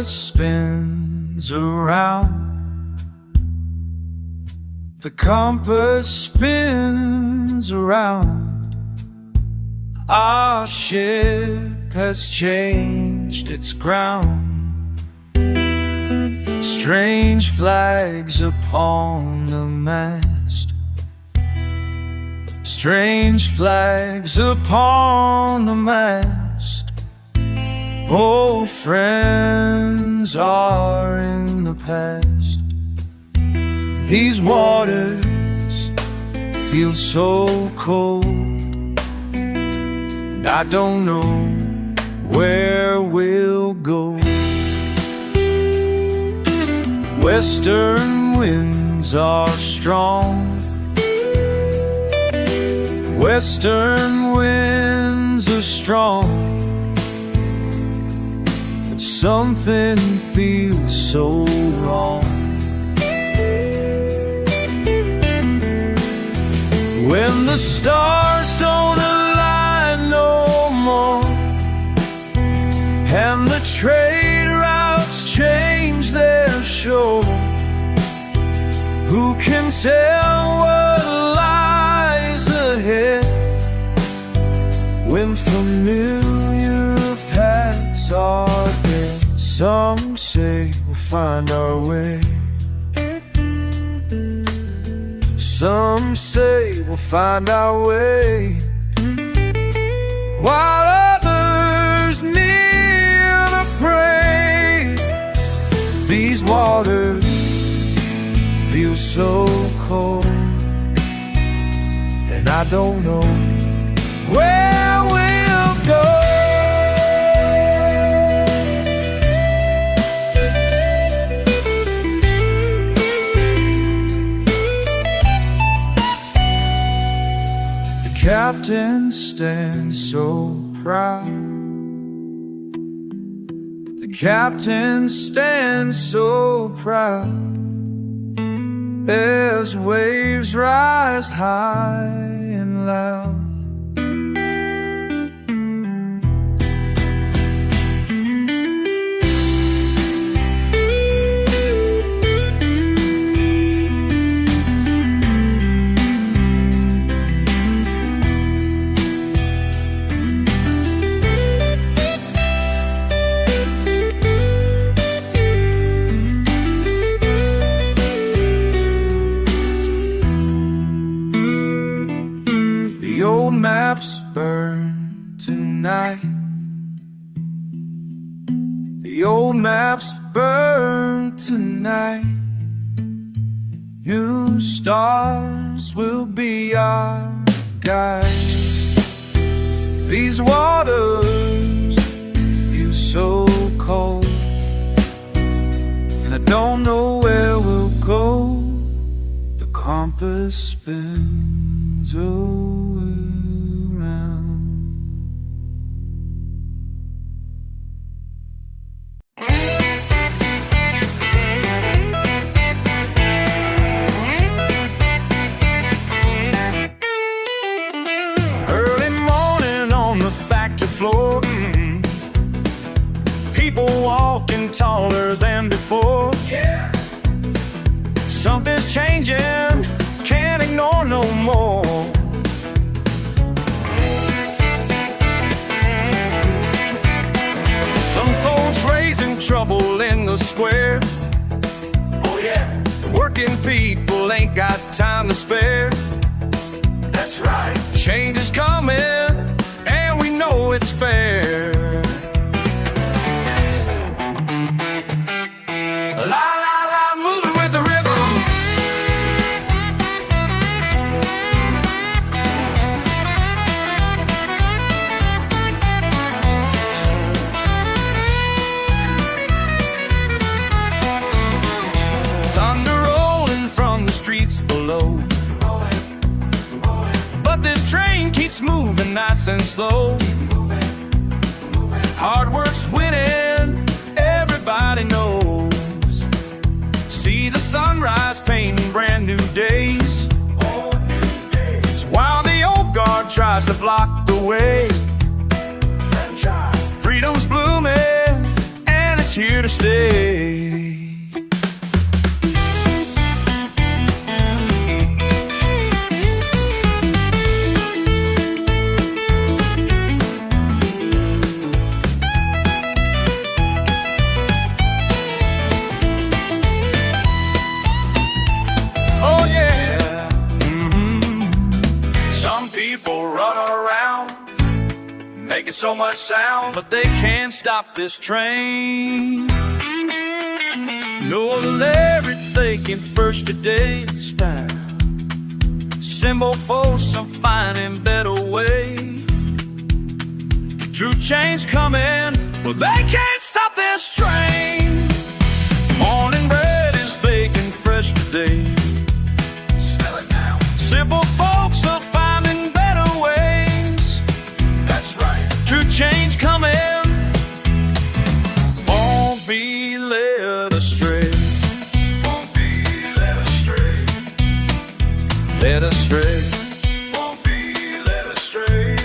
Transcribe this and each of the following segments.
compass spins around. The compass spins around. Our ship has changed its ground. Strange flags upon the mast. Strange flags upon the mast. Old friends are in the past. These waters feel so cold, and I don't know where we'll go. Western winds are strong. Western winds are strong. But something feels so wrong. When the stars don't align no more, and the trade routes change their shore, who can tell what lies ahead? When familiar paths are there, some say we'll find our way. Some say we'll find our way, while others kneel to pray. These waters feel so cold, and I don't know where we'll go. The captain stands so proud. The captain stands so proud as waves rise high and loud. The old maps burn tonight. The old maps burn tonight. New stars will be our guide. These waters feel so cold, and I don't know where we'll go. The compass spins around. Early morning on the factory floor, people walking taller than before. Yeah. Something's changing, can't ignore no more. Some folks raising trouble in the square. Oh yeah. Working people ain't got time to spare. That's right. Change is coming, and we know it's fair. La la la, moving with the rhythm. Thunder rolling from the streets below. But this train keeps moving nice and slow. Hard work's winning, everybody knows. See the sunrise painting brand new days, while the old guard tries to block the way. Freedom's blooming, and it's here to stay. Oh yeah. Some people run around making so much sound, but they can't stop this train. No, Larry thinking first today's time. Simple folks are finding better ways. True change coming, but they can't stop this train. Morning bread is baking fresh today. Smell it now. Simple folks are finding better ways. That's right. True change coming. Won't be led astray. Won't be led astray. Led astray. Won't be led astray.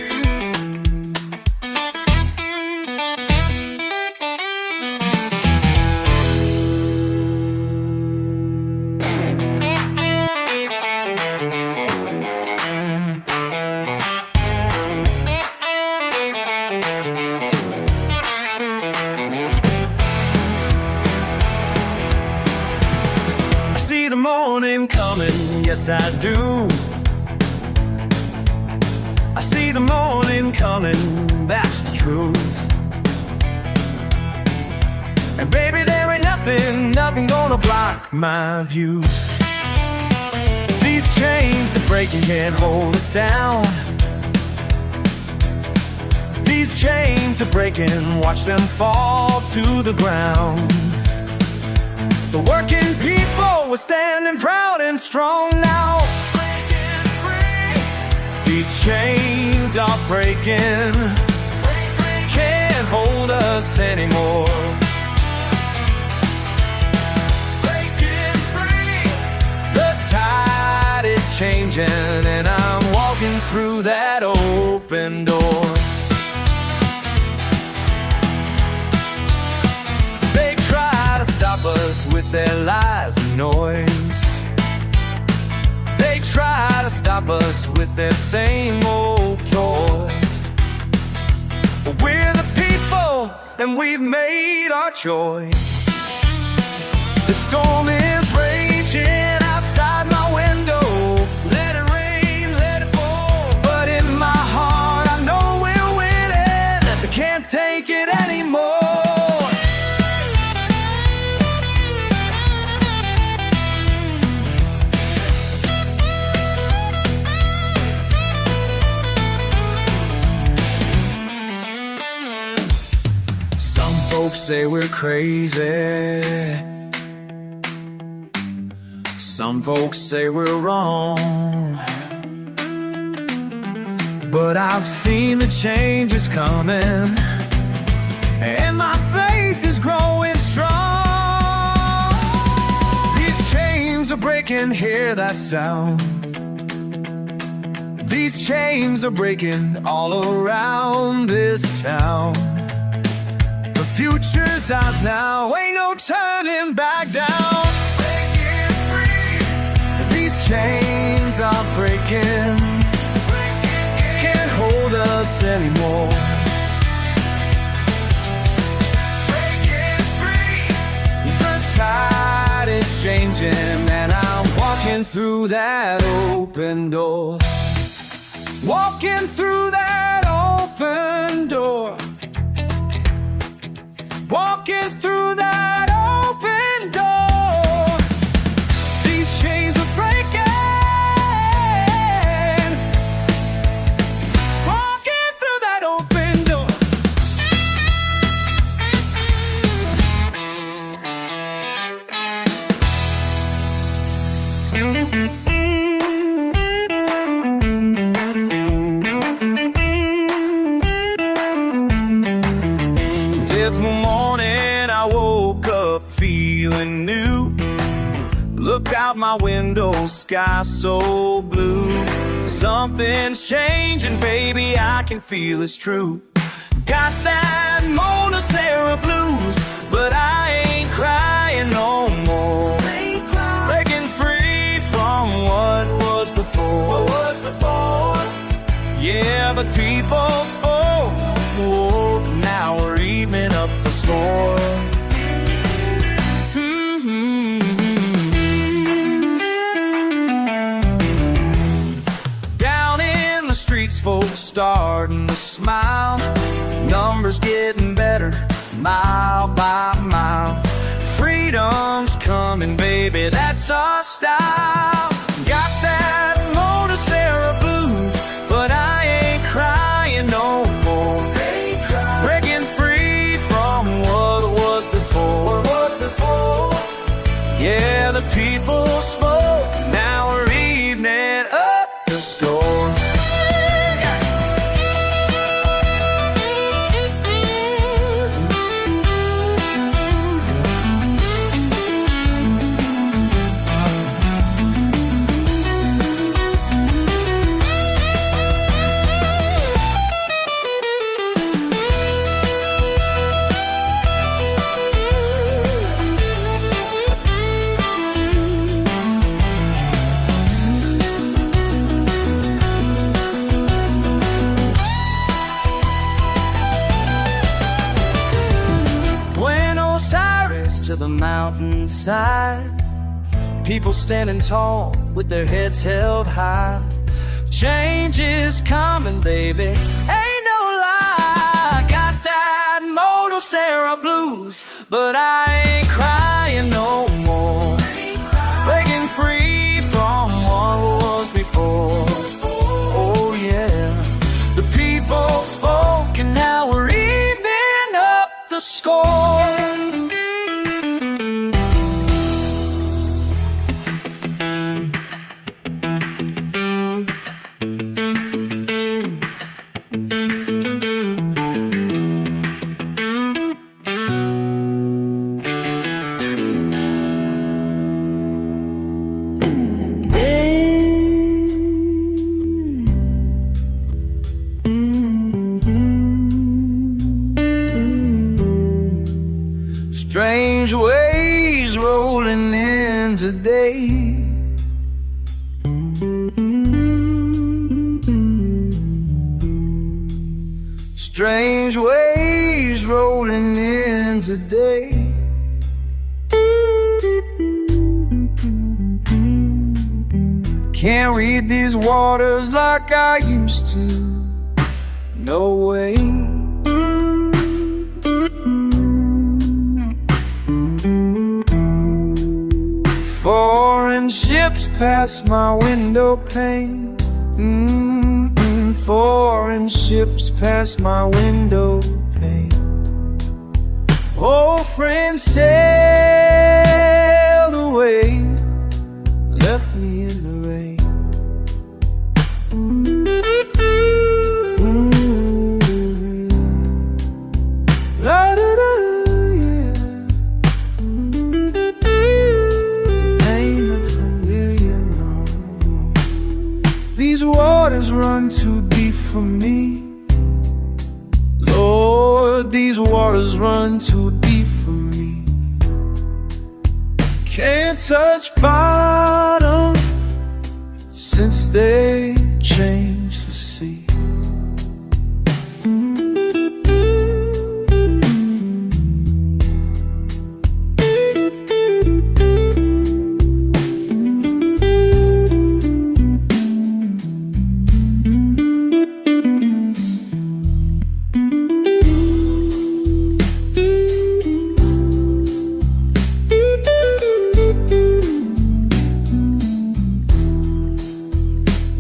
I see the morning coming, yes I do. I see the morning coming, that's the truth. And baby, there ain't nothing gonna block my view. These chains are breaking, can't hold us down. These chains are breaking, watch them fall to the ground. The working people were standing proud and strong now. Breaking free. These chains are breaking, can't hold us anymore. Breaking free. The tide is changing and I'm walking through that open door. They try to stop us with their lies and noise. They try to stop us with their same old ploy. But we're the people and we've made our choice. The storm is raging outside my window. Let it rain, let it pour. But in my heart I know we're winning. I can't take it anymore. Some folks say we're crazy. Some folks say we're wrong. But I've seen the changes coming, and my faith is growing strong. These chains are breaking, hear that sound. These chains are breaking all around this town. The future's ours now, ain't no turning back down. Breaking free. These chains are breaking, can't hold us anymore. Breaking free. The tide is changing and I'm walking through that open door. Walking through that open door. Walking through that open door. These chains are breaking. Walking through that open door. This morning I woke up feeling new. Look out my window, sky so blue. Something's changing, baby, I can feel it's true. Got that Mona Sarah blues, but I people spoke. Oh, now we're evening up the score. Down in the streets, folks starting to smile. Numbers getting better, mile by mile. Freedom's coming, baby, that's our style. Got that Sarah blues, but I ain't crying no more. Breaking free from what was before. Yeah, the people spoke, now we're evening up the score. To the mountainside, people standing tall with their heads held high. Change is coming, baby, ain't no lie. Got that Moto Sarah blues, but I ain't crying no more. Breaking free from what was before. Oh yeah, the people spoke and now we're even up the score. Strange waves rolling in today. Strange waves rolling in today. Can't read these waters like I used to. No way. Foreign ships pass my window pane. Foreign ships pass my window pane. Old friends sailed away, left me in the rain. La da da, yeah. Ain't a familiar no more. These waters run too deep for me. Lord, these waters run too deep for me. Can't touch bottom since they changed the sea.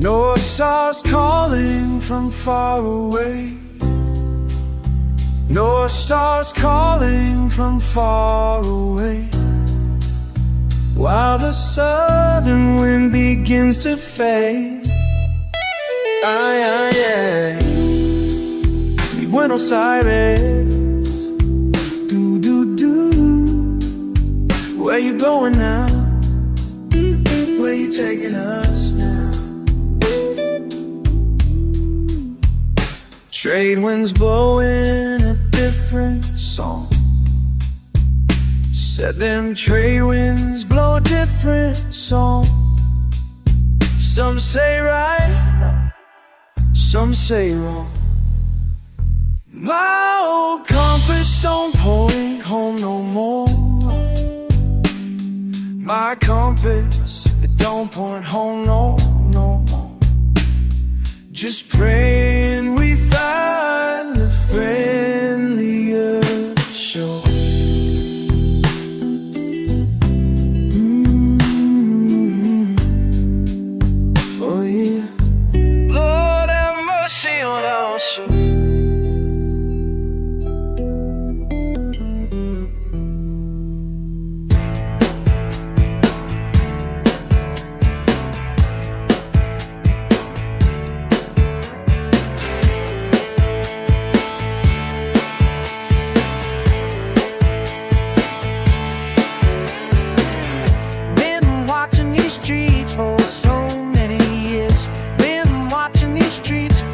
North Star's calling from far away. North Star's calling from far away. While the southern wind begins to fade. Ay, ay, ay. Mi Buenos Aires. Do, do, do. Where you going now? Where you taking us now? Trade winds blowing a different song. Said them trade winds blow a different song. Some say right, some say wrong. My old compass don't point home no more. My compass, it don't point home no more. Just praying we find a friendlier shore. Oh yeah. Lord have mercy on our souls.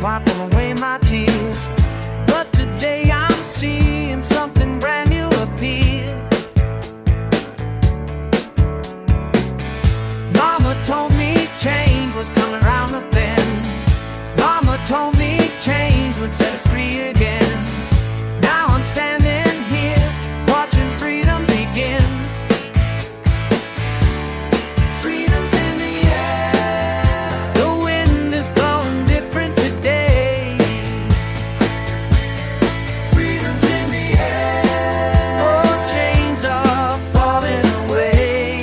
Wiping away my tears, but today I'm seeing something brand new appear. Mama told me change was coming around the bend. Mama told me change would set us free again. Now I'm standing here watching freedom begin. Freedom's in the air. The wind is blowing different today. Freedom's in the air. Oh, chains are falling away,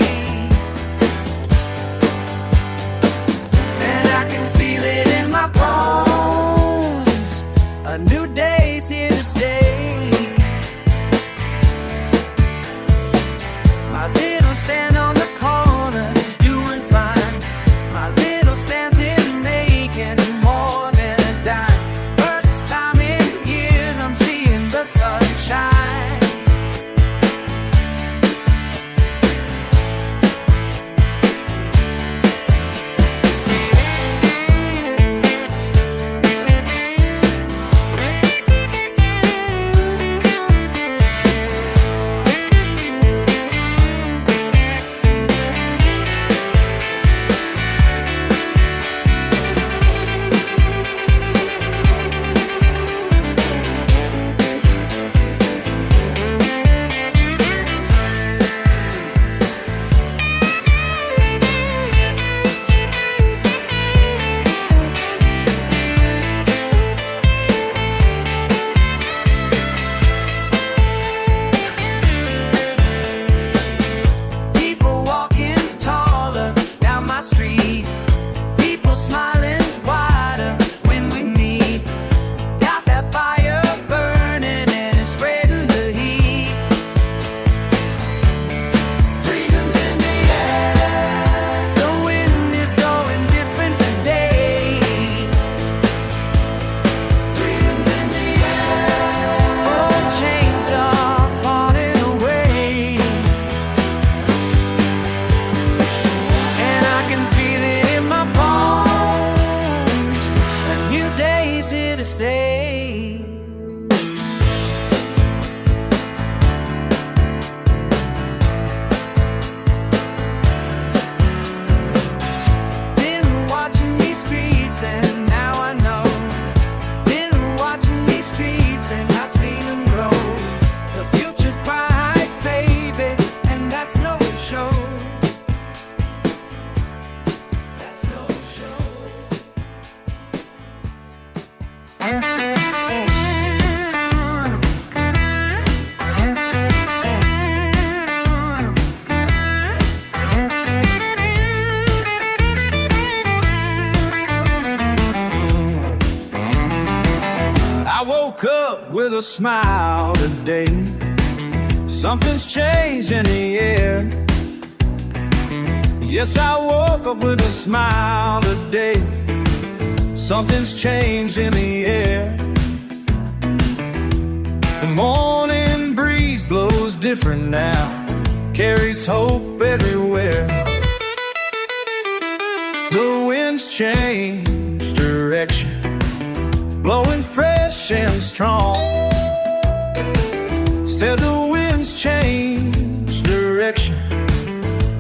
and I can feel it in my bones. A new day's here to stay. My little stand on the corner is doing fine. My little stand didn't make any more than a dime. First time in years I'm seeing the sunshine. People walking taller down my street. People smiling wider when we meet. Got that fire burning and it's spreading the heat. Freedom's in the air. The wind is blowing different today. Freedom's in the air. Oh, chains are falling away, and I can feel it in my bones. A new day's here to stay. Been watching these streets and now I know. Been watching these streets and I've seen them grow. The future's bright, baby, and that's no show. That's no show. I woke up with a smile today. Something's changed in the air. Yes, I woke up with a smile today. Something's changed in the air. The morning breeze blows different now, carries hope everywhere. The wind's changed direction, blowing fresh and strong. Said the wind's changed direction,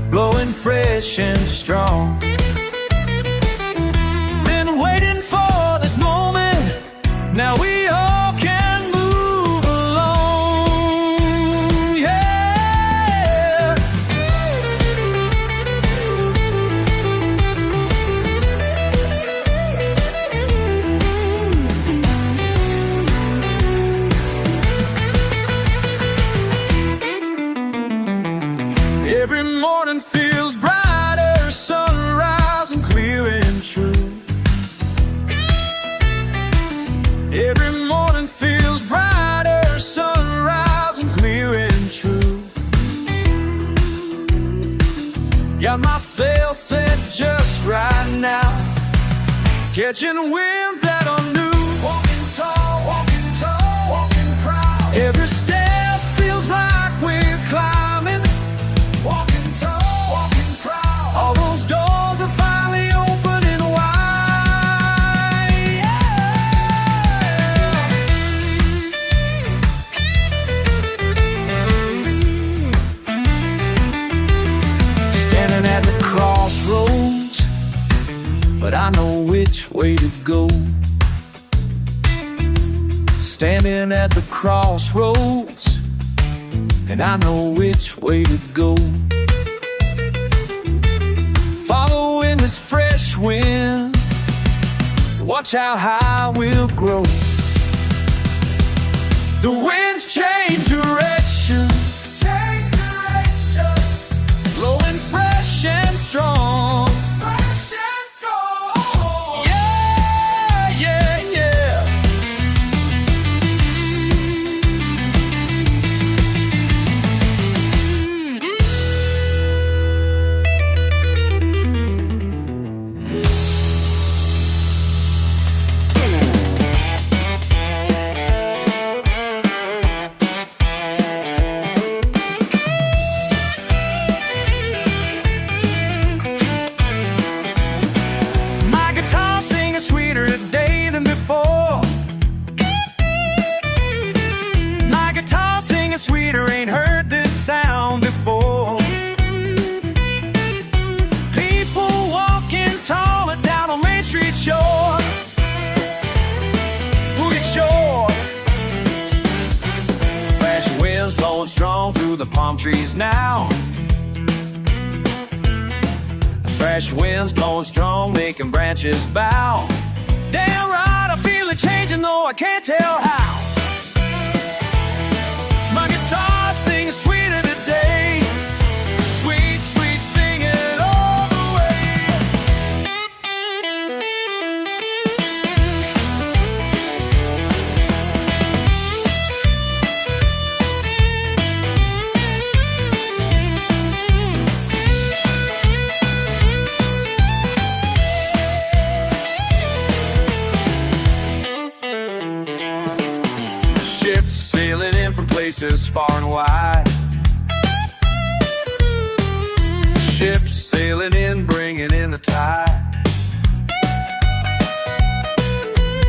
blowing fresh and strong. Been waiting for this moment Now we all can move along, yeah. Every morning feels brighter, sunrise and clear and true. Every morning feels brighter, sunrise and clear and true. Got my sail set just right now, catching winds that are new. Walking tall, walking proud. Every step feels like we're climbing. Walking tall, walking proud. All those doors are finally opening wide, yeah. Standing at the crossroads, but I know which way to go. Standing at the crossroads, and I know which way to go. Following this fresh wind, watch how high we'll grow. The winds change direction, blowing fresh and strong. Yeah, yeah, yeah. My guitar singing sweeter today than before. My guitar singing sweeter, ain't heard this sound before. People walking taller down on Main Street shore. Booty shore. Fresh winds blowing strong through the palm trees now. Fresh winds blowing strong, making branches bow. Damn right, I feel it changing, though I can't tell how. My guitar sings sweeter today. Sweet, sweet, singing all the way. Ships sailing in from places far and wide. Ships sailing in, bringing in the tide.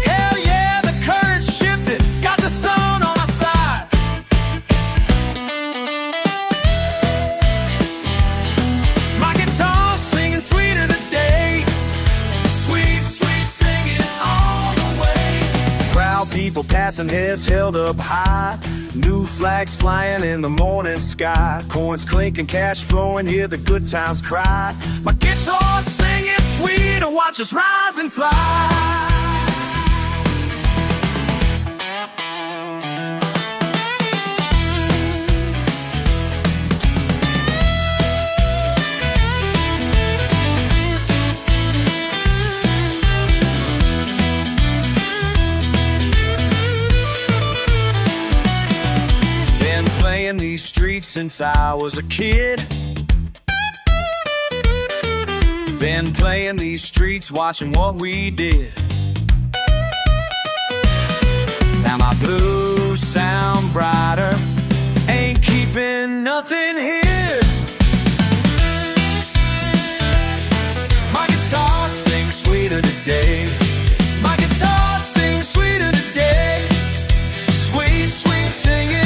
Hell yeah, the current shifted, got the sun on my side. My guitar singing sweeter today. Sweet, sweet, singing all the way. Proud people passing, heads held up high. New flags flying in the morning sky. Coins clinking, cash flowing, hear the good times cry. My guitar singing sweet, to watch us rise and fly. Playing these streets since I was a kid. Been playing these streets, watching what we did. Now my blues sound brighter, ain't keeping nothing here. My guitar sings sweeter today. My guitar sings sweeter today. Sweet, sweet singing.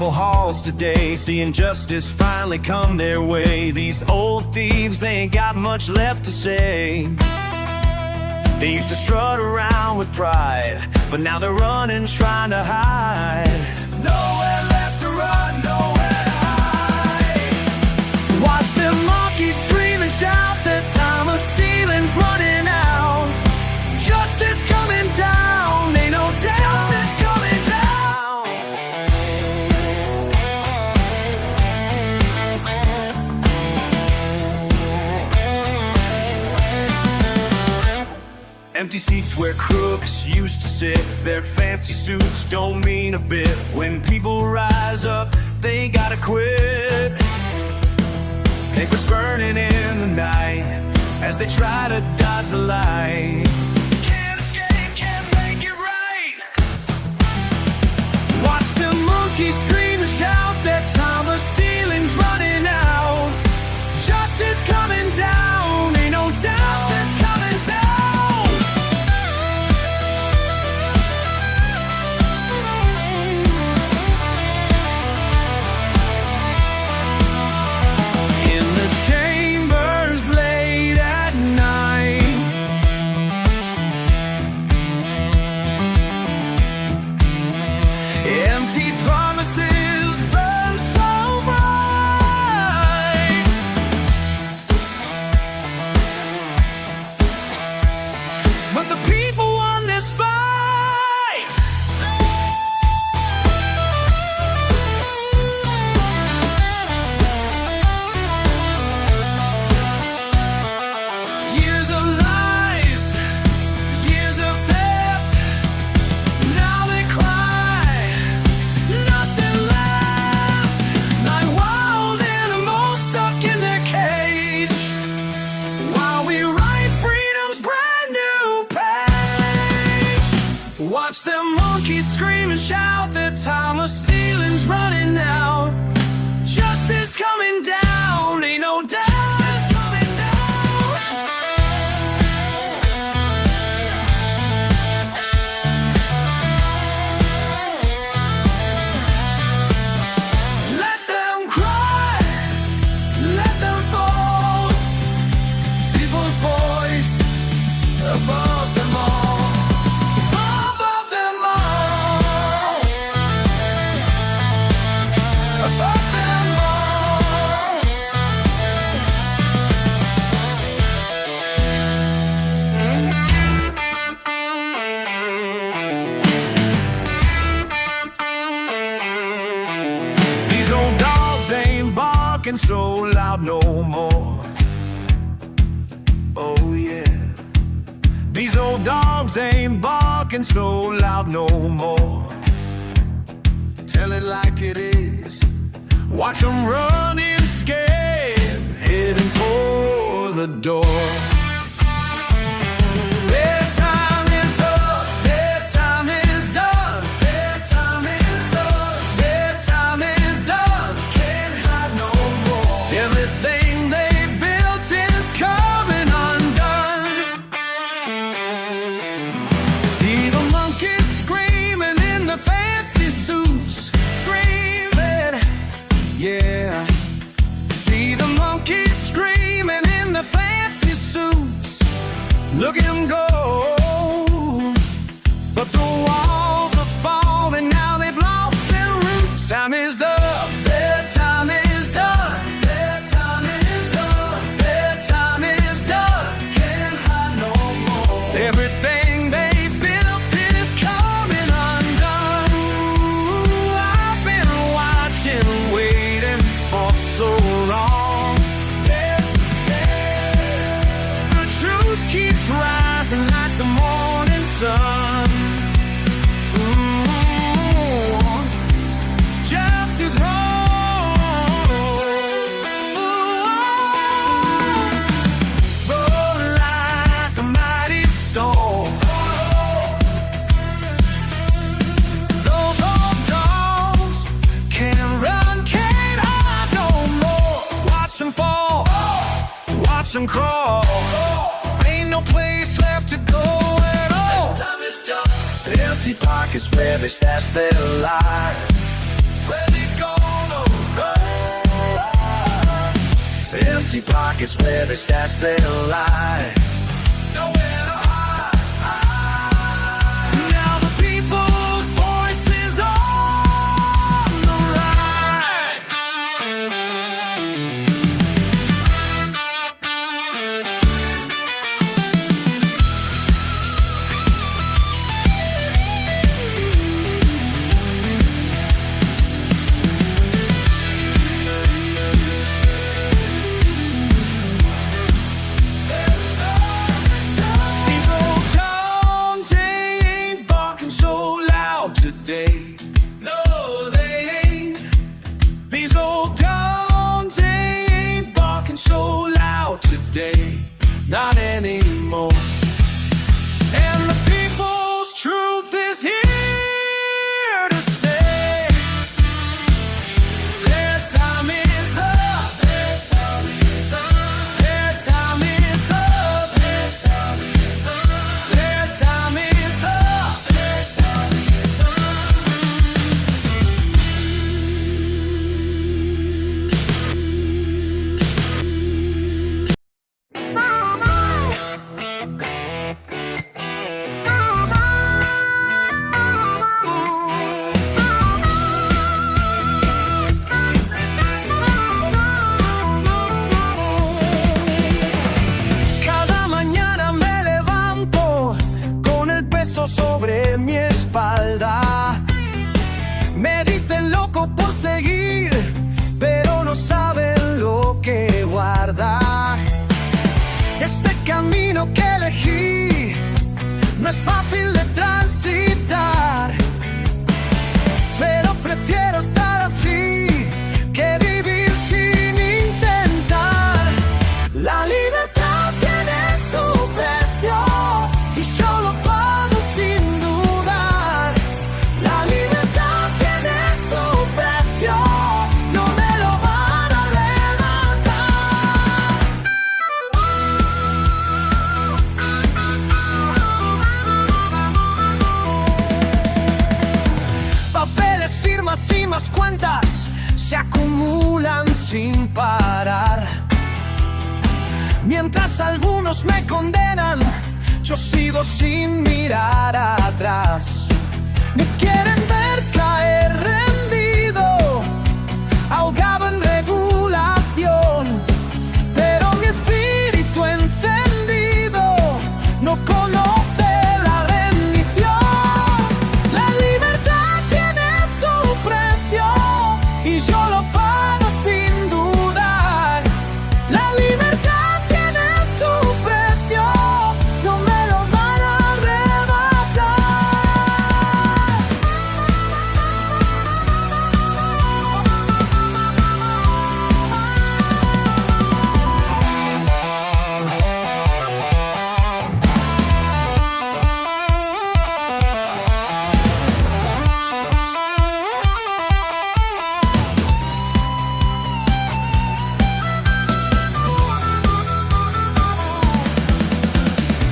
jail halls today, seeing justice finally come their way. These old thieves, they ain't got much left to say. They used to strut around with pride, but now they're running, trying to hide. Nowhere left to run, nowhere to hide. Watch them monkeys scream and shout, the time of stealing's running out. Justice coming down, ain't no doubt. Justice coming down. Empty seats where crooks used to sit, their fancy suits don't mean a bit. When people rise up, they gotta quit. Papers burning in the night as they try to dodge the light. Can't escape, can't make it right. Watch the monkeys scream and shout, that time of stealing's running out. Justice coming down, ain't no doubt. Justice coming down. In the chambers late at night, empty promises burn so bright. But the people won this fight. Years of lies, years of theft, now they cry, nothing left. Like wild animals stuck in their cage, while we write freedom's brand new page. Watch them monkeys scream and shout, the time of stealing's running out. Justice coming down, ain't no doubt. Justice coming down. Let them cry, let them fall. People's voice above them all. Above them all. Above them all. These old dogs ain't barking so loud no more. Oh yeah. These old dogs ain't barking so loud no more. Tell it like it is. Watch them running scared, heading for the door. Their time is up, their time is done. Their time is done, their time is done. Can't hide no more. Everything they built is coming undone. See the monkeys screaming in the fancy suits, screaming, yeah. See the monkeys screaming in the fancy suits. Look at them go. But the walls are falling, now they've lost their roots. Time is up, their time is done. Their time is done, their time is done. Can't hide no more. Everything they built is coming undone. I've been watching, waiting for so long. The truth keeps rising like the morning sun. Justice roll like a mighty storm. Those old dogs can't run, can't hide no more. Watch them fall, watch them crawl. Ain't no place left to go at all. Time is done. Empty pockets where they stash their lives. Where they gonna run? Empty pockets where they stash their lives. Nowhere to hide. Now the people's voices on the rise. These old towns ain't barking so loud today. No, they ain't. These old towns ain't barking so loud today. Not anymore. And the people's truth is here to stay. Their time is up. Their time is up. Their time is up. Their time is up. Their time is up. Their time is up. Cada mañana me levanto con el peso sobre mi espalda. Me dicen loco por seguir, pero no saben lo que guarda. Este camino que elegí no es fácil de transitar, pero prefiero estar así que vivir sin intentar. La libertad tiene su precio y yo lo pago sin dudar. La libertad tiene su precio, no me lo van a arrebatar. Papeles, firmas y más cuentas se acumulan sin parar. Mientras algunos me condenan, yo sigo sin mirar atrás. Me quieren ver caer rendido, ahogado en regulación, pero mi espíritu encendido no conoce la rendición. La libertad tiene su precio y yo lo pago sin dudar. La libertad tiene su precio, no me lo van a arrebatar.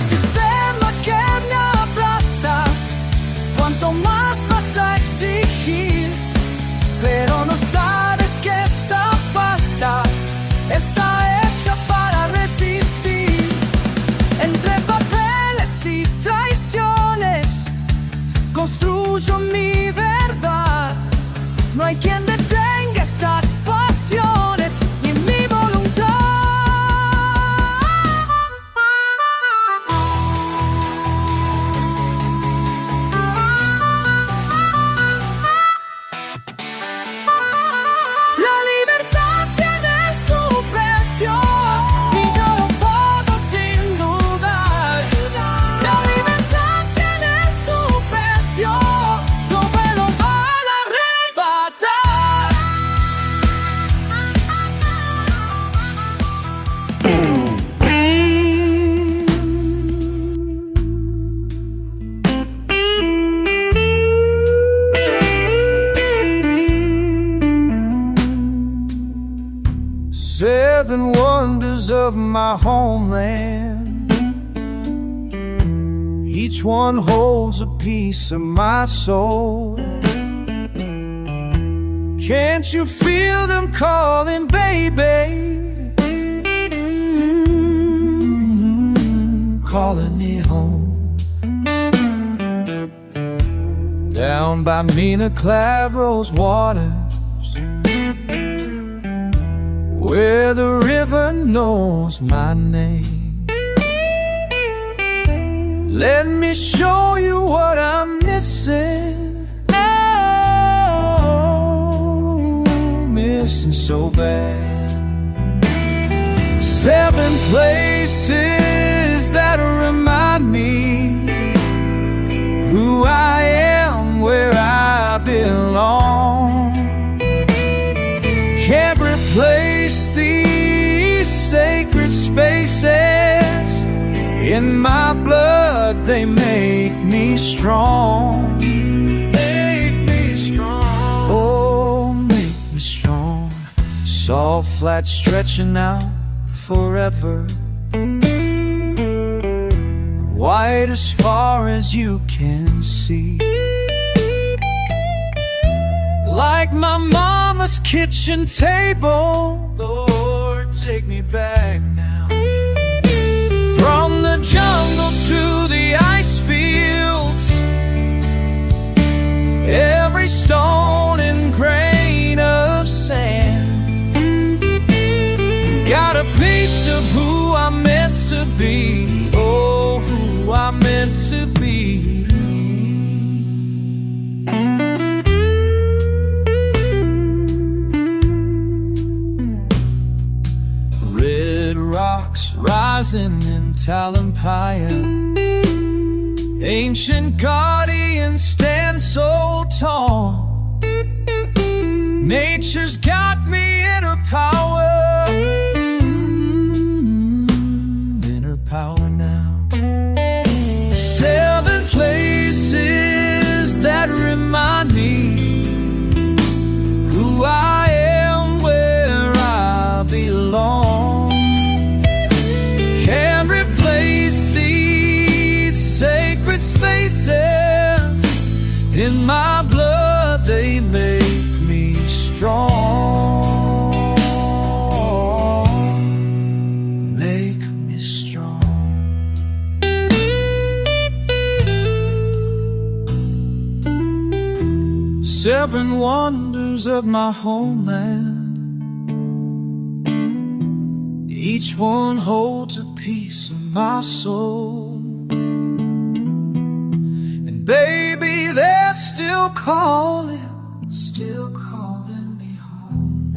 Sistema que me aplasta, cuanto más vas a exigir, pero no sabes que esta pasta está hecha para resistir. Entre papeles y traiciones construyo mi verdad. No hay quien detenga estas pasiones ni mi voluntad. La libertad tiene su precio y yo lo pago sin dudar. La libertad tiene su precio, no me lo van a arrebatar. Seven wonders of my homeland, each one holds a piece of my soul. Can't you feel them calling, baby? Calling me home. Down by Mina Clavro's waters, where the river knows my name. Let me show you what I'm missing. Oh, missing so bad. 7 places that remind me who I am, where I belong. Can't replace these sacred spaces. In my blood they make me strong. Make me strong. Oh, make me strong. Salt flats stretching out forever, white as far as you can see. Like my mama's kitchen table, Lord, take me back now. From the jungle to the ice fields, every stone and grain of sand. Got a piece of who I'm meant to be. Oh, who I'm meant to be. Red rocks rising in Talampaya, ancient guardians stand so tall. Nature's got me in her power. Power now. 7 places that remind me who I am, where I belong. Can't replace these sacred spaces. In my blood they make me strong. Make me strong. 7 wonders of my homeland, each one holds a piece of my soul. And baby, they're still calling me home.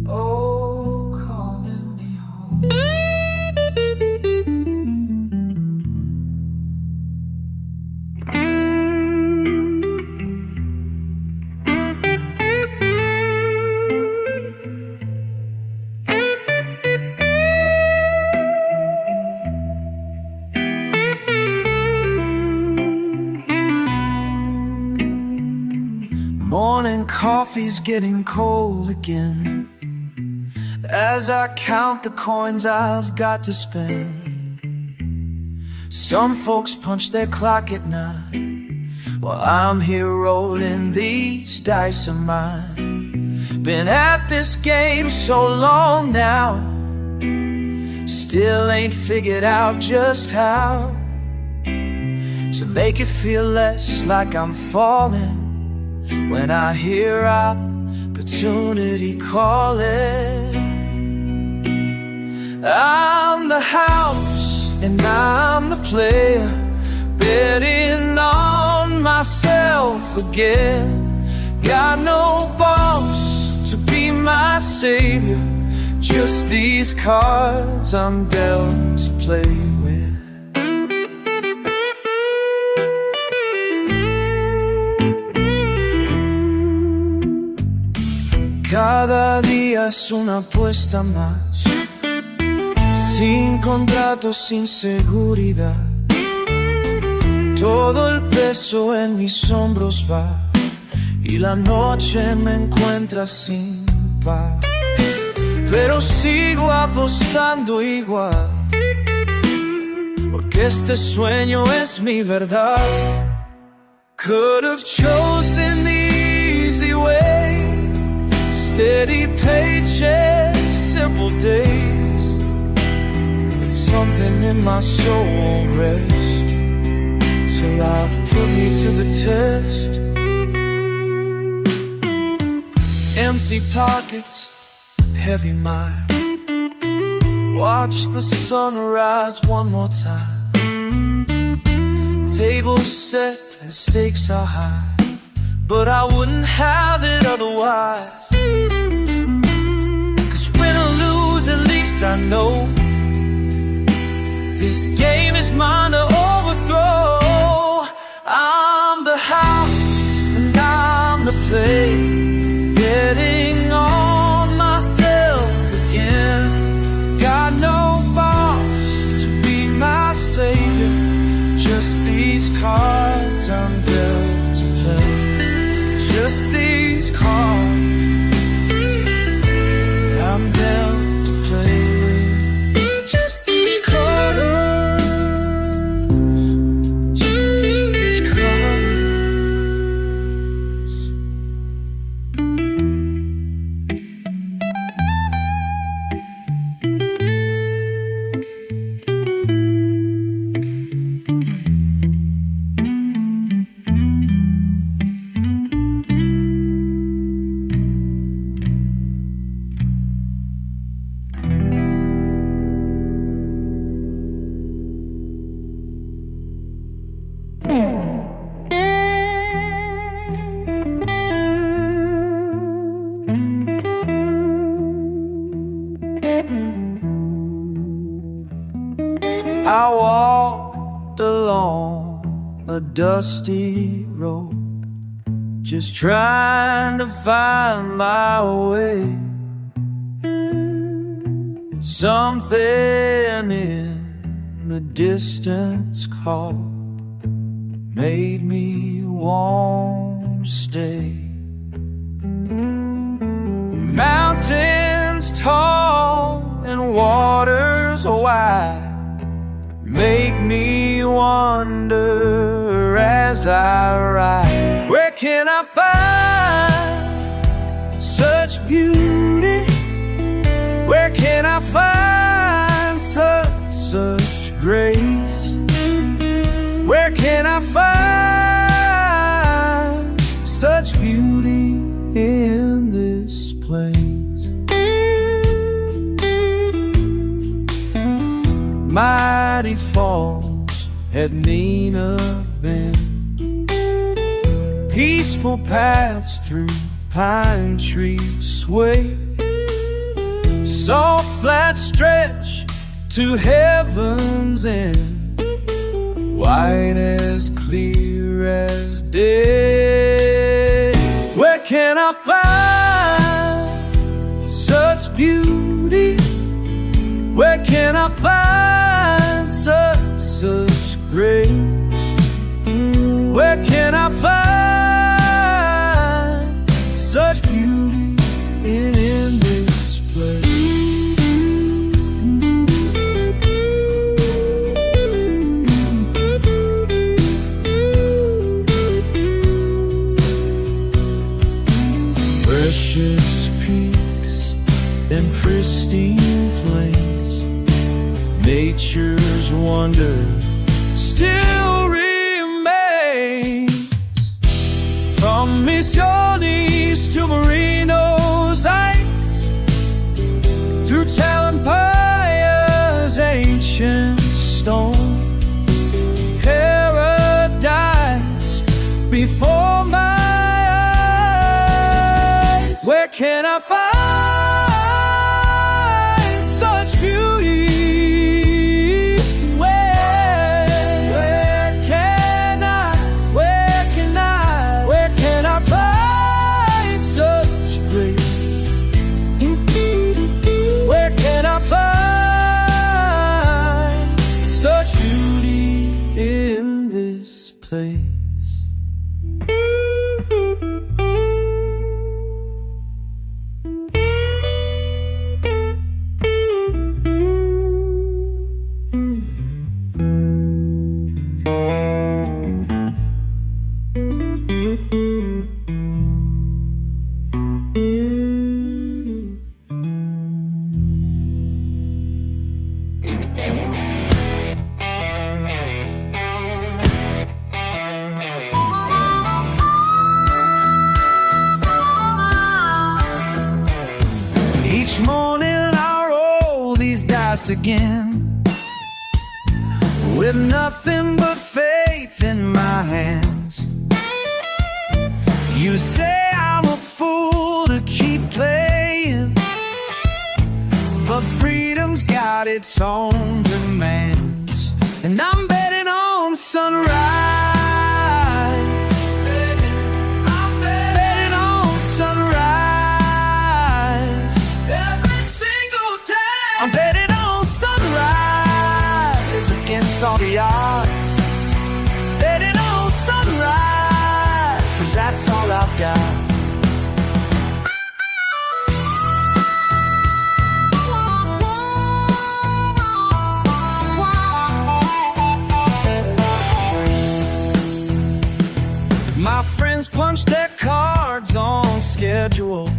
Oh, calling me home. Morning coffee's getting cold again, as I count the coins I've got to spend. Some folks punch their clock at 9, while I'm here rolling these dice of mine. Been at this game so long now, still ain't figured out just how to make it feel less like I'm falling when I hear opportunity calling. I'm the house and I'm the player, betting on myself again. Got no boss to be my savior, just these cards I'm dealt to play with. Cada día es una apuesta más, sin contrato, sin seguridad. Todo el peso en mis hombros va, y la noche me encuentra sin paz. Pero sigo apostando igual, porque este sueño es mi verdad. Could have chosen Steady paychecks, simple days. It's something in my soul won't rest till I've put me to the test. Empty pockets, heavy mind. Watch the sunrise one more time. Table set and stakes are high, but I wouldn't have it otherwise. 'Cause win or lose, at least I know this game is mine to overthrow. I'm the house and I'm the play, getting on myself again. Got no boss to be my savior, just these cards I'm dealt to play. Just these cards I'm dealt to play with. Just these cards. Just these cards. I walked along a dusty road, just trying to find my way. Something in the distance called, made me want to stay. Mountains tall and waters wide make me wonder as I ride. Where can I find such beauty? Where can I find such grace? Where can I find such beauty in this place? Mighty falls at Nina Bend, peaceful paths through pine trees sway, soft flat stretch to heaven's end, white as clear as day. Where can I find such beauty? Where can I find such grace? Where can I find such beauty in this place? Precious peaks and pristine plains, nature's wonder still remains. From Misiones to Marino's ice, through Talampia's ancient stone, paradise before my eyes. Where can I find such beauty? paradise again, with nothing but faith in my hands. You say I'm a fool to keep playing, but freedom's got its own demands, and I'm betting on sunrise. I'm betting on sunrise. Every single day I'm betting on sunrise against all the odds. Betting on sunrise, 'cause that's all I've got. My friends punch their cards on schedule,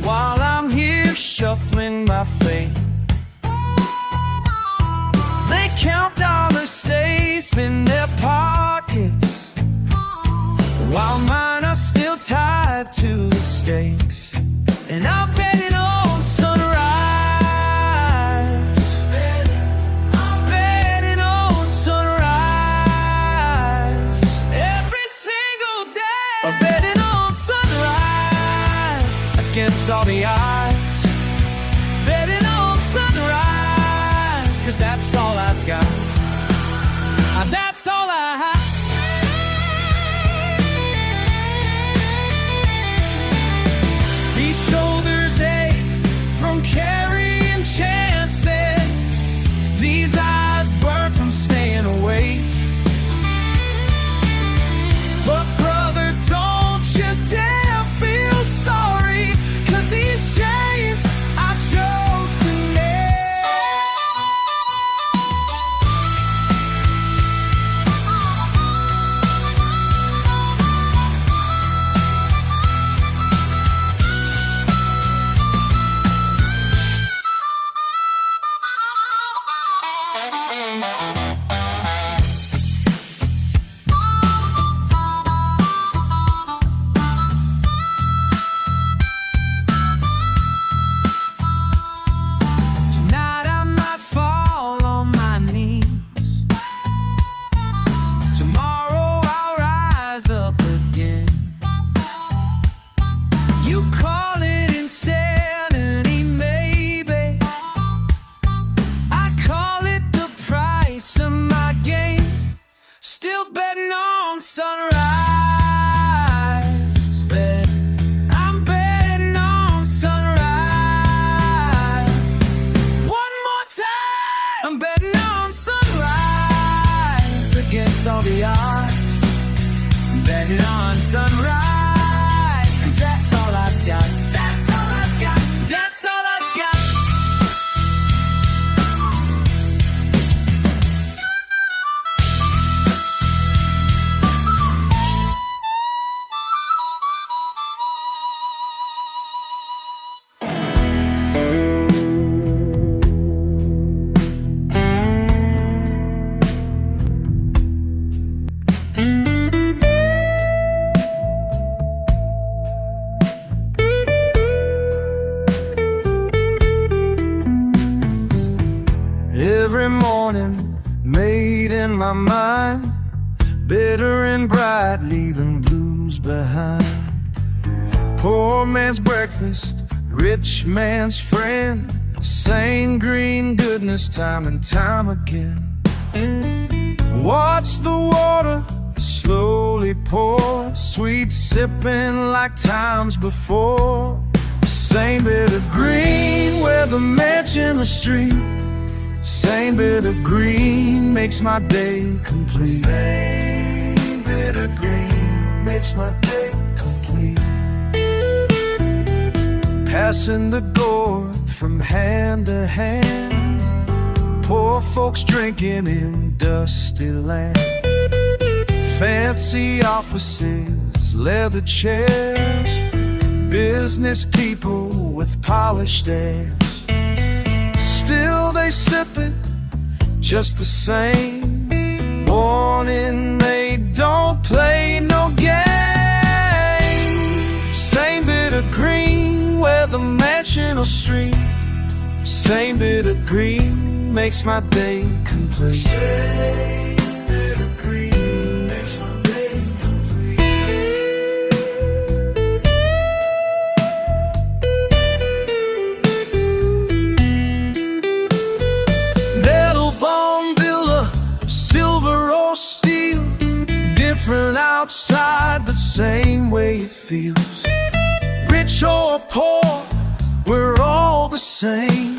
while I'm here shuffling my fate. They count dollars safe in their pockets, while mine are still tied to the stakes. And I'm betting on sunrise. I'm betting on sunrise. Every single day I'm betting on sunrise against all the odds. Betting on sunrise, 'cause that's all I've got. That's all I have. These shoulders ache from carrying chances. These eyes burn from staying awake. But brother, don't you dare feel sorry, 'cause these chains I chose to make. Tonight I might fall on my knees. Tomorrow I'll rise up again. You call it insanity, maybe. I call it the price of my game. Still betting on sunrise. I'm betting on sunrise. One more time. I'm betting on sunrise against all the odds. Betting on sunrise, 'cause that's all I've got. That's all I've got. That's all I've got. Every morning, made in my mind, bitter and bright, leaving blues behind. Poor man's breakfast, rich man's friend. Same green goodness time and time again. Watch the water slowly pour, sweet sipping like times before. Same bit of green where the mansion, the street. Same bit of green makes my day complete. Same bit of green makes my day complete. Passing the gourd from hand to hand, poor folks drinking in dusty land. Fancy offices, leather chairs, business people with polished airs. Still they sip it just the same. Morning they don't play no game. Same bit of green where the mansion or street. Same bit of green makes my day complete. Same bit of green makes my day complete. Metal bone villa, silver or steel, different outside but same way it feels. Rich or poor, we're all the same.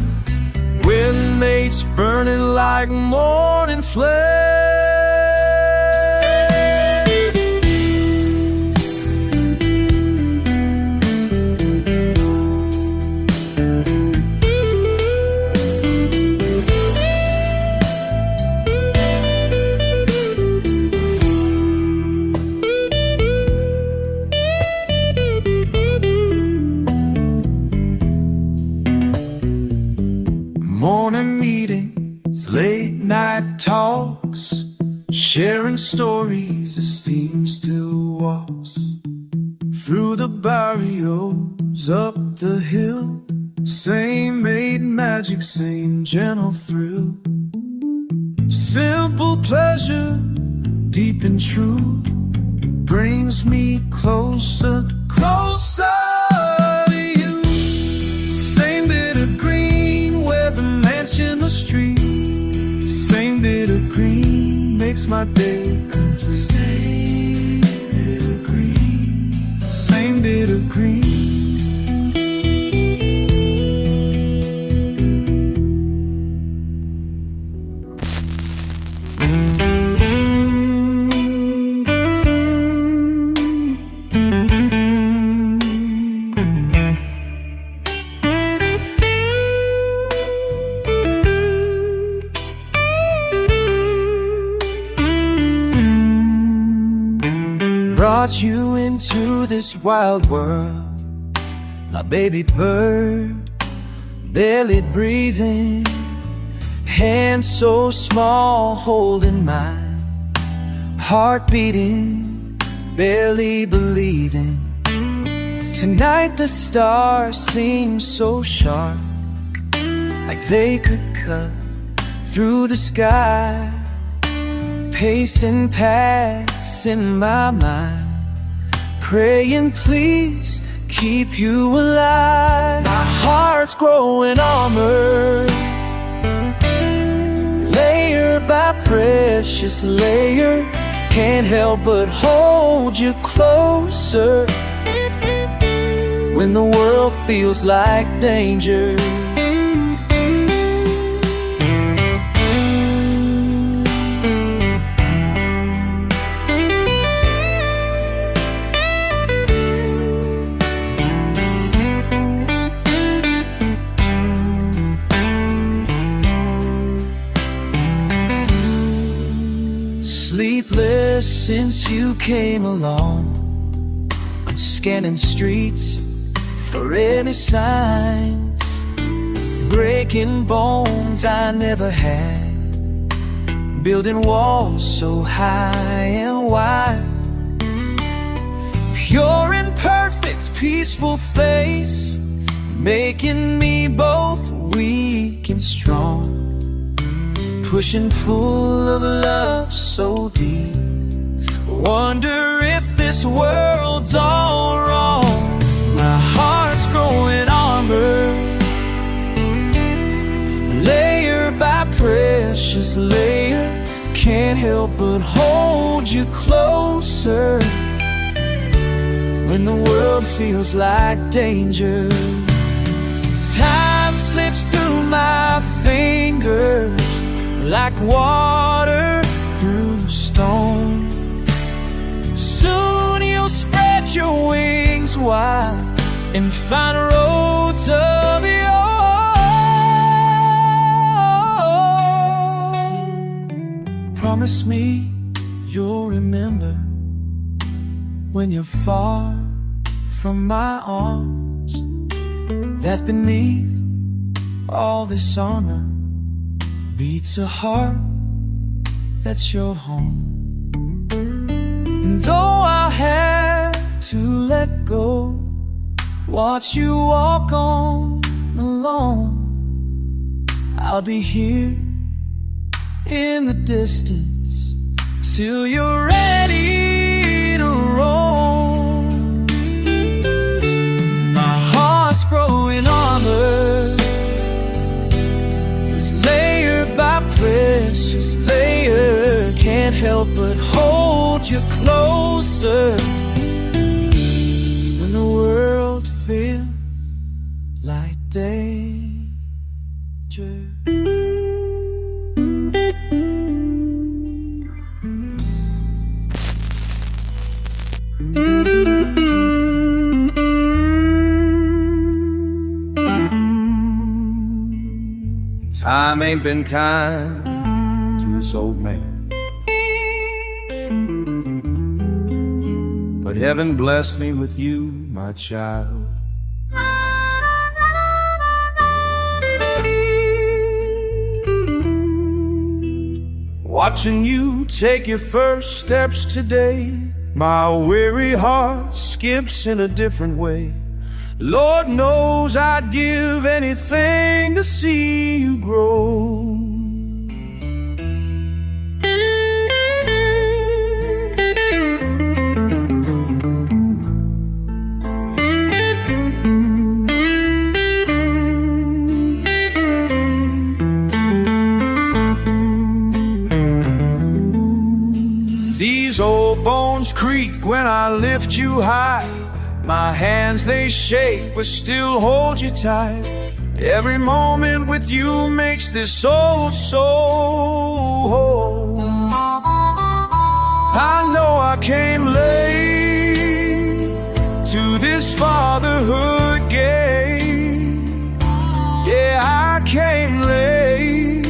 Windmates burning like morning flame. Morning meetings, late night talks, sharing stories as steam still walks through the barrios, up the hill. Same made magic, same gentle thrill. Simple pleasure, deep and true, brings me closer, closer. In the street, same bit of green makes my day complete. Same bit of green, same bit of green. Brought you into this wild world, my baby bird, barely breathing, hand so small holding mine, heart beating, barely believing. Tonight the stars seem so sharp, like they could cut through the sky, pacing paths in my mind, praying please keep you alive. My heart's growing armor, layer by precious layer, can't help but hold you closer when the world feels like danger. Sleepless since you came along, I'm scanning streets for any signs, breaking bones I never had, building walls so high and wide. Pure and perfect, peaceful face, making me both weak and strong, push and pull of love so deep. Wonder if this world's all wrong. My heart's growing armor, layer by precious layer, can't help but hold you closer when the world feels like danger. Time slips through my fingers like water through stone. Soon you'll spread your wings wide and find roads of your own. Promise me you'll remember when you're far from my arms, that beneath all this honor beats a heart that's your home. And though I'll have to let go, watch you walk on alone, I'll be here in the distance till you're ready to roll. My heart's growing armor, it's layer by precious layer. Can't help but hold you closer when the world feels like danger. Time ain't been kind to this old man, but heaven blessed me with you, my child. Watching you take your first steps today, my weary heart skips in a different way. Lord knows I'd give anything to see you grow. These old bones creak when I lift you high. My hands they shake but still hold you tight. Every moment with you makes this old soul whole. I know I came late to this fatherhood game. Yeah, I came late,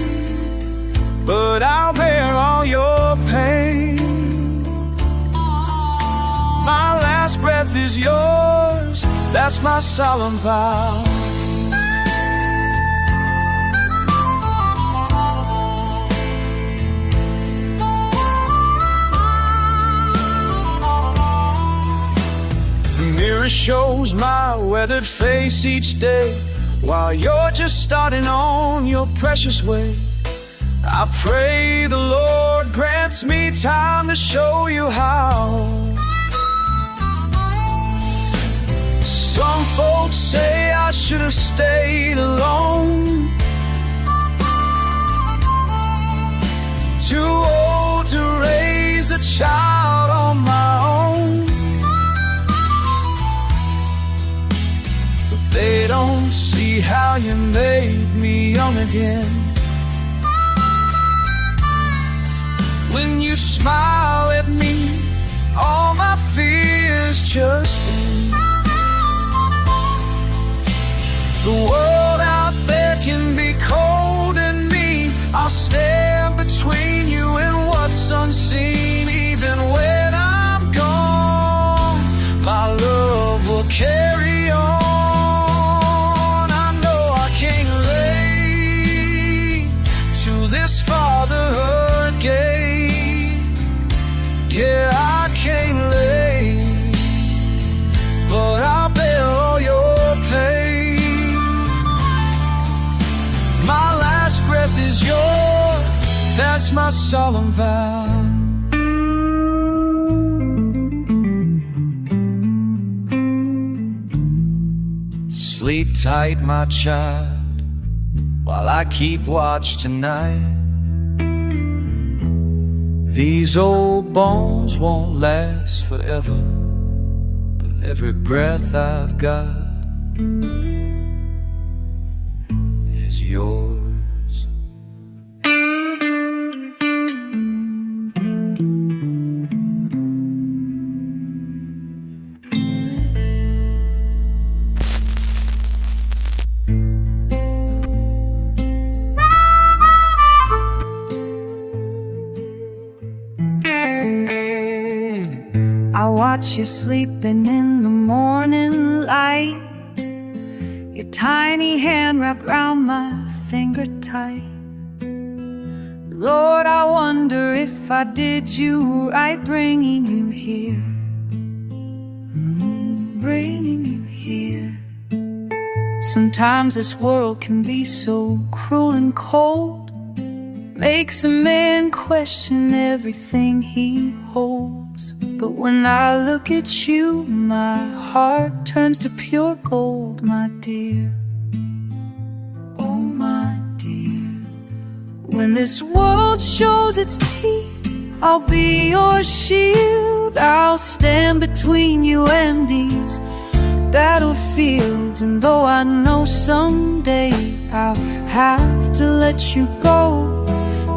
but I'll bear all your pain. My last breath is yours, that's my solemn vow. The mirror shows my weathered face each day, while you're just starting on your precious way. I pray the Lord grants me time to show you how. Some folks say I should have stayed alone, too old to raise a child on my own. But they don't see how you made me young again. When you smile at me, all my fears just end. The world out there can be cold and mean. I'll stand between you and what's unseen. Even when I'm gone, my love will carry on. I know I can't relate to this fatherhood game. Yeah, I can't relate, but I'll bear all your pain. My last breath is yours, that's my solemn vow. Sleep tight, my child, while I keep watch tonight. These old bones won't last forever, but every breath I've got is yours. I watch you sleeping in the morning light, your tiny hand wrapped round my finger tight. Lord, I wonder if I did you right bringing you here, bringing you here. Sometimes this world can be so cruel and cold, makes a man question everything he holds. But when I look at you, my heart turns to pure gold, my dear. Oh, my dear. When this world shows its teeth, I'll be your shield. I'll stand between you and these battlefields. And though I know someday I'll have to let you go,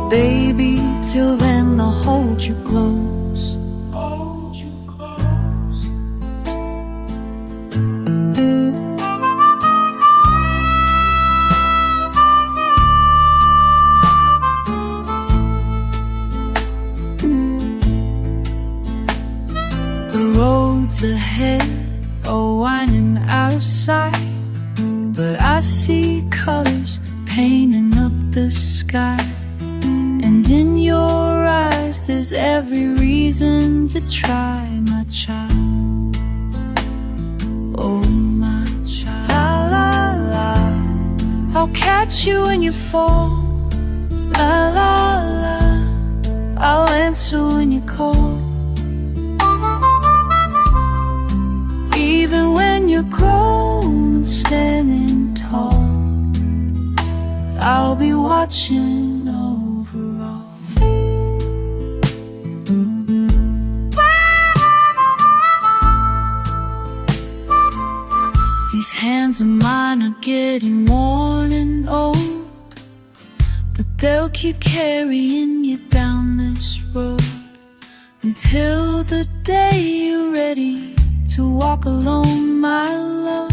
baby, till then I'll hold you close. Hold you close. The roads ahead are winding out of sight, but I see colors painting up the sky. And in your eyes there's every reason to try, my child. Oh, my child. La, la, la. I'll catch you when you fall. La, la, la. I'll answer when you call. Even when you're grown and standing tall, I'll be watching over all. These hands of mine are getting worn and old, but they'll keep carrying you down this road until the day you're ready to walk alone, my love.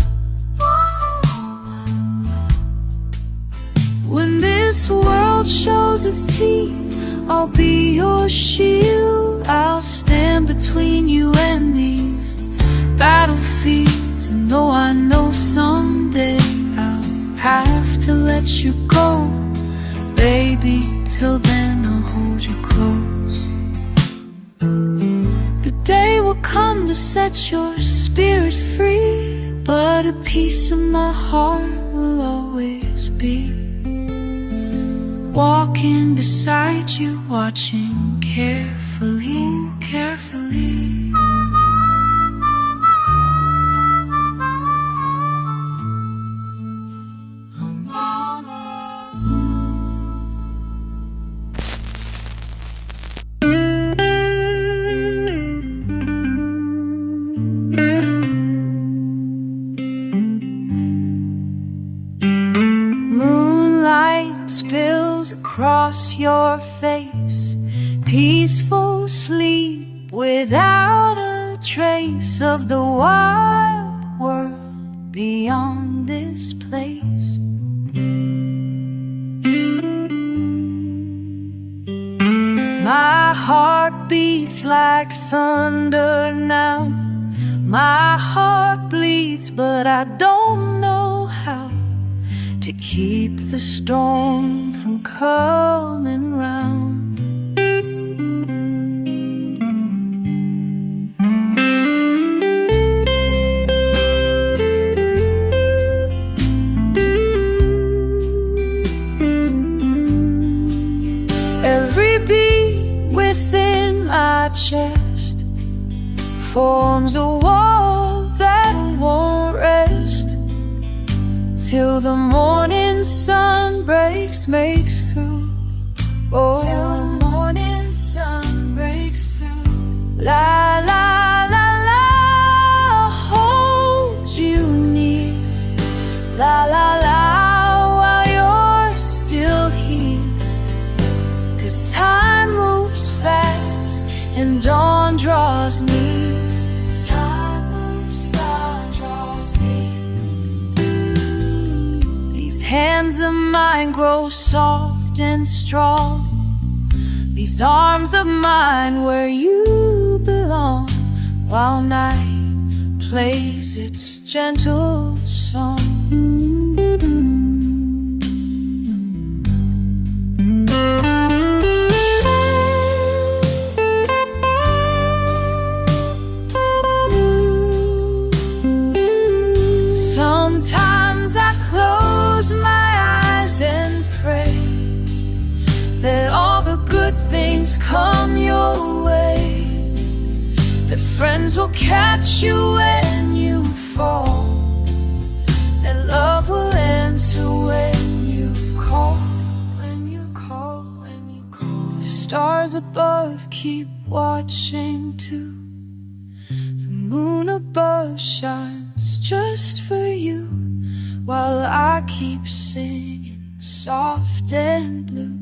When this world shows its teeth, I'll be your shield. I'll stand between you and these battlefields. And though I know someday I'll have to let you go, baby, till then I'll hold you close. The day will come to set your spirit free, but a piece of my heart will always be walking beside you, watching carefully, carefully. Spills across your face, peaceful sleep without a trace of the wild world beyond this place. My heart beats like thunder now. My heart bleeds, but I don't know how to keep the storm from coming round. Every beat within my chest forms a wall that won't rest till the morning sun makes through. Oh, till the morning sun breaks through. La, la, la, la, I'll hold you near. La, la, la, while you're still here. 'Cause time moves fast and dawn draws near. Time moves fast, draws near. These hands of mine grow soft and strong. These arms of mine where you belong, while night plays its gentle song. Sometimes I come your way, that friends will catch you when you fall, that love will answer when you call, when you call, when you call. The stars above keep watching too. The moon above shines just for you, while I keep singing soft and blue.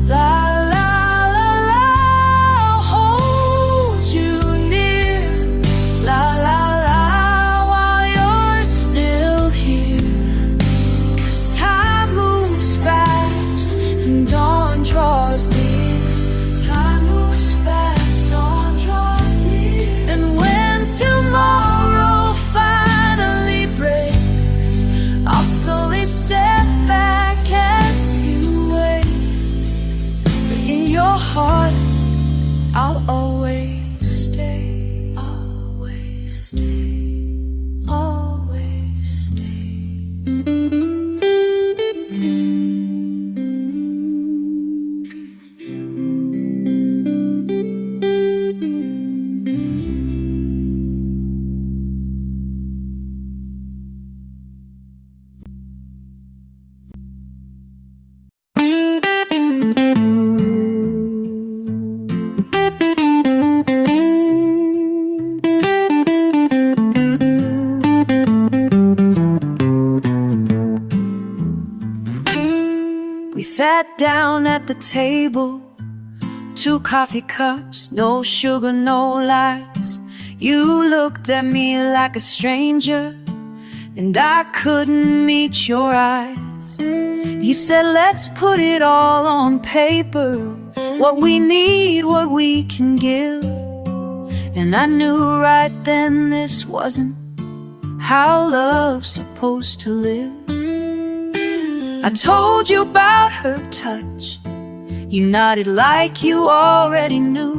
La la la la, I'll hold you near. La la la, while you're still here. 'Cause time moves fast and dawn draws near. Time moves fast, dawn draws near. And when tomorrow finally breaks, I'll slowly step back as you wait. But in your heart, I'll always stay. Always stay. Always stay. We sat down at the table, 2 coffee cups, no sugar, no lies. You looked at me like a stranger, and I couldn't meet your eyes. You said, let's put it all on paper, what we need, what we can give. And I knew right then this wasn't how love's supposed to live. I told you about her touch. You nodded like you already knew.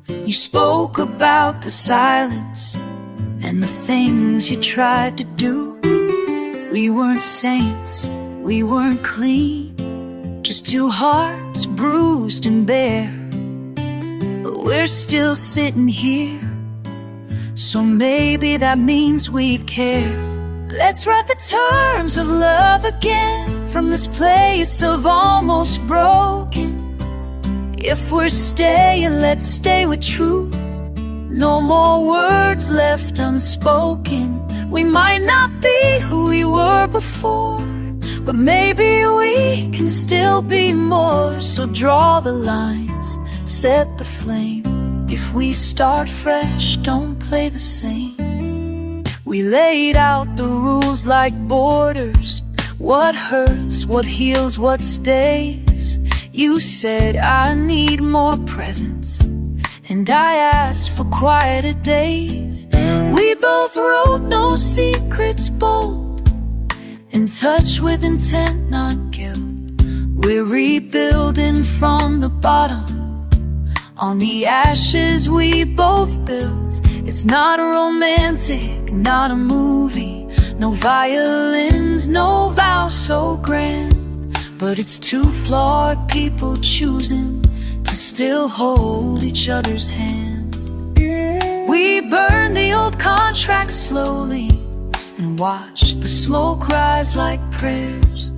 You spoke about the silence and the things you tried to do. We weren't saints, we weren't clean, just 2 hearts bruised and bare. But we're still sitting here, so maybe that means we care. Let's write the terms of love again, from this place of almost broken. If we're staying, let's stay with truth. No more words left unspoken. We might not be who we were before, but maybe we can still be more. So draw the lines, set the flame. If we start fresh, don't play the same. We laid out the rules like borders. What hurts, what heals, what stays. You said I need more presence, and I asked for quieter days. We both wrote no secrets bold, in touch with intent, not guilt. We're rebuilding from the bottom, on the ashes we both built. It's not romantic, not a movie, no violins, no vows so grand, but it's 2 flawed people choosing to still hold each other's hand. We burned the old contract slowly, and watched the smoke rise like prayers,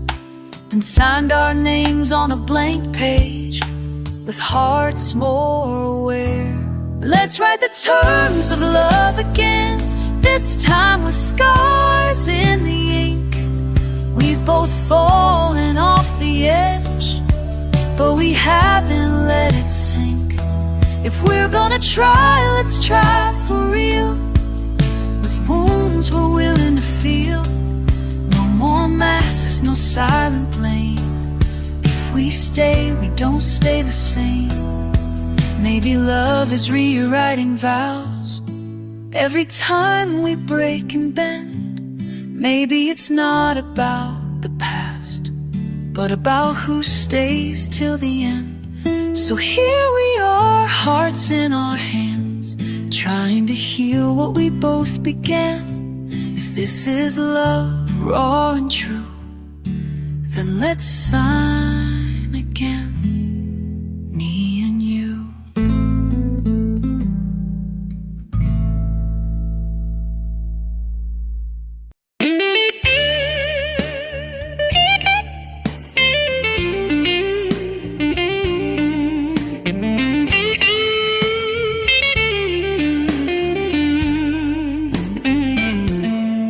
and signed our names on a blank page, with hearts more aware. Let's write the terms of love again, this time with scars in the ink. We've both fallen off the edge, but we haven't let it sink. If we're gonna try, let's try for real, with wounds we're willing to feel. No more masks, no silent blame. If we stay, we don't stay the same. Maybe love is rewriting vows every time we break and bend. Maybe it's not about the past, but about who stays till the end. So here we are, hearts in our hands, trying to heal what we both began. If this is love, raw and true, then let's sign again, me and you.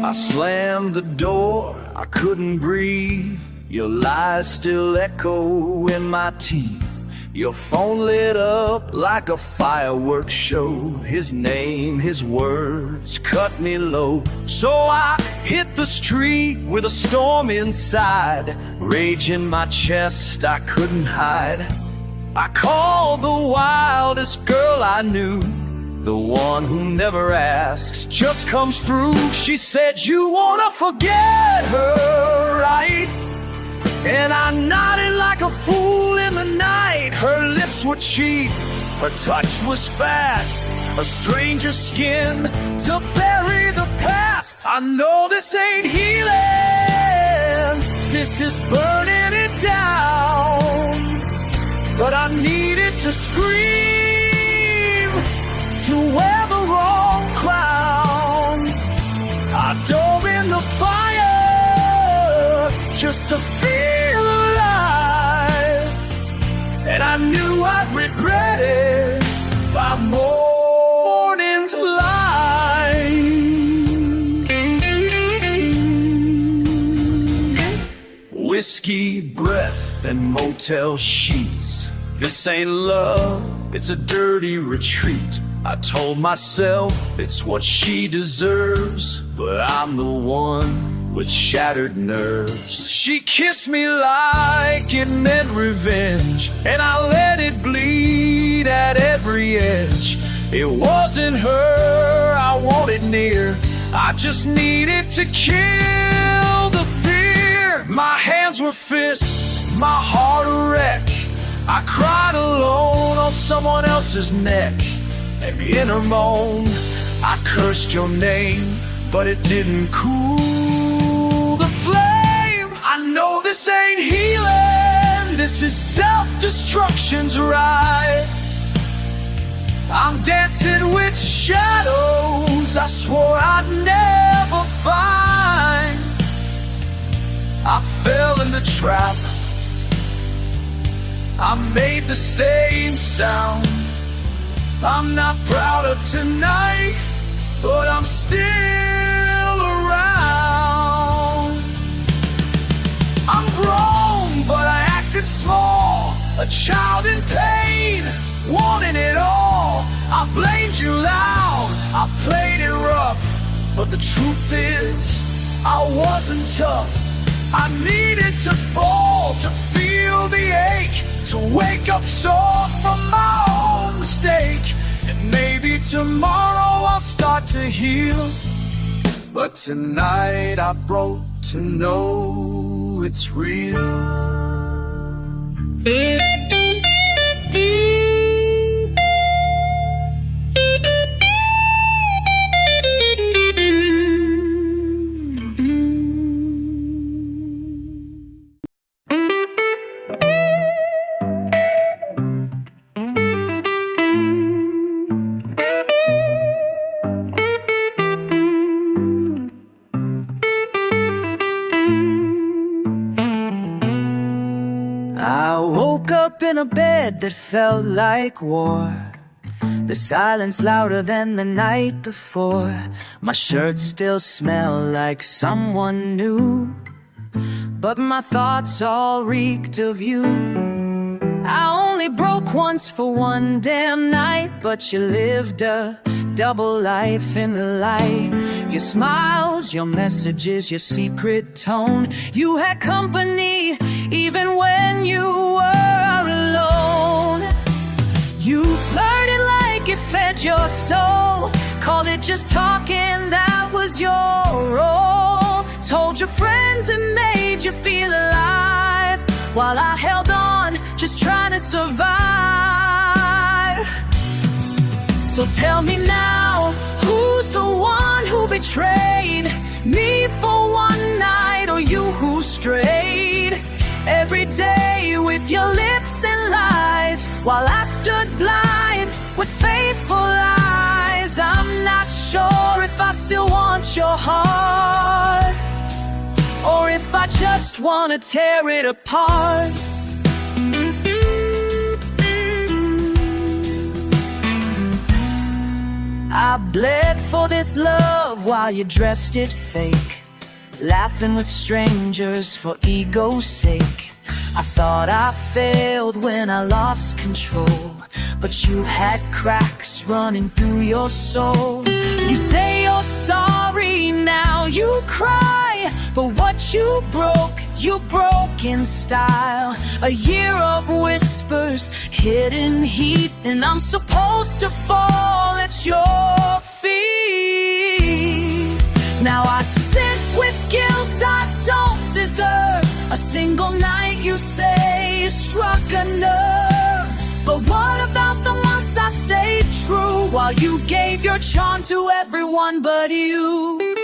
I slammed the door, I couldn't breathe. Your lies still echo in my teeth. Your phone lit up like a fireworks show. His name, his words cut me low. So I hit the street with a storm inside. Rage in my chest I couldn't hide. I called the wildest girl I knew, the one who never asks, just comes through. She said, you wanna forget her, right? And I nodded like a fool in the night. Her lips were cheap, her touch was fast, a stranger's skin to bury the past. I know this ain't healing, this is burning it down, but I needed to scream to wear the wrong crown. I dove in the fire just to feel alive, and I knew I'd regret it by morning's light. Whiskey, breath, and motel sheets. This ain't love, it's a dirty retreat. I told myself it's what she deserves, but I'm the one with shattered nerves. She kissed me like it meant revenge, and I let it bleed at every edge. It wasn't her I wanted near, I just needed to kill the fear. My hands were fists, my heart a wreck. I cried alone on someone else's neck. And in her moan, I cursed your name, but it didn't cool the flame. I know this ain't healing, this is self-destruction's right. I'm dancing with shadows I swore I'd never find. I fell in the trap, I made the same sound. I'm not proud of tonight, but I'm still around. I'm grown, but I acted small, a child in pain, wanting it all. I blamed you loud, I played it rough, but the truth is, I wasn't tough. I needed to fall to feel the ache, to wake up sore from my own mistake. And maybe tomorrow I'll start to heal, but tonight I broke to know it's real. I woke up in a bed that felt like war. The silence louder than the night before. My shirt still smelled like someone new, but my thoughts all reeked of you. I only broke once for one damn night, but you lived a double life in the light. Your smiles, your messages, your secret tone. You had company even when you were alone. You flirted like it fed your soul, called it just talking, that was your role. Told your friends it made you feel alive, while I held on, just trying to survive. So tell me now, who's the one who betrayed me for one night, or you who strayed? with your lips and lies, while I stood blind with faithful eyes. I'm not sure if I still want your heart, or if I just wanna tear it apart. I bled for this love while you dressed it fake, laughing with strangers for ego's sake. I thought I failed when I lost control, but you had cracks running through your soul. You say you're sorry, now you cry, but what you broke in style. A year of whispers, hidden heat, and I'm supposed to fall at your feet. Now I sit with guilt I don't deserve. A single night you say struck a nerve. But what about the months I stayed true, while you gave your charm to everyone but you?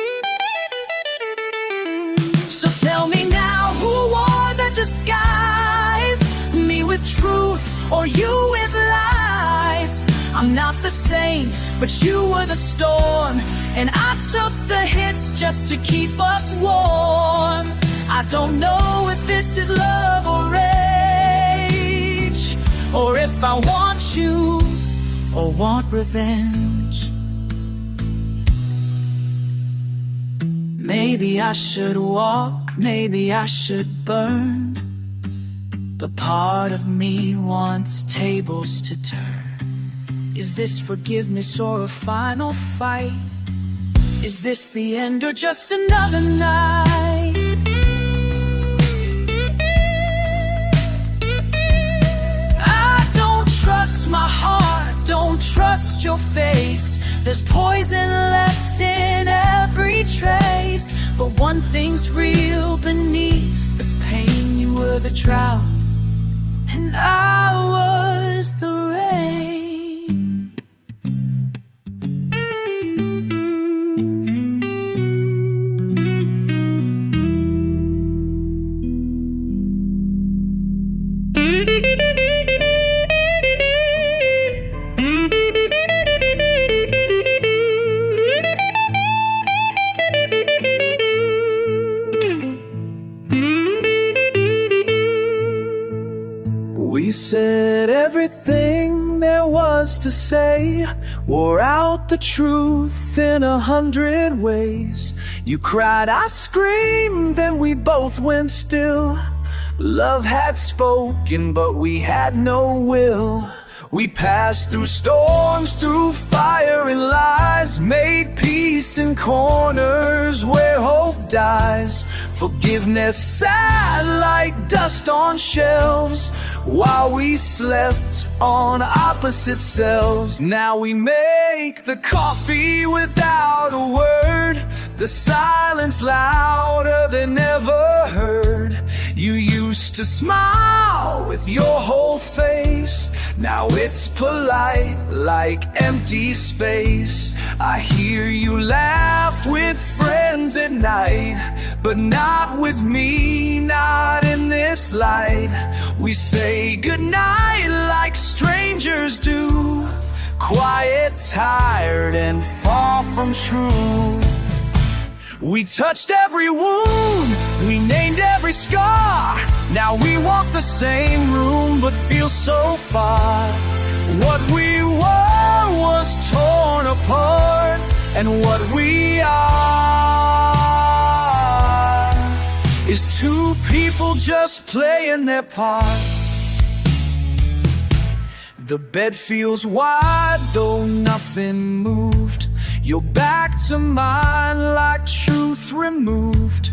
So tell me now, who wore the disguise? Me with truth, or you with lies? I'm not the saint, but you were the storm, and I took the hits just to keep us warm. I don't know if this is love or rage, or if I want you or want revenge. Maybe I should walk, maybe I should burn, but part of me wants tables to turn. Is this forgiveness or a final fight? Is this the end or just another night? I don't trust my heart, don't trust your face. There's poison left in every trace, but one thing's real beneath the pain. You were the drought, and I was the rain. We said everything there was to say, wore out the truth in 100 ways. You cried, I screamed, then we both went still. Love had spoken, but we had no will. We passed through storms, through fire and lies, made peace in corners where hope dies. Forgiveness sat like dust on shelves while we slept on opposite selves. Now we make the coffee without a word, the silence louder than ever heard. You used to smile with your whole face, now it's polite like empty space. I hear you laugh with friends at night, but not with me, not in this light. We say goodnight like strangers do, quiet, tired, and far from true. We touched every wound, we named every scar. Now we walk the same room but feel so far. What we were was torn apart, and what we are is two people just playing their part. The bed feels wide though nothing moved. You're back to mine like truth removed.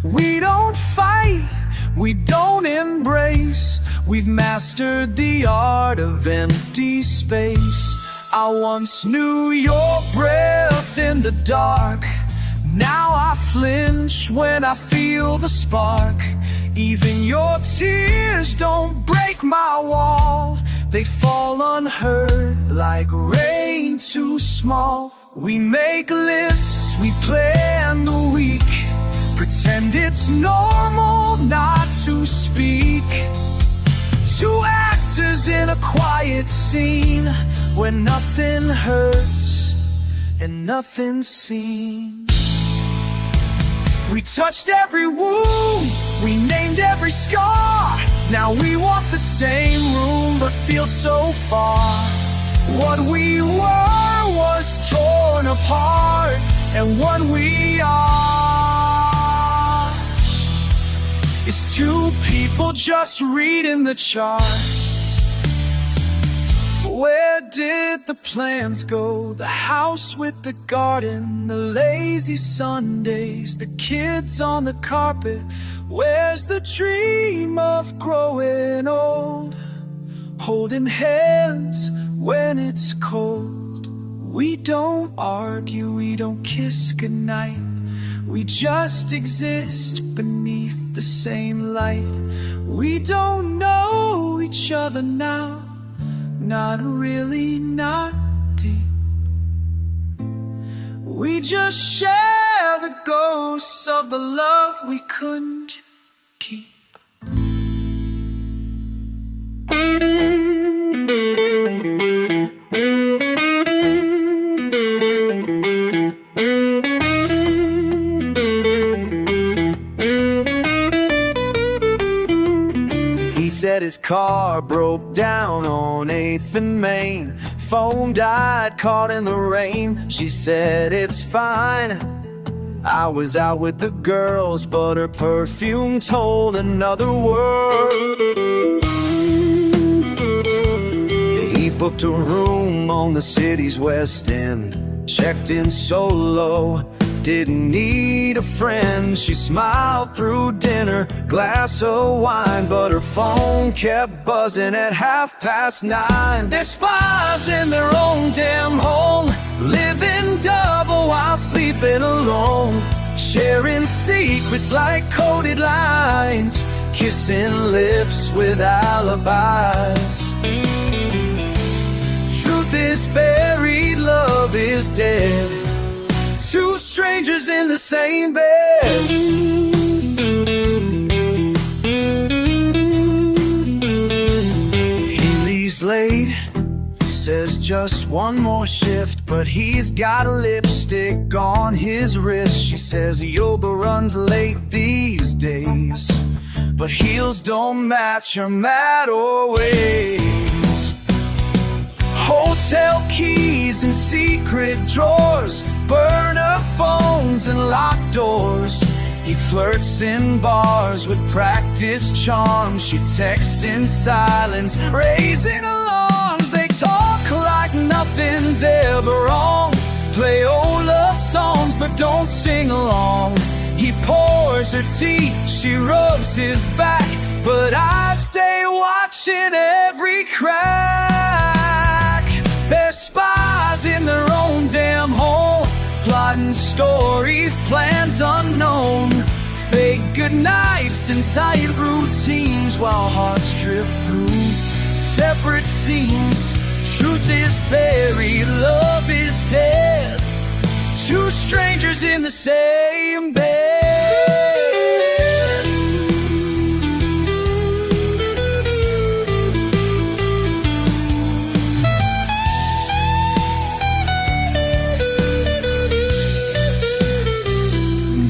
We don't fight, we don't embrace. We've mastered the art of empty space. I once knew your breath in the dark. Now I flinch when I feel the spark. Even your tears don't break my wall. They fall unheard like rain too small. We make lists, we plan the week, pretend it's normal not to speak. Two actors in a quiet scene where nothing hurts and nothing's seen. We touched every wound, we named every scar. Now we walk the same room but feel so far. What we were was torn apart, and what we are is two people just reading the chart. Where did the plans go? The house with the garden, the lazy Sundays, the kids on the carpet. Where's the dream of growing old? Holding hands when it's cold. We don't argue, we don't kiss goodnight. We just exist beneath the same light. We don't know each other now, not really, not deep. We just share the ghosts of the love we couldn't keep. He said his car broke down on 8th and Main. Phone died caught in the rain. She said it's fine. I was out with the girls, but her perfume told another world. He booked a room on the city's west end. Checked in solo, didn't need a friend. She smiled through dinner, glass of wine, but her phone kept buzzing at 9:30. They're spies in their own damn home, living double while sleeping alone, sharing secrets like coded lines, kissing lips with alibis. Truth is buried, love is dead. Two strangers in the same bed. He leaves late, says just one more shift, but he's got a lipstick on his wrist. She says yoga runs late these days, but heels don't match her matter ways. Hotel keys and secret drawers, burner phones and locked doors. He flirts in bars with practiced charms. She texts in silence, raising alarms. They talk like nothing's ever wrong, play old love songs but don't sing along. He pours her tea, she rubs his back, but I say watching every crack. They're spies in their own damn home, plotting stories, plans unknown. Fake goodnights and tight routines while hearts drift through separate scenes. Truth is buried, love is dead. Two strangers in the same bed.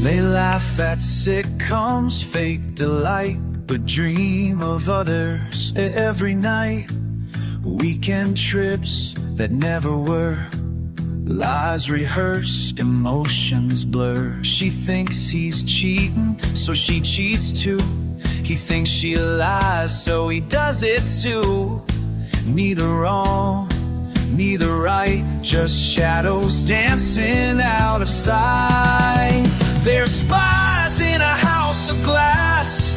They laugh at sitcoms, fake delight, but dream of others every night. Weekend trips that never were, lies rehearsed, emotions blur. She thinks he's cheating, so she cheats too. He thinks she lies, so he does it too. Neither wrong, neither right, just shadows dancing out of sight. They're spies in a house of glass,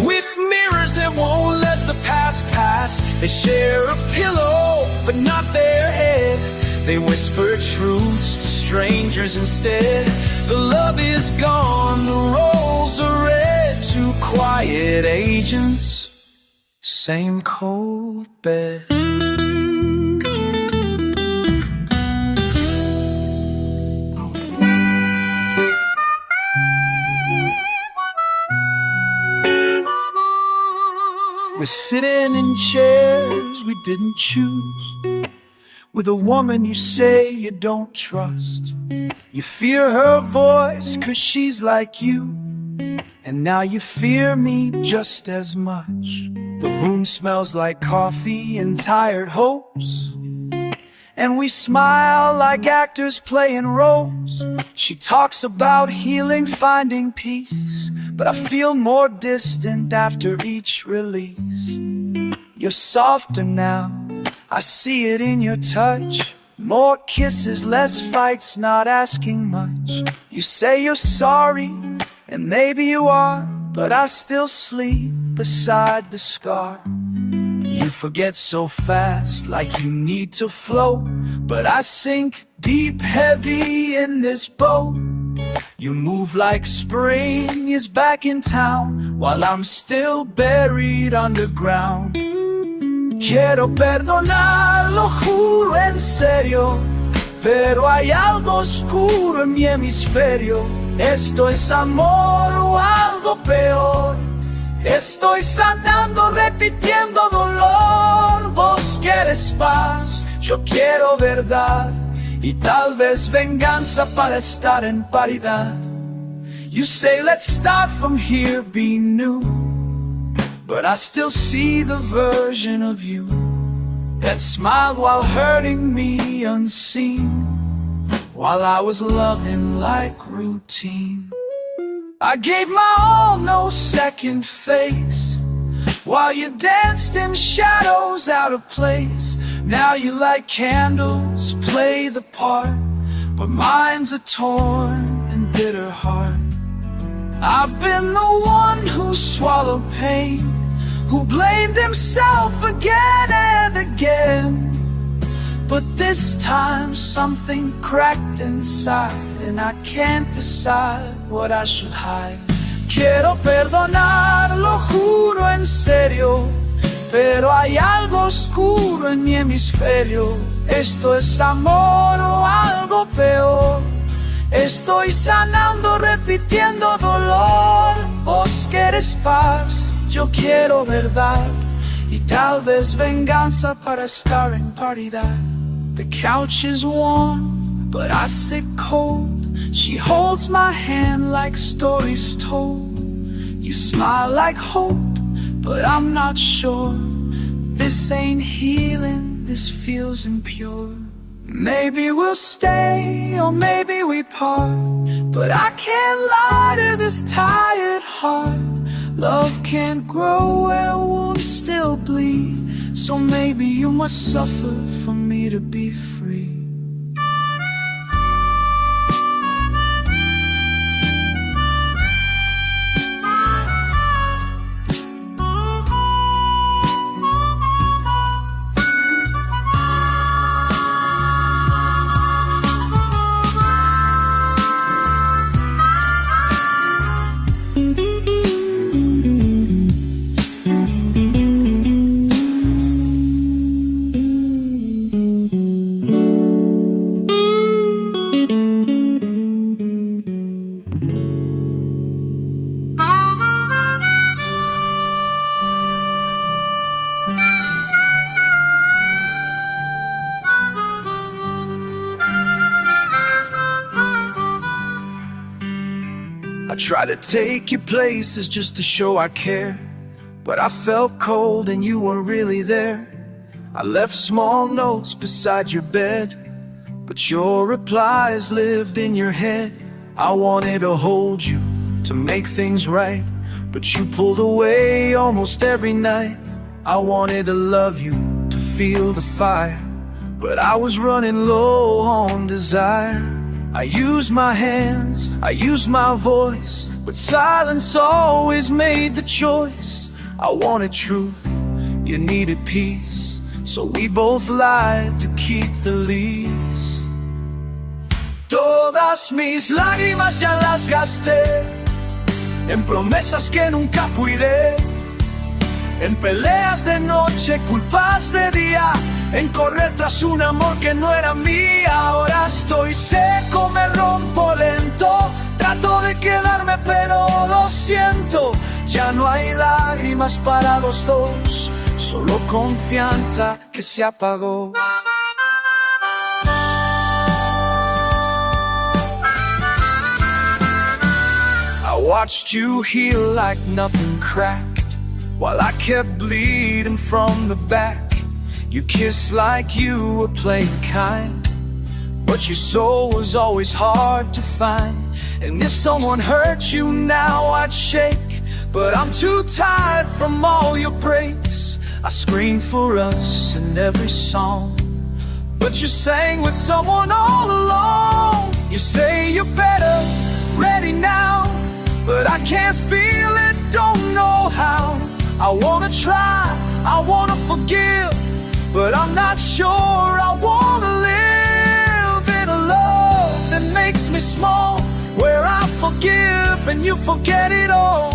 with mirrors that won't let the past pass. They share a pillow, but not their head. They whisper truths to strangers instead. The love is gone, the roles are read. Two quiet agents, same cold bed. We're sitting in chairs we didn't choose, with a woman you say you don't trust. You fear her voice 'cause she's like you, and now you fear me just as much. The room smells like coffee and tired hopes, and we smile like actors playing roles. She talks about healing, finding peace, but I feel more distant after each release. You're softer now, I see it in your touch. More kisses, less fights, not asking much. You say you're sorry, and maybe you are, but I still sleep beside the scar. You forget so fast, like you need to float, but I sink deep, heavy in this boat. You move like spring is back in town, while I'm still buried underground. Quiero perdonar, lo juro en serio, pero hay algo oscuro en mi hemisferio. ¿Esto es amor o algo peor? Estoy sanando, repitiendo dolor. Vos quieres paz, yo quiero verdad, y tal vez venganza para estar en paridad. You say let's start from here, be new, but I still see the version of you that smiled while hurting me unseen, while I was loving like routine. I gave my all, no second face, while you danced in shadows out of place. Now you light candles, play the part, but mine's a torn and bitter heart. I've been the one who swallowed pain, who blamed himself again and again. But this time something cracked inside, and I can't decide what I should hide. Quiero perdonar, lo juro en serio, pero hay algo oscuro en mi hemisferio. ¿Esto es amor o algo peor? Estoy sanando, repitiendo dolor. Vos quieres paz, yo quiero verdad, y tal vez venganza para estar en paridad. The couch is warm, but I sit cold. She holds my hand like stories told. You smile like hope, but I'm not sure. This ain't healing, this feels impure. Maybe we'll stay, or maybe we part, but I can't lie to this tired heart. Love can't grow where wounds still bleed, so maybe you must suffer for me to be free. I try to take you places just to show I care, but I felt cold and you weren't really there. I left small notes beside your bed, but your replies lived in your head. I wanted to hold you, to make things right, but you pulled away almost every night. I wanted to love you, to feel the fire, but I was running low on desire. I used my hands, I used my voice, but silence always made the choice. I wanted truth, you needed peace, so we both lied to keep the lease. Todas mis lágrimas ya las gasté en promesas que nunca cuidé, en peleas de noche, culpas de día, en correr tras un amor que no era mía. Ahora estoy seco, me rompo lento, trato de quedarme pero lo siento. Ya no hay lágrimas para los dos, solo confianza que se apagó. I watched you heal like nothing cracked, while I kept bleeding from the back. You kissed like you were playing kind, but your soul was always hard to find. And if someone hurt you now, I'd shake, but I'm too tired from all your praise. I screamed for us in every song, but you sang with someone all alone. You say you're better, ready now, but I can't feel it, don't know how. I wanna try, I wanna forgive, but I'm not sure I wanna live in a love that makes me small, where I forgive and you forget it all,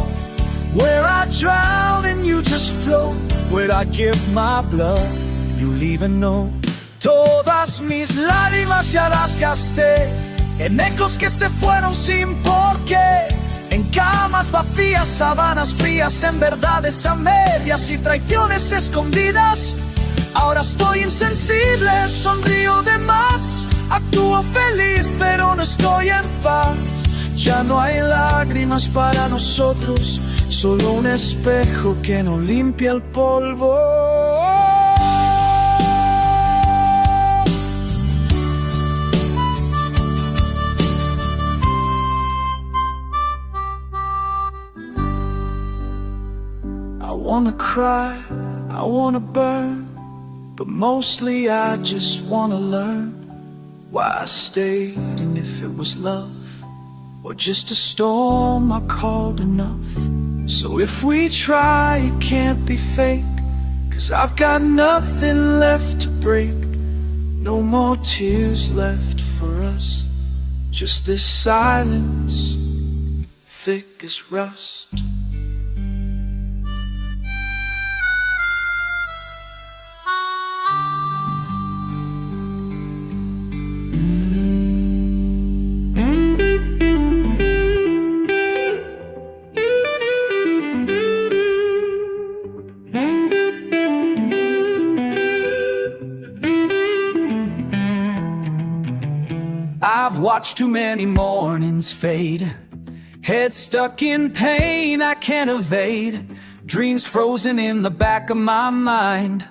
where I drown and you just float, where I give my blood, you'll even know. Todas mis lágrimas ya las gasté en ecos que se fueron sin porqué, en camas vacías, sábanas frías, en verdades a medias y traiciones escondidas. Ahora estoy insensible, sonrío de más, actúo feliz pero no estoy en paz. Ya no hay lágrimas para nosotros, solo un espejo que no limpia el polvo. I wanna cry, I wanna burn, but mostly I just wanna learn why I stayed, and if it was love or just a storm I called enough. So if we try, it can't be fake, 'cause I've got nothing left to break, no more tears left for us, just this silence, thick as rust. I've watched too many mornings fade, head stuck in pain I can't evade, dreams frozen in the back of my mind,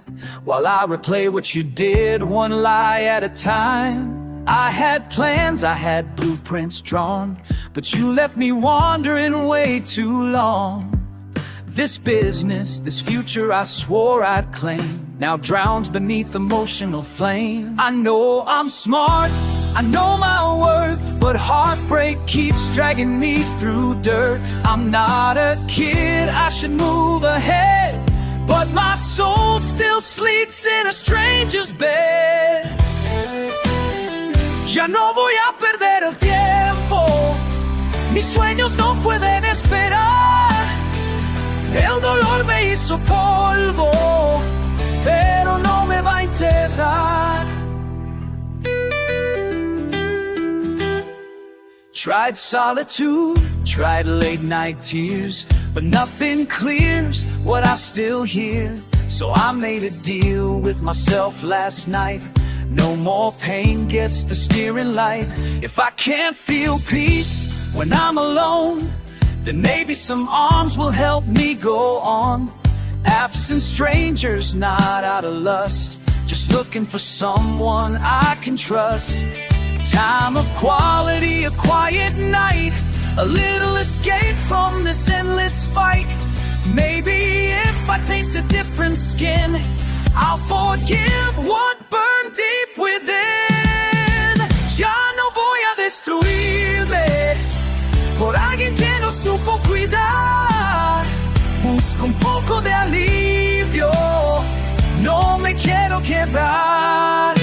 while I replay what you did, one lie at a time. I had plans, I had blueprints drawn, but you left me wandering way too long. This business, this future I swore I'd claim, now drowned beneath emotional flame. I know I'm smart, I know my worth, but heartbreak keeps dragging me through dirt. I'm not a kid, I should move ahead, but my soul still sleeps in a stranger's bed. Ya no voy a perder el tiempo, mis sueños no pueden esperar. El dolor me hizo polvo, pero no me va a enterrar. Tried solitude, tried late night tears, but nothing clears what I still hear. So I made a deal with myself last night, no more pain gets the steering light. If I can't feel peace when I'm alone, then maybe some arms will help me go on. Absent strangers, not out of lust, just looking for someone I can trust. Time of quality, a quiet night, a little escape from this endless fight. Maybe if I taste a different skin, I'll forgive what burned deep within. Ya no voy a destruirme por alguien que no supo cuidar. Busco un poco de alivio, no me quiero quebrar.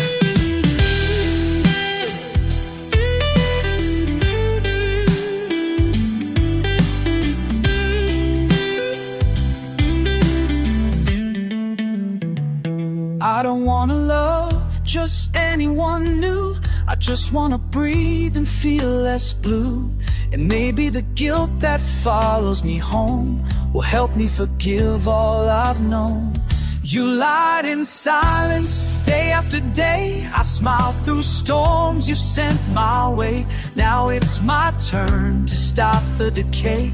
I don't wanna love just anyone new, I just wanna breathe and feel less blue. And maybe the guilt that follows me home will help me forgive all I've known. You lied in silence, day after day. I smiled through storms you sent my way. Now it's my turn to stop the decay.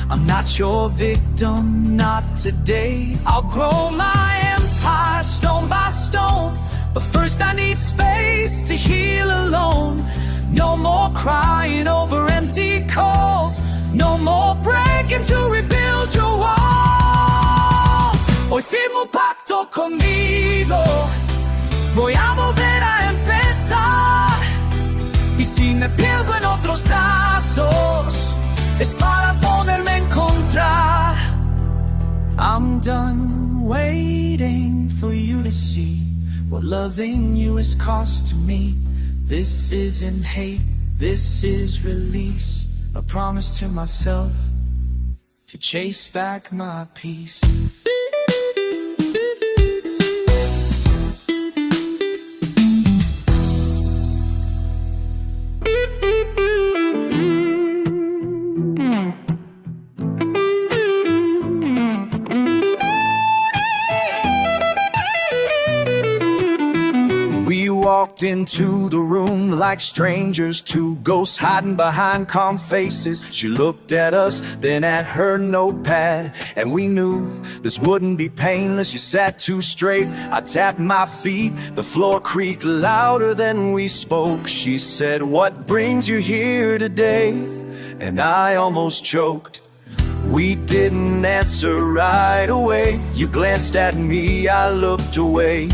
I'm not your victim, not today. I'll grow my empire stone by stone, but first I need space to heal alone. No more crying over empty calls, no more breaking to rebuild your walls. Hoy firmo un pacto conmigo, voy a volver a empezar. Y si me pierdo en otros brazos, es para poderme encontrar. I'm done waiting for you to see what loving you has cost to me. This isn't hate, this is release. A promise to myself to chase back my peace. Walked into the room like strangers, two ghosts hiding behind calm faces. She looked at us, then at her notepad, and we knew this wouldn't be painless. You sat too straight, I tapped my feet, the floor creaked louder than we spoke. She said, "What brings you here today?" And I almost choked. We didn't answer right away. You glanced at me, I looked away.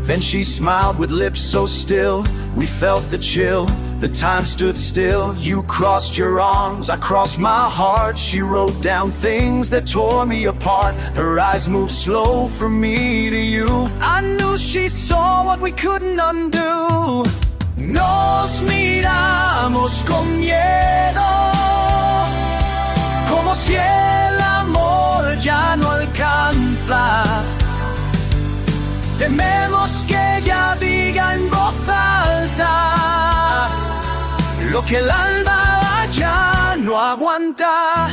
Then she smiled with lips so still, we felt the chill, the time stood still. You crossed your arms, I crossed my heart. She wrote down things that tore me apart. Her eyes moved slow from me to you. I knew she saw what we couldn't undo. Nos miramos con miedo, como si el amor ya no alcanza. Tememos que ella diga en voz alta lo que el alma ya no aguanta.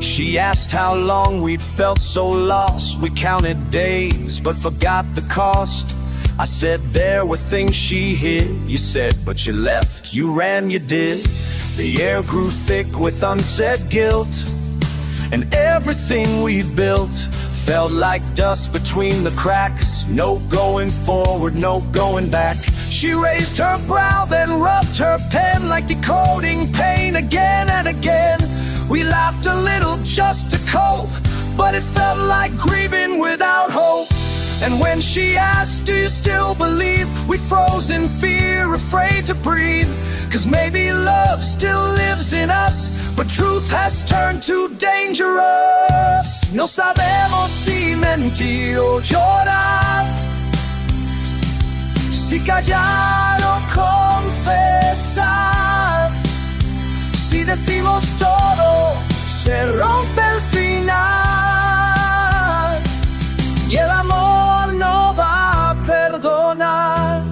She asked how long we'd felt so lost. We counted days but forgot the cost. I said there were things she hid. You said but you left, you ran, you did. The air grew thick with unsaid guilt, and everything we built felt like dust between the cracks. No going forward, no going back. She raised her brow, then rubbed her pen like decoding pain again and again. We laughed a little just to cope, but it felt like grieving without hope. And when she asked, "Do you still believe?" we froze in fear, afraid to breathe. 'Cause maybe love still lives in us, but truth has turned too dangerous. No sabemos si mentir o llorar, si callar o confesar. Si decimos todo, se rompe el final, y el amor no va a perdonar.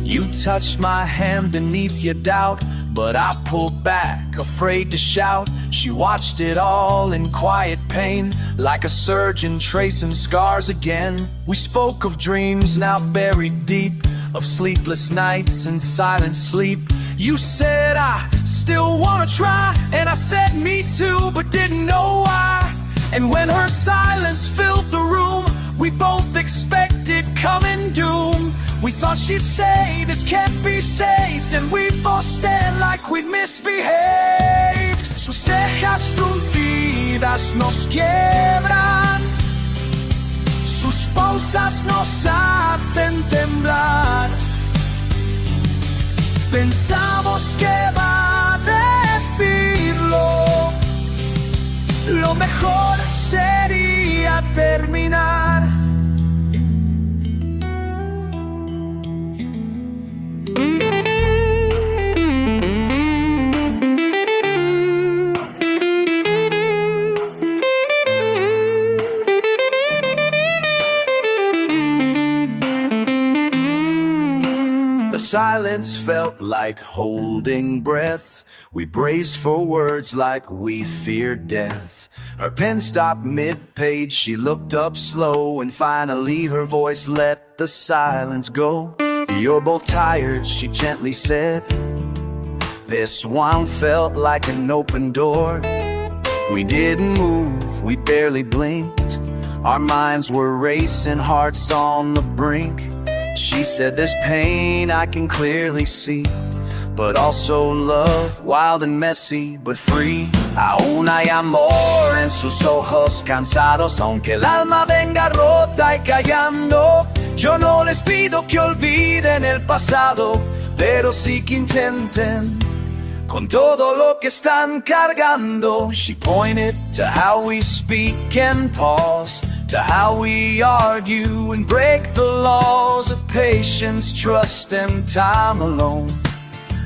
You touched my hand beneath your doubt, but I pulled back, afraid to shout. She watched it all in quiet pain, like a surgeon tracing scars again. We spoke of dreams now buried deep, of sleepless nights and silent sleep. You said, "I still wanna try," and I said, "Me too," but didn't know why. And when her silence filled the room, we both expected coming doom. We thought she'd say, "This can't be saved," and we both stared like we'd misbehaved. Sus cejas fruncidas nos quiebran, sus pausas nos hacen temblar. Pensamos que va a decirlo, lo mejor sería terminar. silence felt like holding breath. We braced for words like we feared death. Her pen stopped mid-page, she looked up slow, and finally her voice let the silence go. You're both tired, she gently said. This one felt like an open door. We didn't move, we barely blinked. Our minds were racing, hearts on the brink. She said, there's pain I can clearly see, but also love, wild and messy, but free. Aún hay amor en sus ojos cansados, aunque el alma venga rota y callando. Yo no les pido que olviden el pasado, pero sí que intenten con todo lo que están cargando. She pointed to how we speak and pause, to how we argue and break the laws of patience, trust, and time alone,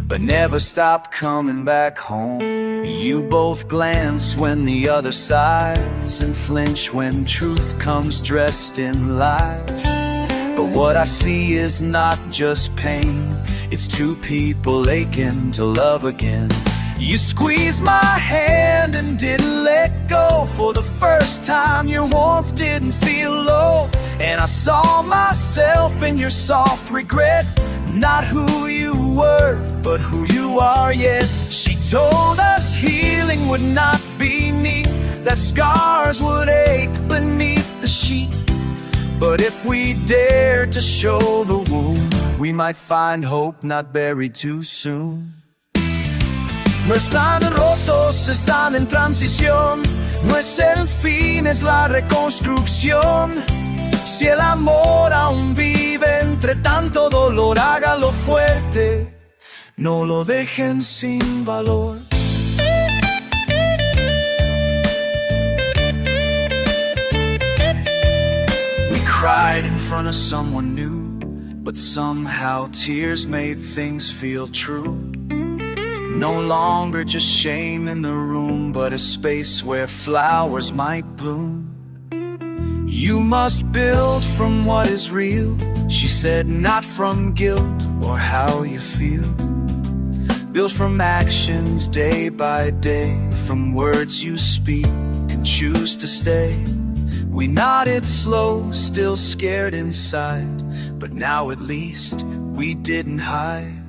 but never stop coming back home. You both glance when the other sighs and flinch when truth comes dressed in lies. But what I see is not just pain, it's two people aching to love again. You squeezed my hand and didn't let go. For the first time your warmth didn't feel low, and I saw myself in your soft regret. Not who you were, but who you are yet. She told us healing would not be neat, that scars would ache beneath the sheet. But if we dared to show the wound, we might find hope not buried too soon. No están rotos, están en transición. No es el fin, es la reconstrucción. Si el amor aún vive entre tanto dolor, hágalo fuerte, no lo dejen sin valor. We cried in front of someone new, but somehow tears made things feel true. No longer just shame in the room, but a space where flowers might bloom. You must build from what is real, she said, not from guilt or how you feel. Build from actions day by day, from words you speak and choose to stay. We nodded slow, still scared inside, but now at least we didn't hide.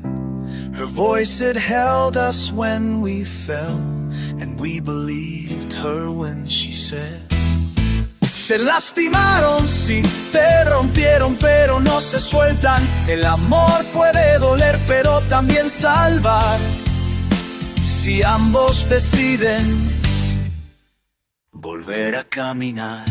Her voice had held us when we fell, and we believed her when she said, se lastimaron, sí, se rompieron, pero no se sueltan. El amor puede doler, pero también salvar, si ambos deciden volver a caminar.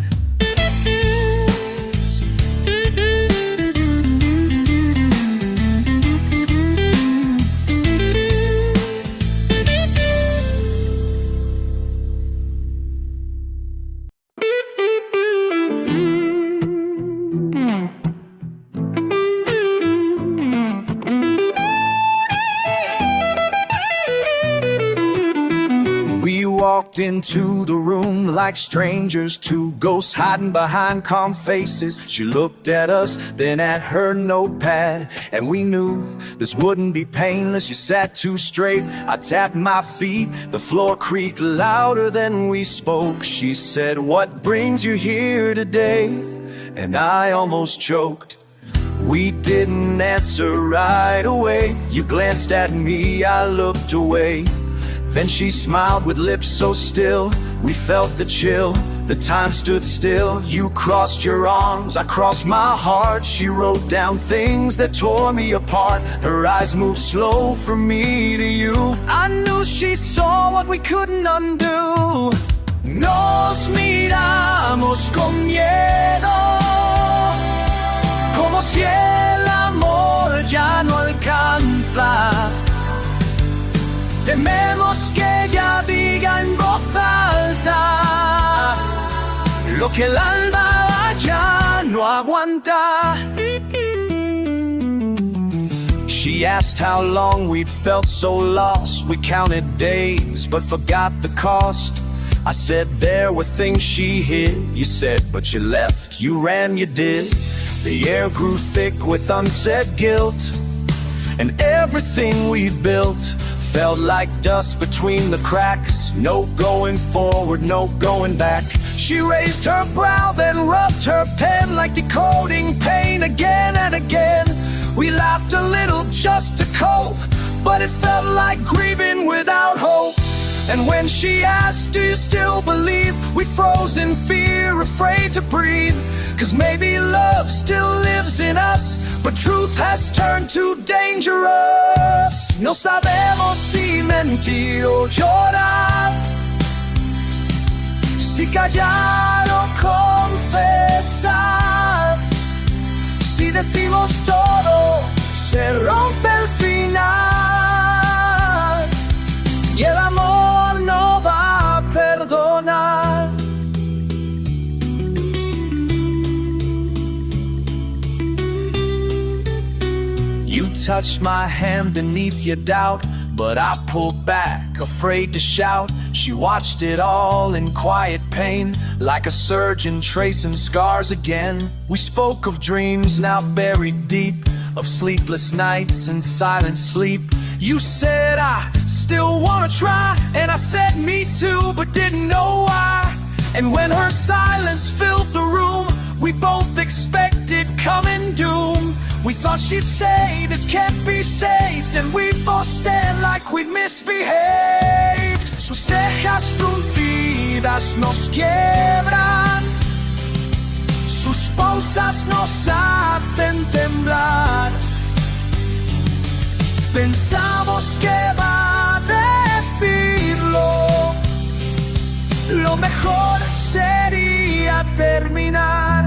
Walked into the room like strangers, two ghosts hiding behind calm faces. She looked at us, then at her notepad, and we knew this wouldn't be painless. You sat too straight, I tapped my feet, the floor creaked louder than we spoke. She said, what brings you here today? And I almost choked. We didn't answer right away. You glanced at me, I looked away. Then she smiled with lips so still, we felt the chill, the time stood still. You crossed your arms, I crossed my heart. She wrote down things that tore me apart. Her eyes moved slow from me to you. I knew she saw what we couldn't undo. Nos miramos con miedo, como si el amor ya no alcanza. Tememos que ella diga en voz alta lo que el alma ya no aguanta. She asked how long we'd felt so lost. We counted days but forgot the cost. I said there were things she hid. You said but you left, you ran, you did. The air grew thick with unsaid guilt. and everything we built felt like dust between the cracks. No going forward, no going back. She raised her brow, then rubbed her pen, like decoding pain again and again. We laughed a little just to cope, but it felt like grieving without hope. And when she asked, do you still believe, we froze in fear, afraid to breathe. Cause maybe love still lives in us, but truth has turned too dangerous. No sabemos si mentir o llorar, si callar o confesar. Si decimos todo, se rompe el final, y el amor no va a perdonar. You touched my hand beneath your doubt, but I pulled back, afraid to shout. She watched it all in quiet pain, like a surgeon tracing scars again. We spoke of dreams now buried deep, of sleepless nights and silent sleep. You said I still wanna try, and I said me too, but didn't know why. And when her silence filled the room, we both expected coming doom. We thought she'd say this can't be saved, and we both stand like we'd misbehaved. Sus cejas fruncidas nos quiebran, sus pausas nos hacen temblar. Pensamos que va a decirlo, lo mejor sería terminar.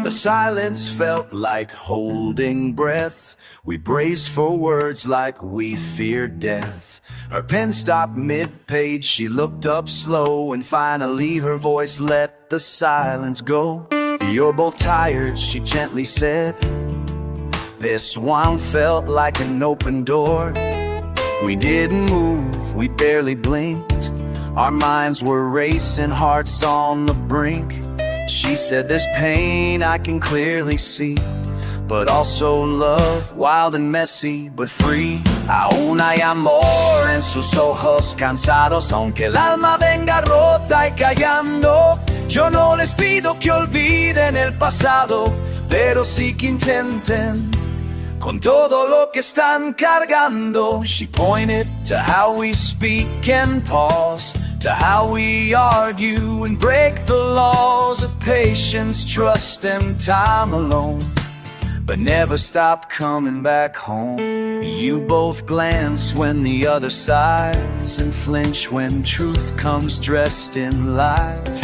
The silence felt like holding breath. We braced for words like we feared death. Her pen stopped mid-page, she looked up slow, and finally her voice let the silence go. You're both tired, she gently said. This one felt like an open door. We didn't move, we barely blinked. Our minds were racing, hearts on the brink. She said there's pain I can clearly see, but also love, wild and messy, but free. Aún hay amor en sus ojos cansados, aunque el alma venga rota y callando. Yo no les pido que olviden el pasado, pero sí que intenten con todo lo que están cargando. She pointed to how we speak and pause, to how we argue and break the laws of patience, trust, and time alone, but never stop coming back home. You both glance when the other sighs, and flinch when truth comes dressed in lies.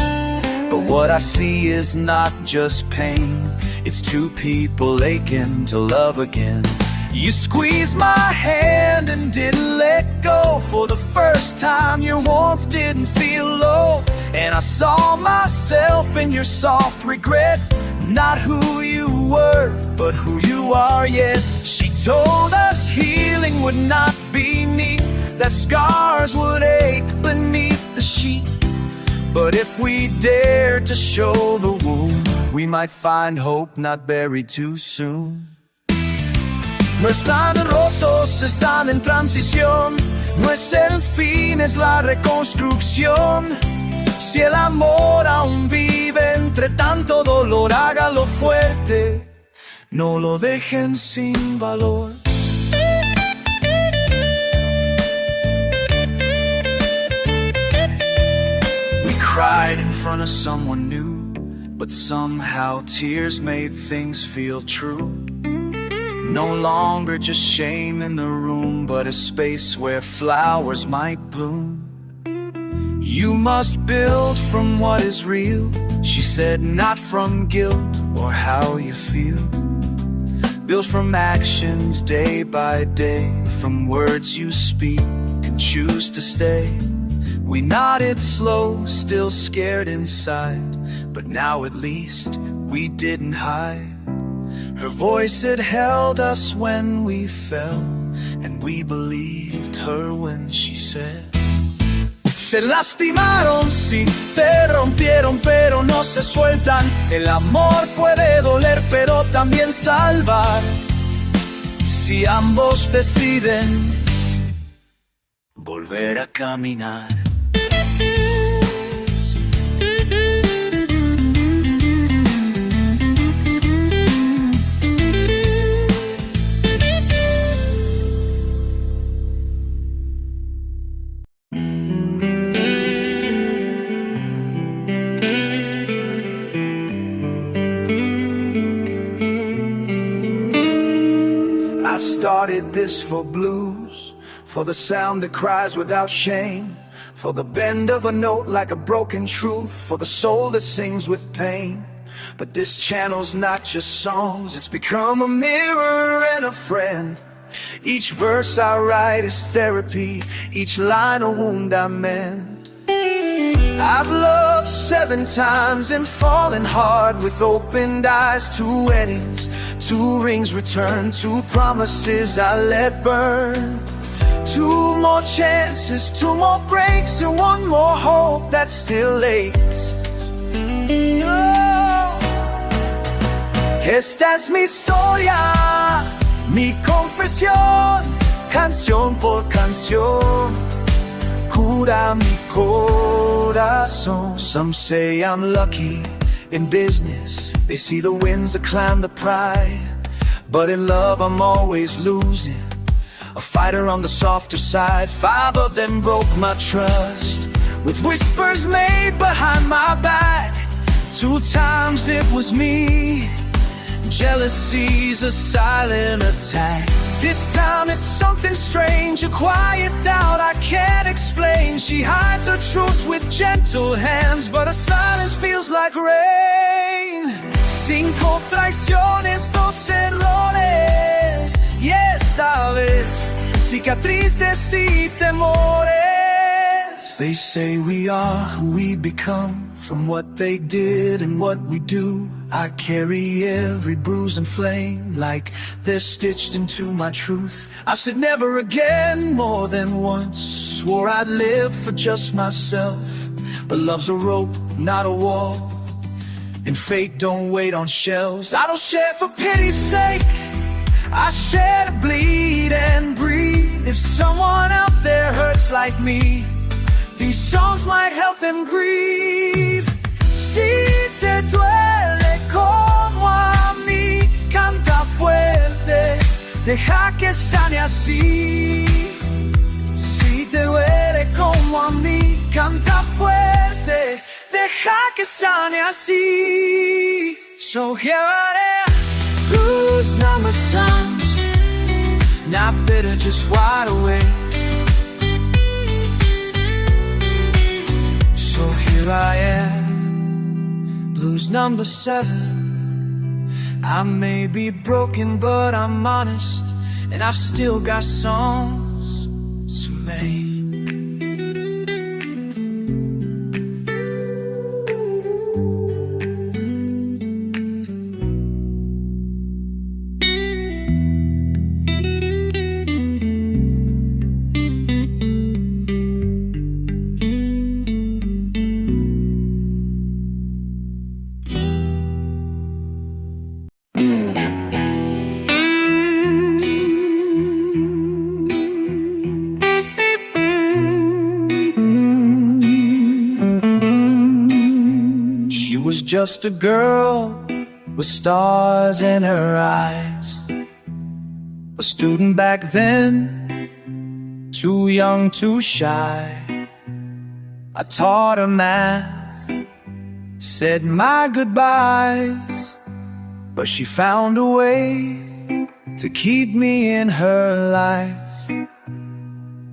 But what I see is not just pain, it's two people aching to love again. You squeezed my hand and didn't let go. For the first time your warmth didn't feel low, and I saw myself in your soft regret. Not who you were, but who you are yet. She told us healing would not be neat, that scars would ache beneath the sheet. But if we dared to show the wound, we might find hope not buried too soon. No están rotos, están en transición. No es el fin, es la reconstrucción. Si el amor aún vive entre tanto dolor, hágalo fuerte, no lo dejen sin valor. We cried in front of someone new, but somehow tears made things feel true. No longer just shame in the room, but a space where flowers might bloom. You must build from what is real, she said, not from guilt or how you feel. Build from actions day by day, from words you speak and choose to stay. We nodded slow, still scared inside, but now at least we didn't hide. Her voice had held us when we fell, and we believed her when she said, se lastimaron, sí, se rompieron, pero no se sueltan. El amor puede doler, pero también salvar, si ambos deciden volver a caminar. I started this for blues, for the sound that cries without shame, for the bend of a note like a broken truth, for the soul that sings with pain. But this channel's not just songs, it's become a mirror and a friend. Each verse I write is therapy, each line a wound I mend. I've loved 7 times and fallen hard with opened eyes. 2 weddings, 2 rings returned, 2 promises I let burn. 2 more chances, 2 more breaks, and 1 more hope that still aches. No. Esta es mi historia, mi confesión, canción por canción, cura mi corazón. Some say I'm lucky in business, they see the wins that climb the pride. But in love I'm always losing, a fighter on the softer side. 5 of them broke my trust, with whispers made behind my back. 2 times it was me, jealousy's a silent attack. This time it's something strange, a quiet doubt I can't explain. She hides her truth with gentle hands, but her silence feels like rain. 5 traiciones, 2 errores, y esta vez cicatrices y temores. They say we are who we become, from what they did and what we do. I carry every bruise and flame like they're stitched into my truth. I said never again more than once, swore I'd live for just myself. But love's a rope, not a wall, and fate don't wait on shelves. I don't share for pity's sake, I share to bleed and breathe. If someone out there hurts like me, these songs might help them grieve. Si te duele como a mí, canta fuerte, deja que sane así. Si te duele como a mí, canta fuerte, deja que sane así. So here I am, whose number sounds not bitter, just wide awake. So here I am, blues number 7. I may be broken, but I'm honest, and I've still got songs to make. Just a girl with stars in her eyes, a student back then, too young, too shy. I taught her math, said my goodbyes, but she found a way to keep me in her life.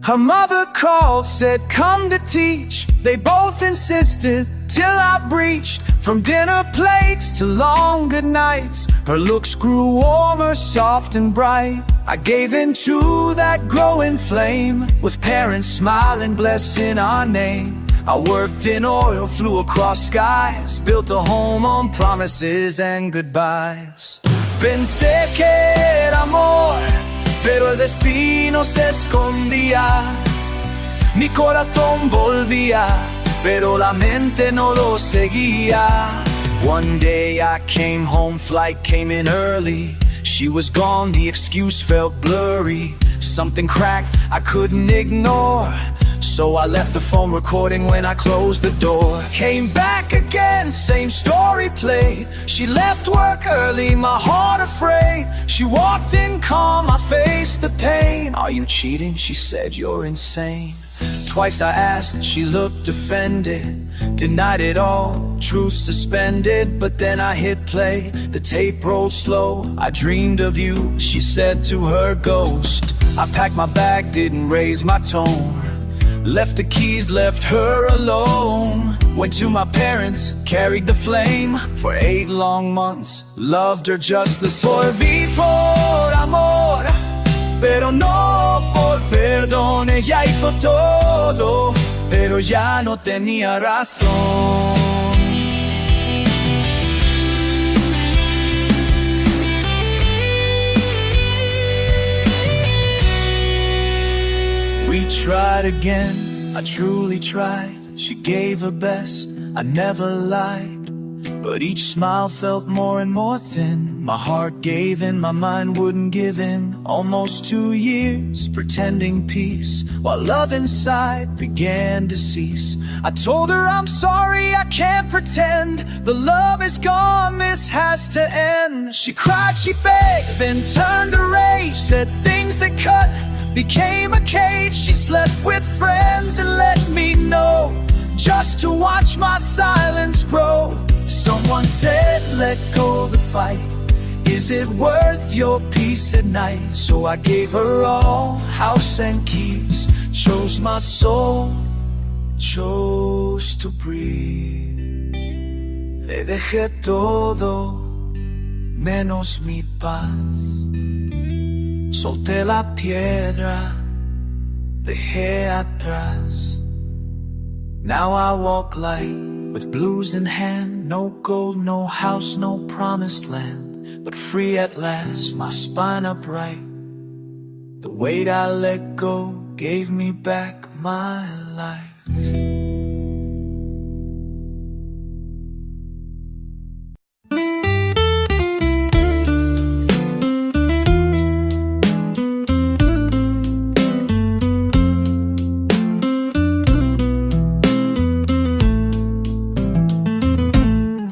Her mother called, said come to teach. They both insisted till I breached. From dinner plates to long good nights, her looks grew warmer, soft and bright. I gave in to that growing flame, with parents smiling, blessing our name. I worked in oil, flew across skies, built a home on promises and goodbyes. Pensé que era amor, pero el destino se escondía. Mi corazón volvía, pero la mente no lo seguía. One day I came home, flight came in early. She was gone, the excuse felt blurry. Something cracked, I couldn't ignore. So I left the phone recording when I closed the door. Came back again, same story played. She left work early, my heart afraid. She walked in calm, I faced the pain. Are you cheating? She said, you're insane. Twice I asked, she looked offended. Denied it all, truth suspended. But then I hit play, the tape rolled slow. I dreamed of you, she said to her ghost. I packed my bag, didn't raise my tone. Left the keys, left her alone. Went to my parents, carried the flame. For 8 long months, loved her just the same. Volví por amor, pero no por perdón. Ella hizo todo, pero ya no tenía razón. We tried again, I truly tried. She gave her best, I never lied. But each smile felt more and more thin. My heart gave in, my mind wouldn't give in. Almost 2 years, pretending peace, while love inside began to cease. I told her I'm sorry, I can't pretend. The love is gone, this has to end. She cried, she begged, then turned to rage. Said things that cut, became a cage. She slept with friends and let me know, just to watch my silence grow. Someone said, let go the fight. Is it worth your peace at night? So I gave her all, house and keys. Chose my soul, chose to breathe. Le dejé todo, menos mi paz. Solté la piedra, dejé atrás. Now I walk light, with blues in hand. No gold, no house, no promised land, but free at last, my spine upright. The weight I let go gave me back my life.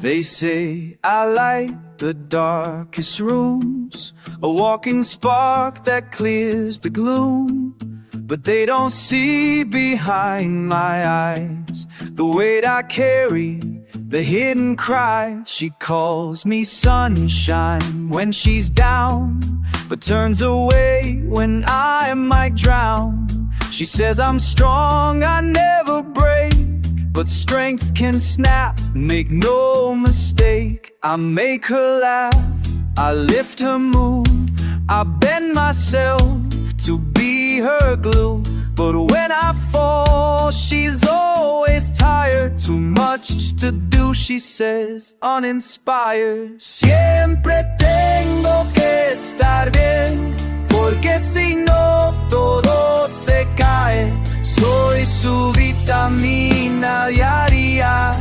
They say I light the darkest rooms, a walking spark that clears the gloom. But they don't see behind my eyes the weight I carry, the hidden cries. She calls me sunshine when she's down, but turns away when I might drown. She says I'm strong, I never break, but strength can snap, make no mistake. I make her laugh, I lift her mood, I bend myself to be her glue. But when I fall, she's always tired. Too much to do, she says, uninspired. Siempre tengo que estar bien, porque si no todo se cae. Soy su vitamina diaria,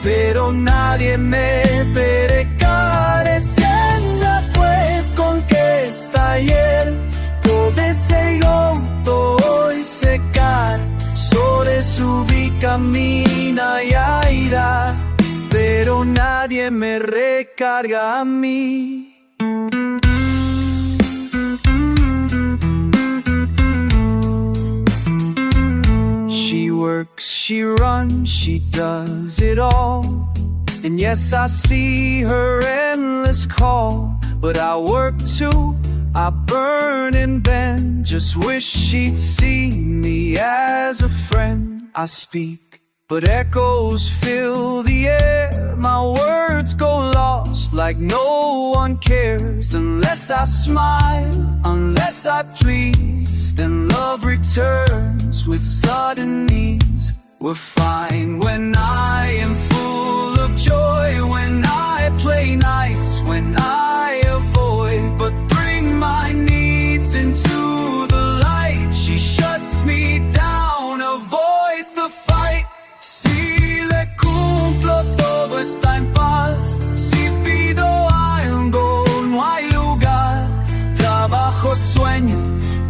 pero nadie me careciendo, pues con que está ayer todo se hoy secar. Sobre su vitamina diaria, pero nadie me recarga a mí. She works, she runs, she does it all. And yes, I see her endless call. But I work too, I burn and bend. Just wish she'd see me as a friend. I speak, but echoes fill the air. My words go lost like no one cares. Unless I smile, unless I please, then love returns with sudden ease. We're fine when I am full of joy, when I play nice, when I avoid, but bring my needs into the light. She shuts me down, avoids the fight. Si le cumplo todo está en paz, si pido algo no hay lugar. Trabajo, sueño,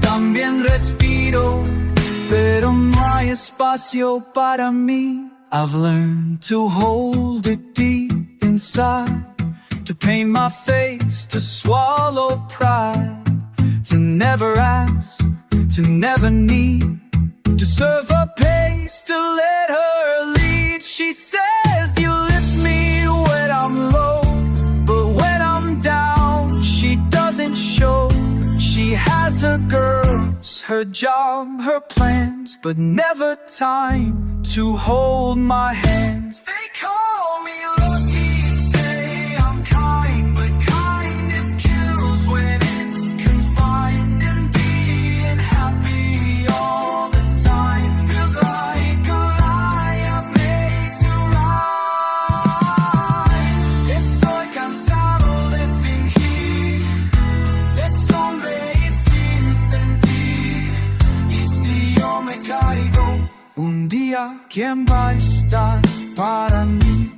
también respiro, pero no hay espacio para mí. I've learned to hold it deep inside, to paint my face, to swallow pride, to never ask, to never need, to serve her pace, to let her lead. She says you lift me when I'm low, but when I'm down, she doesn't show. She has her girls, her job, her plans, but never time to hold my hands. They call me lucky, say I'm kind, but kindness kills when it's confined. And being happy all the time feels like a lie I've made to rhyme. Estoy cansado de fingir, de sonreír sin sentir. Y si yo me caigo un día, ¿quién va a estar para mí?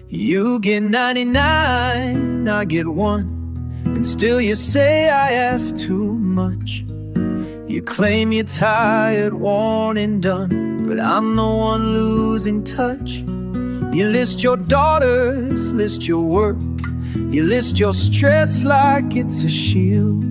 You get 99, I get 1, and still you say I ask too much. You claim you're tired, worn and done, but I'm the one losing touch. You list your daughters, list your work, you list your stress like it's a shield.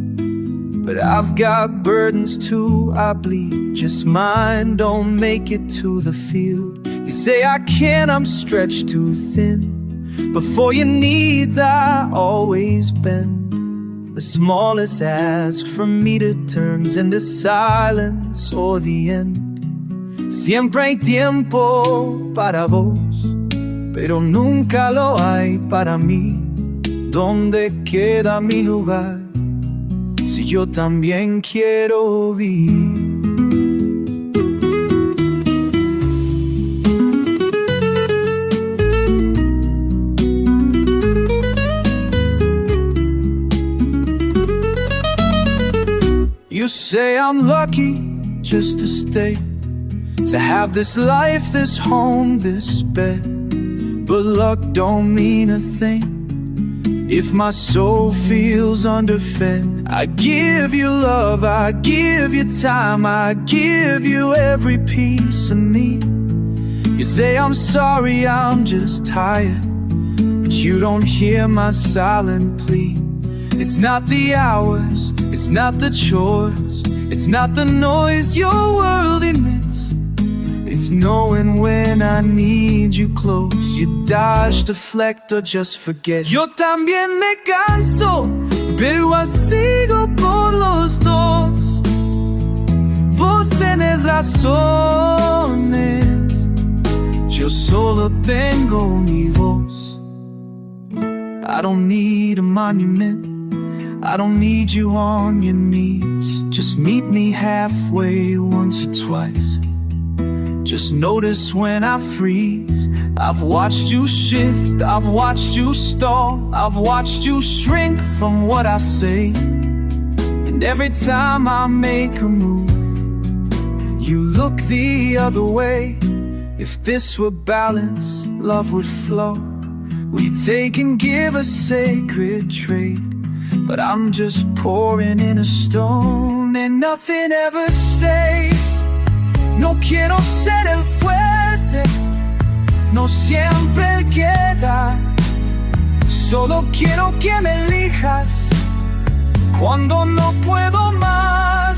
But I've got burdens too, I bleed, just mine don't make it to the field. You say I can't, I'm stretched too thin, but for your needs I always bend. The smallest ask from me to turns into silence or the end. Siempre hay tiempo para vos, pero nunca lo hay para mí. ¿Dónde queda mi lugar si yo también quiero vivir? You say I'm lucky just to stay, to have this life, this home, this bed. But luck don't mean a thing if my soul feels underfed. I give you love, I give you time, I give you every piece of me. You say I'm sorry, I'm just tired, but you don't hear my silent plea. It's not the hours, it's not the chores, it's not the noise your world emits. It's knowing when I need you close. You dodge, deflect, or just forget. Yo también me canso, pero sigo por los dos. Vos tenés razones, yo solo tengo mi voz. I don't need a monument, I don't need you on your knees. Just meet me halfway once or twice. Just notice when I freeze. I've watched you shift, I've watched you stall, I've watched you shrink from what I say. And every time I make a move, you look the other way. If this were balance, love would flow. We take and give a sacred trade. But I'm just pouring in a stone, and nothing ever stays. No quiero ser el fuerte, no siempre el que da. Solo quiero que me elijas cuando no puedo más.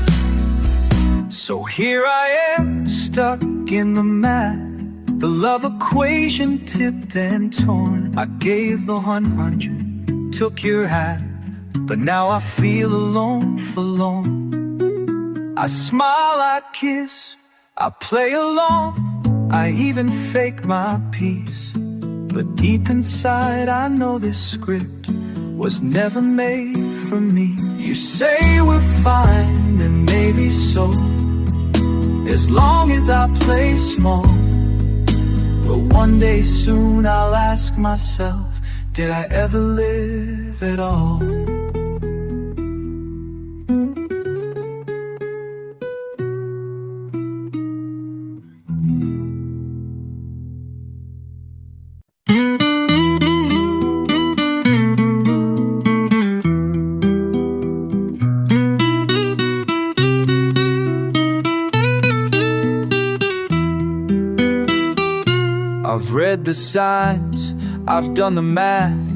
So here I am, stuck in the math, the love equation tipped and torn. I gave the 100, took your half, but now I feel alone, forlorn. I smile, I kiss, I play along, I even fake my peace. But deep inside I know this script was never made for me. You say we're fine, and maybe so, as long as I play small. But one day soon I'll ask myself, did I ever live at all? I've read the signs, I've done the math,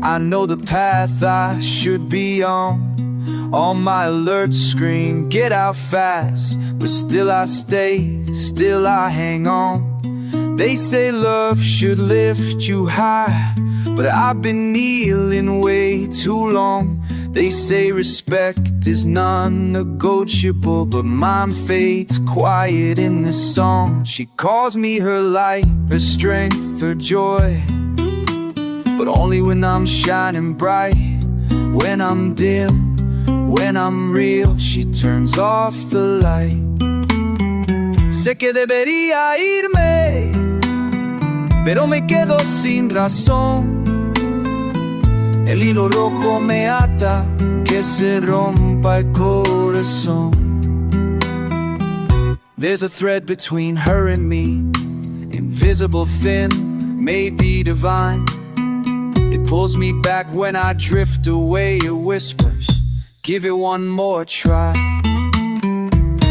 I know the path I should be on my alert screen, get out fast, but still I stay, still I hang on. They say love should lift you high, but I've been kneeling way too long. They say respect is non-negotiable, but mine fades quiet in this song. She calls me her light, her strength, her joy, but only when I'm shining bright. When I'm dim, when I'm real, she turns off the light. Sé que debería irme, pero me quedo sin razón. El hilo rojo me ata, que se rompa el corazón. There's a thread between her and me, invisible, thin, maybe divine. It pulls me back when I drift away. It whispers, give it one more try.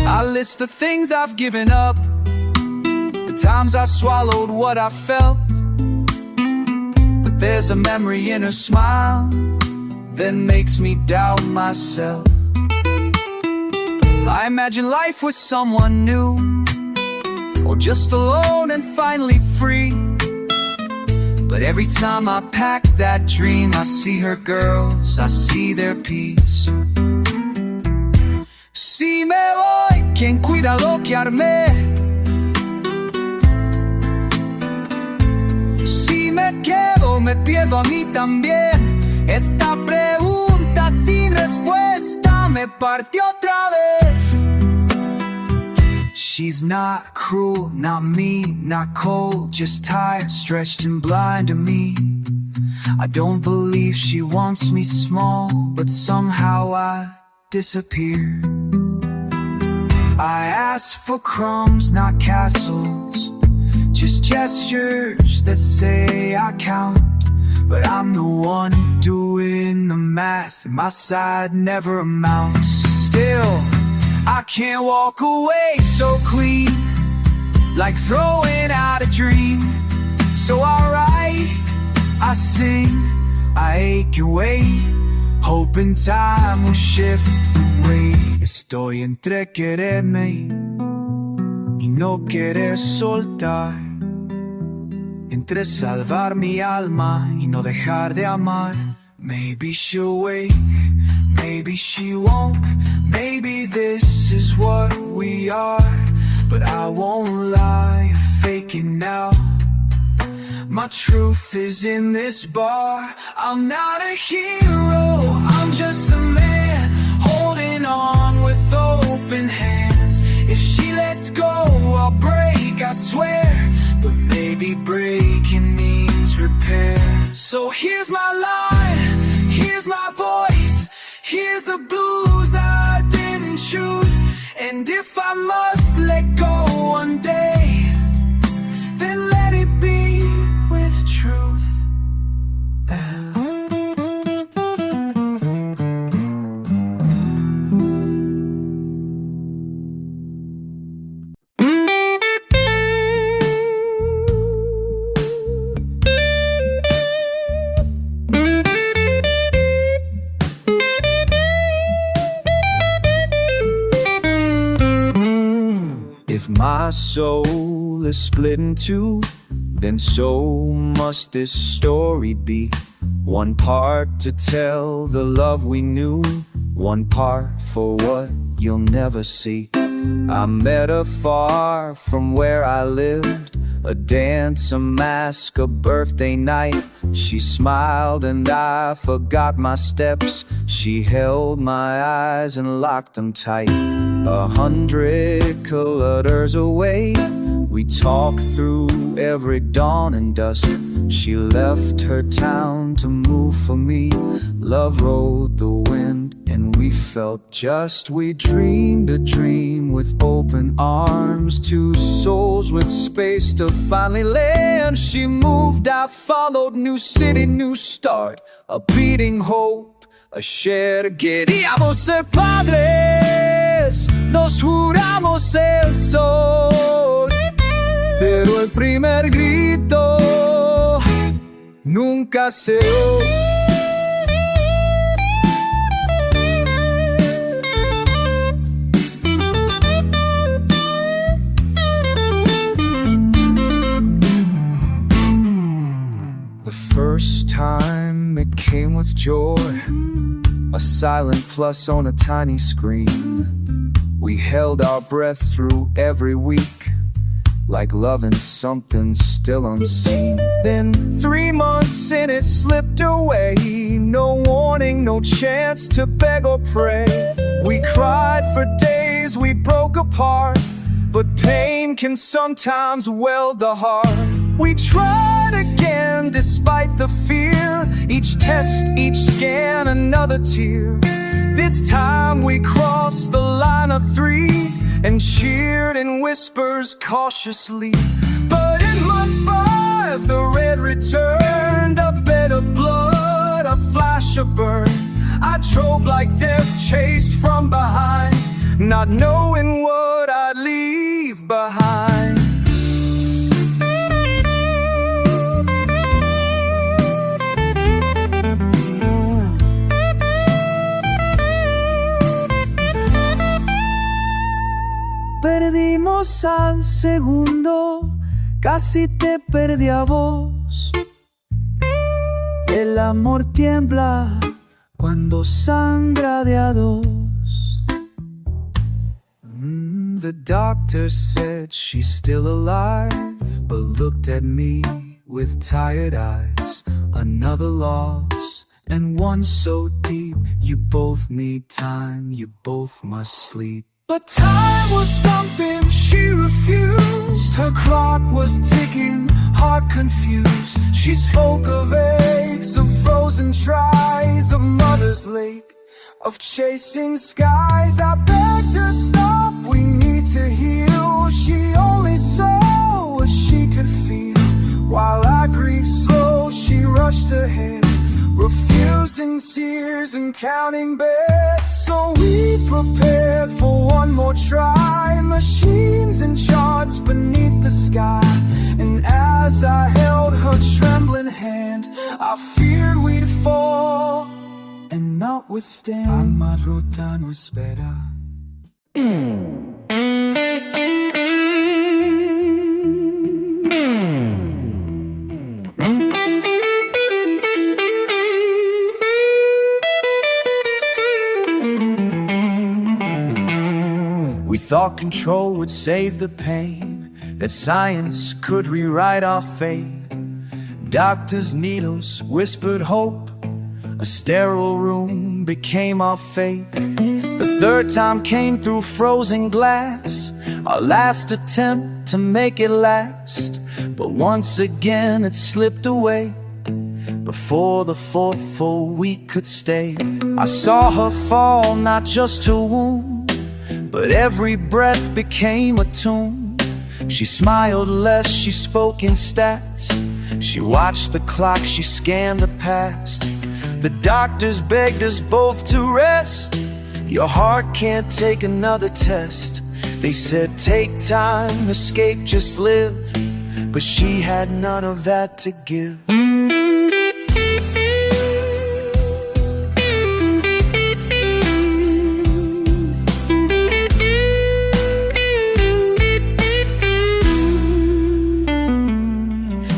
I list the things I've given up, the times I swallowed what I felt. But there's a memory in her smile that makes me doubt myself. I imagine life with someone new, or just alone and finally free. But every time I pack that dream, I see her girls, I see their peace. Si me voy, ¿quién cuida lo que armé? Si me quedo, me pierdo a mí también. Esta pregunta sin respuesta me partió otra vez. She's not cruel, not mean, not cold, just tired, stretched and blind to me. I don't believe she wants me small, but somehow I disappear. I ask for crumbs, not castles, just gestures that say I count. But I'm the one doing the math, and my side never amounts. Still, I can't walk away so clean, like throwing out a dream. So I write, I sing, I ache and wait, hoping time will shift the way. Estoy entre quererme y no querer soltar, entre salvar mi alma y no dejar de amar. Maybe she'll wake, maybe she won't, maybe this is what we are. But I won't lie, faking now. My truth is in this bar. I'm not a hero, I'm just a man, holding on with open hands. If she lets go, I'll break, I swear. But maybe breaking means repair. So here's my line, here's my voice, here's the blues I didn't choose. And if I must let go one day, then let it be with truth. If my soul is split in two, then so must this story be. One part to tell the love we knew, one part for what you'll never see. I met her far from where I lived, A dance, a mask, a birthday night. She smiled and I forgot my steps. She held my eyes and locked them tight. 100 kilometers away, we talked through every dawn and dusk. She left her town to move for me. Love rode the wind and we felt just. We dreamed a dream with open arms, two souls with space to finally land. She moved, I followed, new city, new start, a beating hope, a shared queríamos ser padres, nos juramos el sol, pero el primer grito nunca se oyó. First time it came with joy, a silent plus on a tiny screen. We held our breath through every week, like loving something still unseen. Then 3 months in it slipped away, no warning, no chance to beg or pray. We cried for days, we broke apart, but pain can sometimes weld the heart. We tried again despite the fear, each test, each scan, another tear. This time we crossed the line of 3 and cheered in whispers cautiously. But in month 5 the red returned, a bed of blood, a flash of burn. I drove like death chased from behind, not knowing what I'd leave behind. Perdimos al segundo, casi te perdí a vos. El amor tiembla cuando sangra de a dos. The doctor said she's still alive, but looked at me with tired eyes. Another loss, and one so deep. You both need time, you both must sleep. But time was something she refused. Her clock was ticking, heart confused. She spoke of eggs, of frozen tries, of mother's lake, of chasing skies. I begged her stop, we need to heal. She only saw what she could feel. While I grieved slow, she rushed ahead, refusing tears and counting beds. So we prepared for one more try, machines and charts beneath the sky. And as I held her trembling hand, I feared we'd fall and not withstand. Alma rota no espera. We thought control would save the pain, that science could rewrite our fate. Doctors' needles whispered hope, a sterile room became our faith. The third time came through frozen glass, our last attempt to make it last. But once again it slipped away, before the fourth full week could stay. I saw her fall, not just her wound, but every breath became a tune. She smiled less, she spoke in stats. She watched the clock, she scanned the past. The doctors begged us both to rest. Your heart can't take another test. They said take time, escape, just live. But she had none of that to give.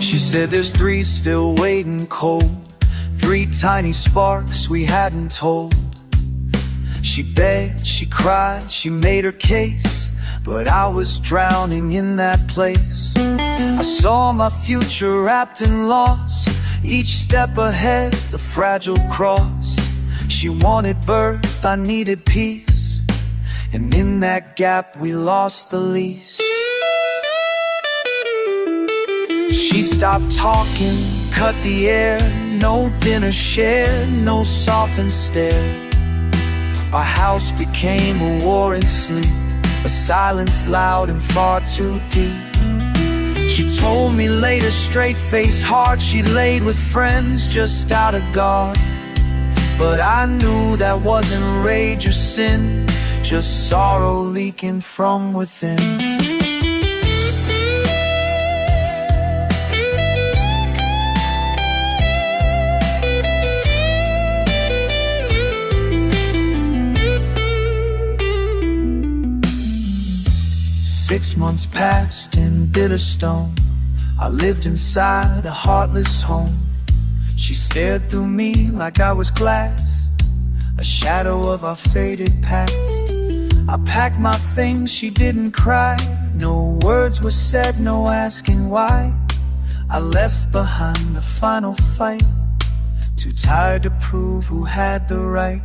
She said there's 3 still waiting cold, 3 tiny sparks we hadn't told. She begged, she cried, she made her case. but I was drowning in that place. I saw my future wrapped in loss, each step ahead a fragile cross. She wanted birth, I needed peace, and in that gap we lost the lease. She stopped talking, cut the air, no dinner shared, no softened stare. Our house became a war in sleep, a silence loud and far too deep. She told me later, straight face hard, she laid with friends just out of guard. But I knew that wasn't rage or sin, just sorrow leaking from within. 6 months passed in Bitterstone. I lived inside a heartless home. She stared through me like I was glass, a shadow of our faded past. I packed my things, she didn't cry. No words were said, no asking why. I left behind the final fight, too tired to prove who had the right.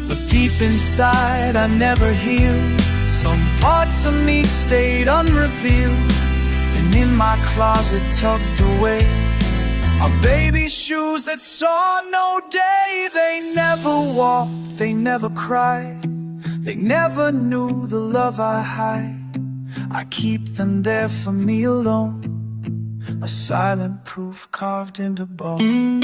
But deep inside I never healed. Some parts of me stayed unrevealed, and in my closet tucked away are baby shoes that saw no day. They never walked, they never cried, they never knew the love I hide. I keep them there for me alone, a silent proof carved into bone.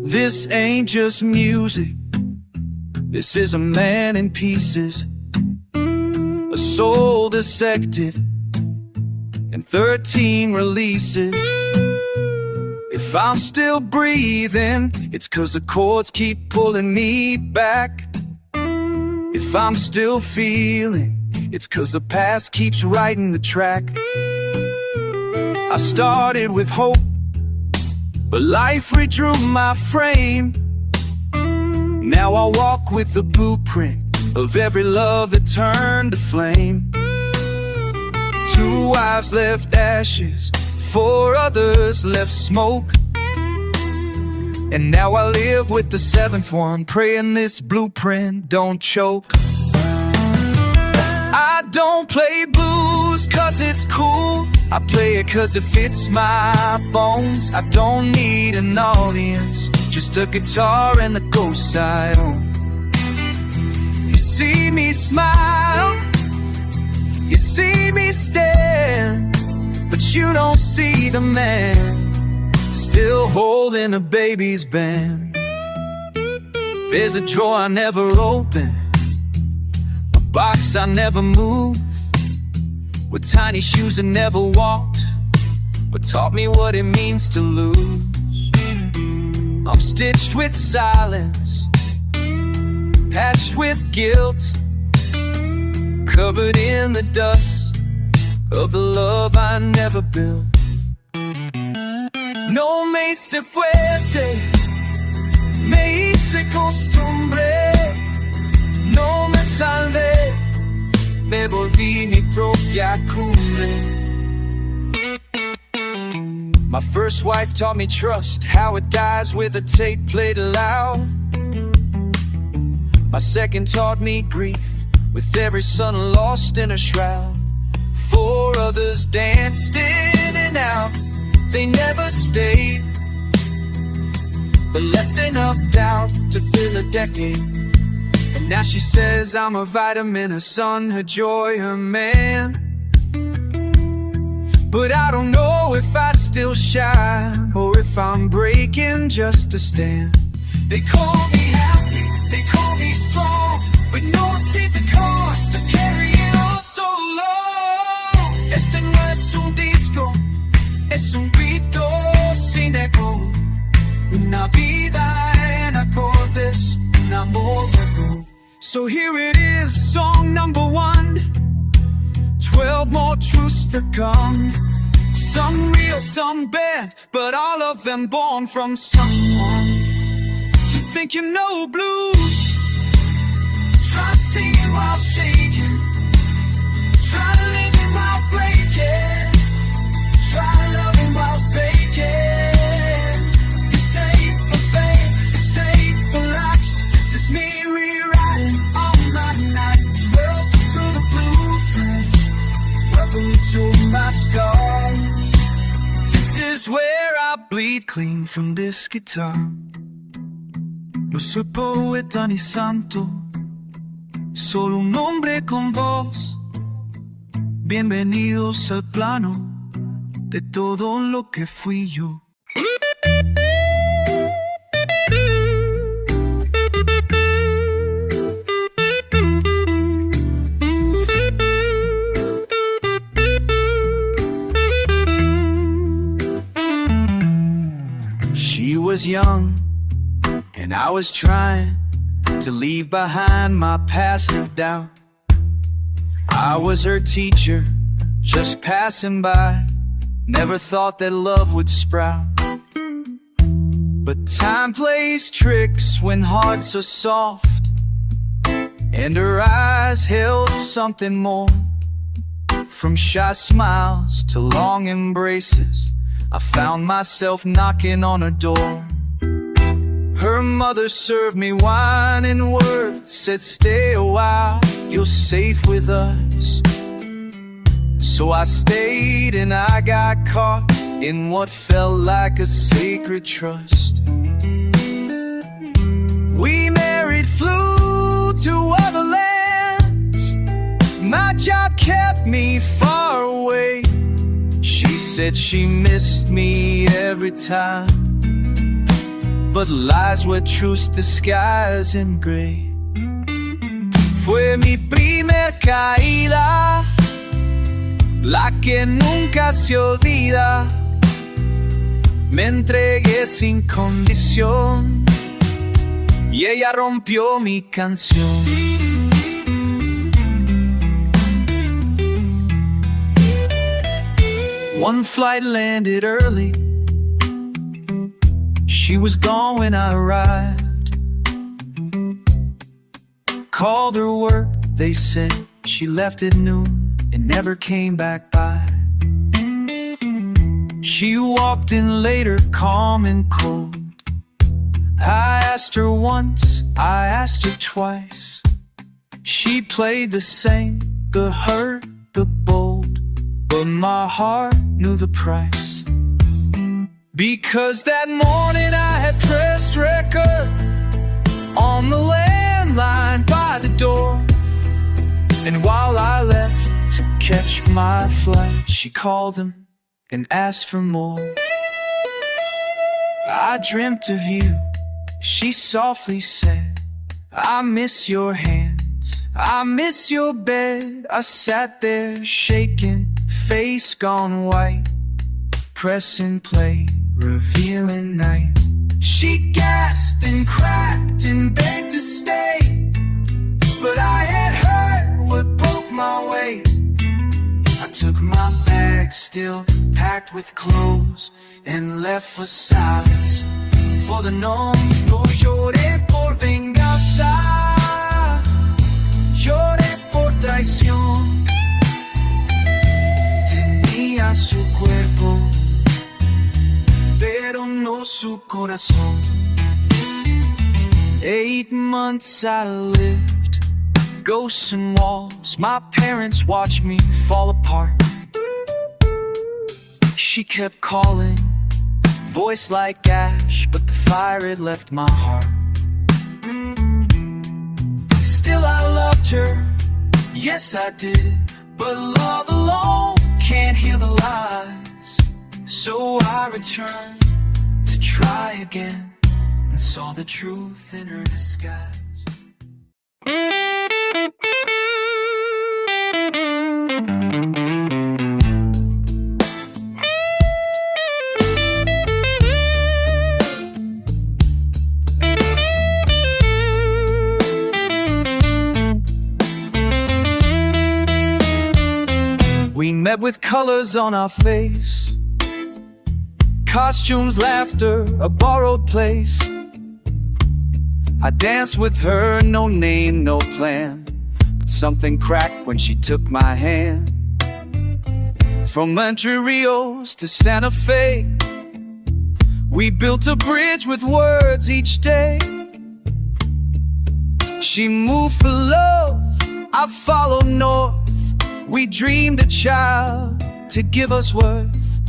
This ain't just music, this is a man in pieces, a soul dissected in 13 releases. If I'm still breathing, it's 'cause the chords keep pulling me back. If I'm still feeling, it's 'cause the past keeps writing the track. I started with hope, but life redrew my frame. Now I walk with the blueprint of every love that turned to flame. 2 wives left ashes, 4 others left smoke, and now I live with the 7th one, praying this blueprint don't choke. I don't play blues 'cause it's cool, I play it 'cause it fits my bones. I don't need an audience, just a guitar and the ghosts I own. You see me smile, you see me stare, but you don't see the man still holding a baby's band. There's a drawer I never open, a box I never moved, with tiny shoes that never walked, but taught me what it means to lose. I'm stitched with silence, patched with guilt, covered in the dust of the love I never built. No me hice fuerte, me hice costumbre, no me salvé, me volví mi propia cumbre. My first wife taught me trust, how it dies with a tape played loud. My second taught me grief, with every son lost in a shroud. 4 others danced in and out, they never stayed, but left enough doubt to fill a decade. And now she says I'm her vitamin, her son, her joy, her man. But I don't know if I still shine or if I'm breaking just to stand. They call me happy, they call me strong, but no one sees the cost of carrying on so long. Este no es un disco, es un grito sin eco. Una vida en acordes, un amor largo. So here it is, song number 1. 12 more truths to come. Some real, some bad, but all of them born from someone. You think you know blues? Try singing while shaking. Try living while breaking. Try loving while faking. This ain't for fame, this ain't for likes. This is me rewriting all my nights. Welcome to the blueprint. Welcome to my scars. This is where I bleed clean from this guitar. No soy poeta ni santo, solo un hombre con voz. Bienvenidos al plano de todo lo que fui yo. She was young, and I was trying to leave behind my past of doubt. I was her teacher, just passing by. Never thought that love would sprout. But time plays tricks when hearts are soft, and her eyes held something more. From shy smiles to long embraces, I found myself knocking on her door. Her mother served me wine and words, said stay a while, you're safe with us. So I stayed and I got caught in what felt like a sacred trust. We married, flew to other lands. My job kept me far away. She said she missed me every time, but lies were truths disguised in gray. Fue mi primer caída, la que nunca se olvida. Me entregué sin condición y ella rompió mi canción. One flight landed early. She was gone when I arrived. Called her work, they said she left at noon and never came back by. She walked in later, calm and cold. I asked her once, I asked her twice. She played the same, the hurt, the bold, but my heart knew the price. Because that morning I had pressed record on the landline by the door. And while I left to catch my flight, she called him and asked for more. I dreamt of you, she softly said. I miss your hands, I miss your bed. I sat there shaking, face gone white, pressing play, revealing night. She gasped and cracked and begged to stay, but I had heard what broke my way. I took my bag, still packed with clothes, and left for silence, for the known. No lloré por venganza, lloré por traición. Tenía su cuerpo, pero no su corazón. 8 months I lived, ghosts and walls. My parents watched me fall apart. She kept calling, voice like ash, but the fire had left my heart. Still I loved her, yes I did, but love alone can't heal the lies, so I returned to try again, and saw the truth in her disguise. We met with colors on our face, costumes, laughter, a borrowed place. I danced with her, no name, no plan, but something cracked when she took my hand. From Entre Rios to Santa Fe, we built a bridge with words each day. She moved for love, I followed north. We dreamed a child to give us worth.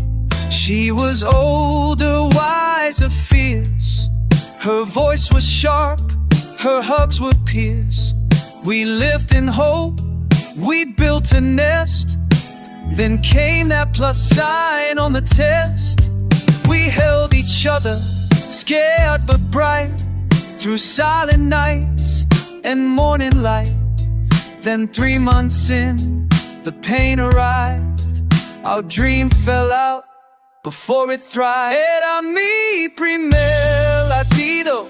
She was older, wiser, fierce. Her voice was sharp, her hugs would pierce. We lived in hope, we built a nest. Then came that plus sign on the test. We held each other, scared but bright, through silent nights and morning light. Then 3 months in, the pain arrived. Our dream fell out before it thrived. Era mi primer latido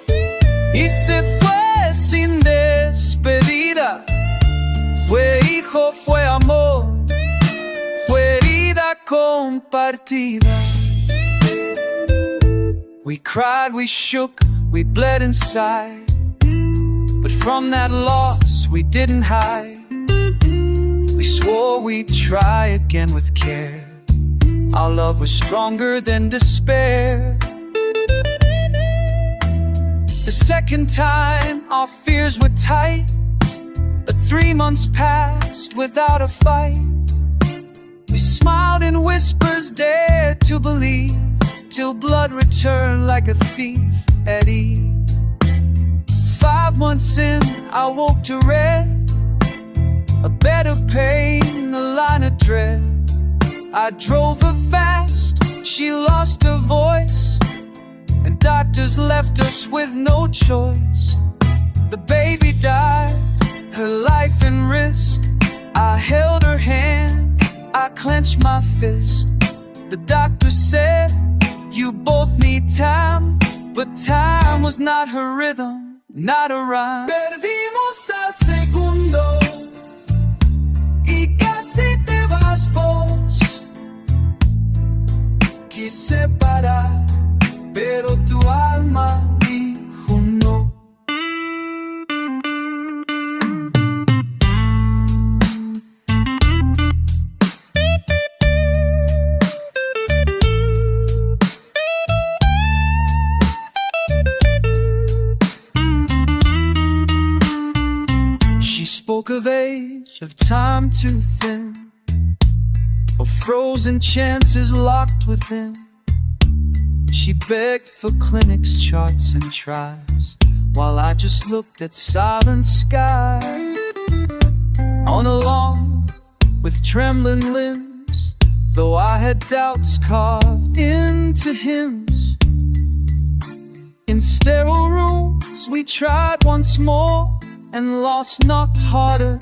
y se fue sin despedida. Fue hijo, fue amor, fue herida compartida. We cried, we shook, we bled inside, but from that loss we didn't hide. We swore we'd try again with care. Our love was stronger than despair. The second time our fears were tight, but 3 months passed without a fight. We smiled in whispers, dared to believe, till blood returned like a thief at eve. 5 months in, I woke to red, a bed of pain, a line of dread. I drove her fast, she lost her voice, and doctors left us with no choice. The baby died, her life in risk. I held her hand, I clenched my fist. The doctor said, you both need time, but time was not her rhythm, not a rhyme. Perdimos a segundo y casi te vas vos. Quise parar, pero tu alma dijo no. She spoke of age, of time too thin, of frozen chances locked within. She begged for clinics, charts and tries, while I just looked at silent skies. On a lawn with trembling limbs, though I had doubts carved into hymns. In sterile rooms we tried once more, and lost knocked harder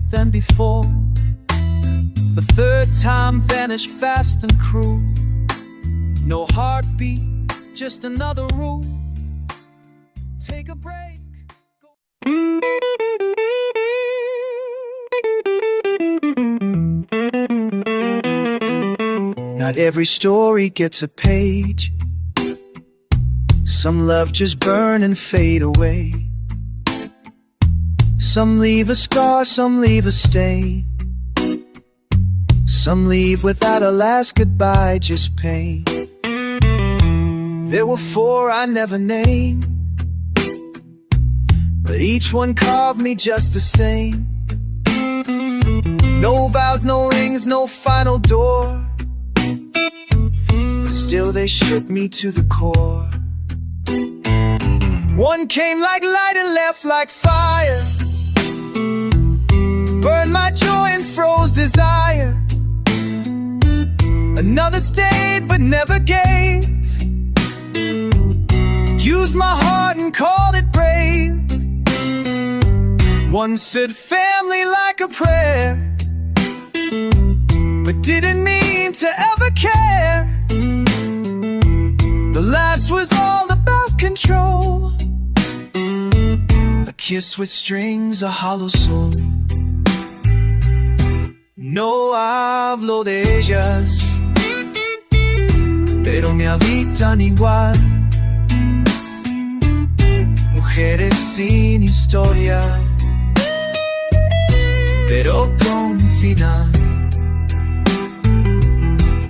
than before. The third time vanished fast and cruel. No heartbeat, just another rule. Take a break. Not every story gets a page. Some love just burn and fade away. Some leave a scar, some leave a stain. Some leave without a last goodbye, just pain. There were 4 I never named, but each one carved me just the same. No vows, no rings, no final door, but still they shook me to the core. One came like light and left like fire, burned my joy and froze desire. Another stayed but never gave. Used my heart and called it brave. One said family like a prayer, but didn't mean to ever care. The last was all about control. A kiss with strings, a hollow soul. No hablo de ellas, pero me habitan igual. Mujeres sin historia, pero con final.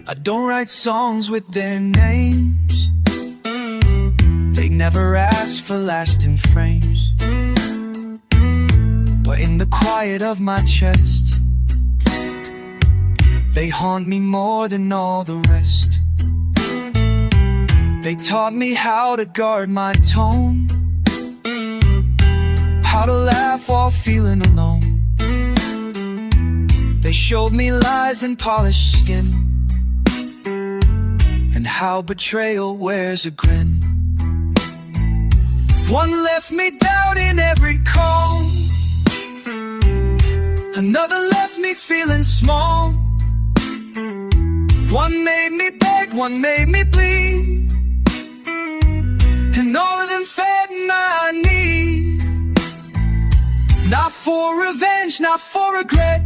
I don't write songs with their names. They never ask for lasting frames. But in the quiet of my chest, they haunt me more than all the rest. They taught me how to guard my tone, how to laugh while feeling alone. They showed me lies and polished skin, and how betrayal wears a grin. One left me doubting every call, another left me feeling small. One made me beg, one made me bleed, and all of them fed my need. Not for revenge, not for regret,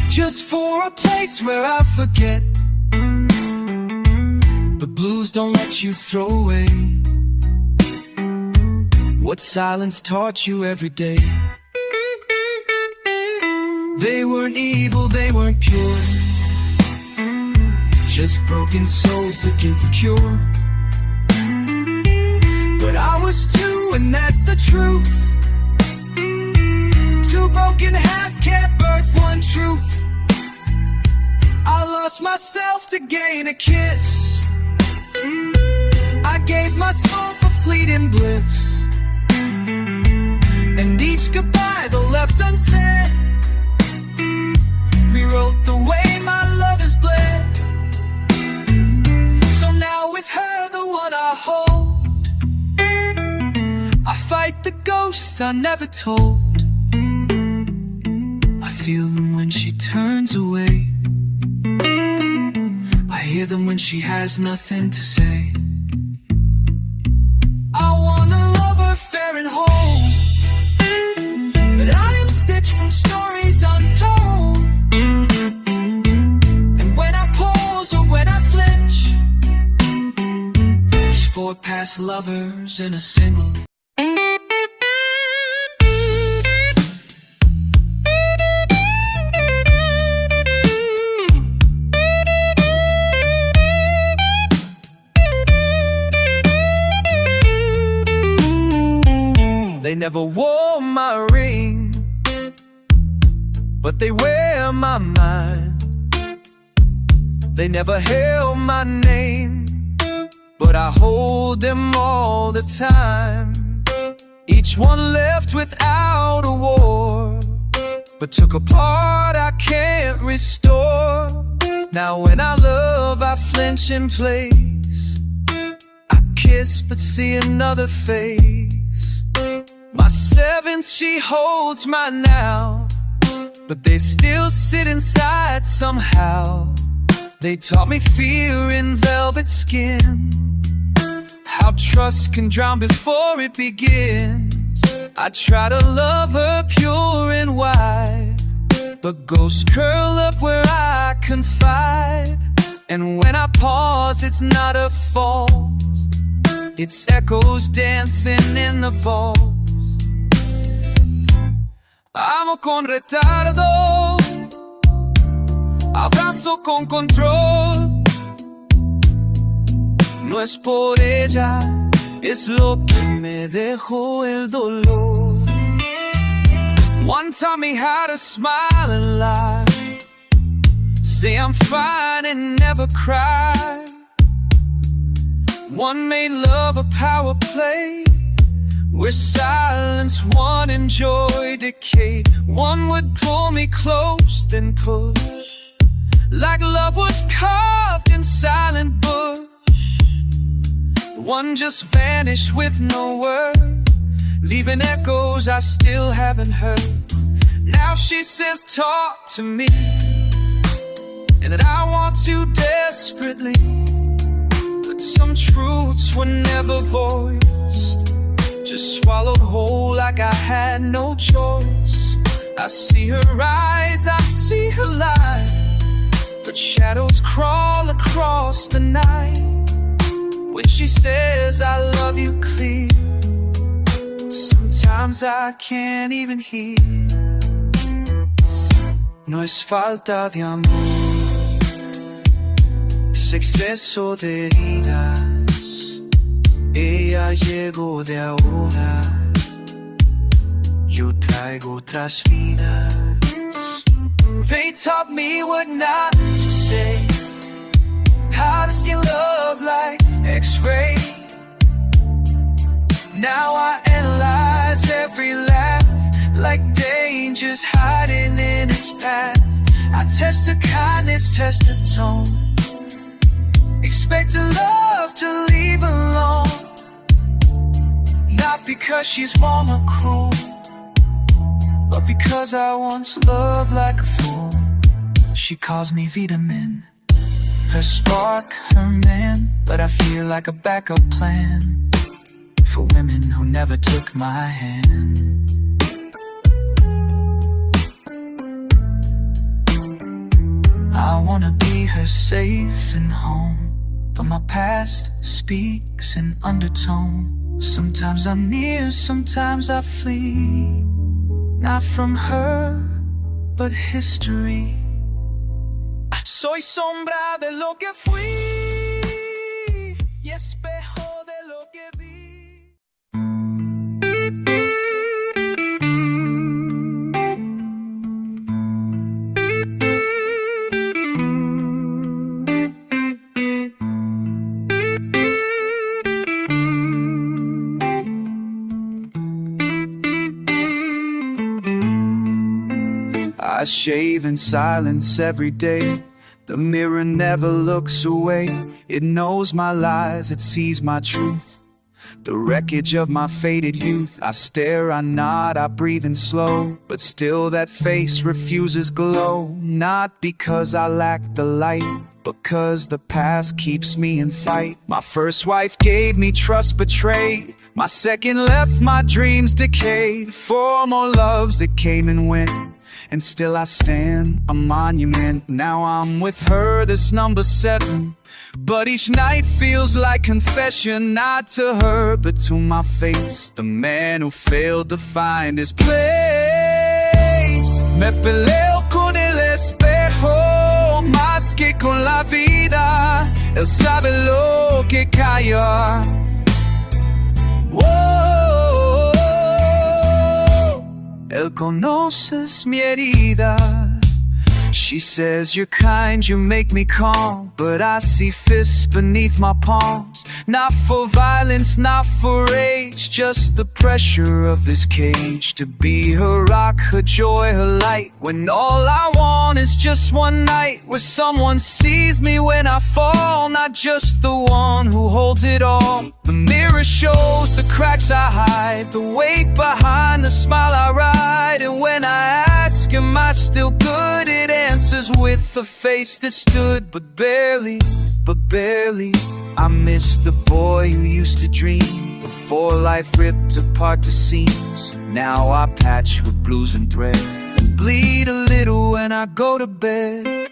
just for a place where I forget. But blues don't let you throw away what silence taught you every day. They weren't evil, they weren't pure, just broken souls looking for cure. But I was two, and that's the truth. Two broken hearts can't birth one truth. I lost myself to gain a kiss. I gave my soul for fleeting bliss, and each goodbye that left unsaid rewrote the way my love is bled. So now with her, the one I hold, I fight the ghosts I never told. I feel them when she turns away, I hear them when she has nothing to say. I wanna love her fair and whole, but I am stitched from stories untold. And when I pause or when I flinch, there's 4 past lovers in a single. They never wore my ring, but they wear my mind. They never held my name, but I hold them all the time. Each one left without a war, but took a part I can't restore. Now when I love, I flinch in place. I kiss but see another face. My 7th, she holds mine now, but they still sit inside somehow. They taught me fear in velvet skin, how trust can drown before it begins. I try to love her pure and wide, but ghosts curl up where I confide. And when I pause, it's not a fault, it's echoes dancing in the vault. Amo con retardo, abrazo con control. No es por ella, es lo que me dejó el dolor. One taught me how to smile and lie, say I'm fine and never cry. One made love a power play, where silence won and joy decayed. One would pull me close, then push, like love was carved in silent bush. One just vanished with no word, leaving echoes I still haven't heard. Now she says talk to me, and that I want to desperately, but some truths were never voiced, just swallowed whole like I had no choice. I see her eyes, I see her lie, but shadows crawl across the night when she says I love you clear. Sometimes I can't even hear. No es falta de amor, es exceso de heridas. Ella llegó de ahora, yo traigo otras vidas. They taught me what not to say, how to skin love like X-ray. Now I analyze every laugh, like danger's hiding in its path. I test her kindness, test her tone, expect her love to leave alone. Not because she's warm or cruel, but because I once loved like a fool. She calls me vitamin, her spark, her man, but I feel like a backup plan for women who never took my hand. I wanna be her safe and home, but my past speaks in undertone. Sometimes I'm near, sometimes I flee, not from her, but history. Soy sombra de lo que fui y espejo de lo que vi. I shave in silence every day. The mirror never looks away. It knows my lies, it sees my truth. The wreckage of my faded youth. I stare, I nod, I breathe in slow, but still that face refuses glow. Not because I lack the light, because the past keeps me in fight. My first wife gave me trust betrayed. My second left my dreams decayed. 4 more loves that came and went, and still I stand, a monument. Now I'm with her, this number 7. But each night feels like confession, not to her, but to my face. The man who failed to find his place. Me peleo con el espejo, más que con la vida. Él sabe lo que calla. Whoa. Él conoces mi herida. She says you're kind, you make me calm, but I see fists beneath my palms. Not for violence, not for rage, just the pressure of this cage. To be her rock, her joy, her light, when all I want is just one night where someone sees me when I fall, not just the one who holds it all. The mirror shows the cracks I hide, the weight behind the smile I ride. And when I ask, am I still good, it answers with a face that stood, but barely, I miss the boy who used to dream before life ripped apart the seams. Now I patch with blues and thread, and bleed a little when I go to bed.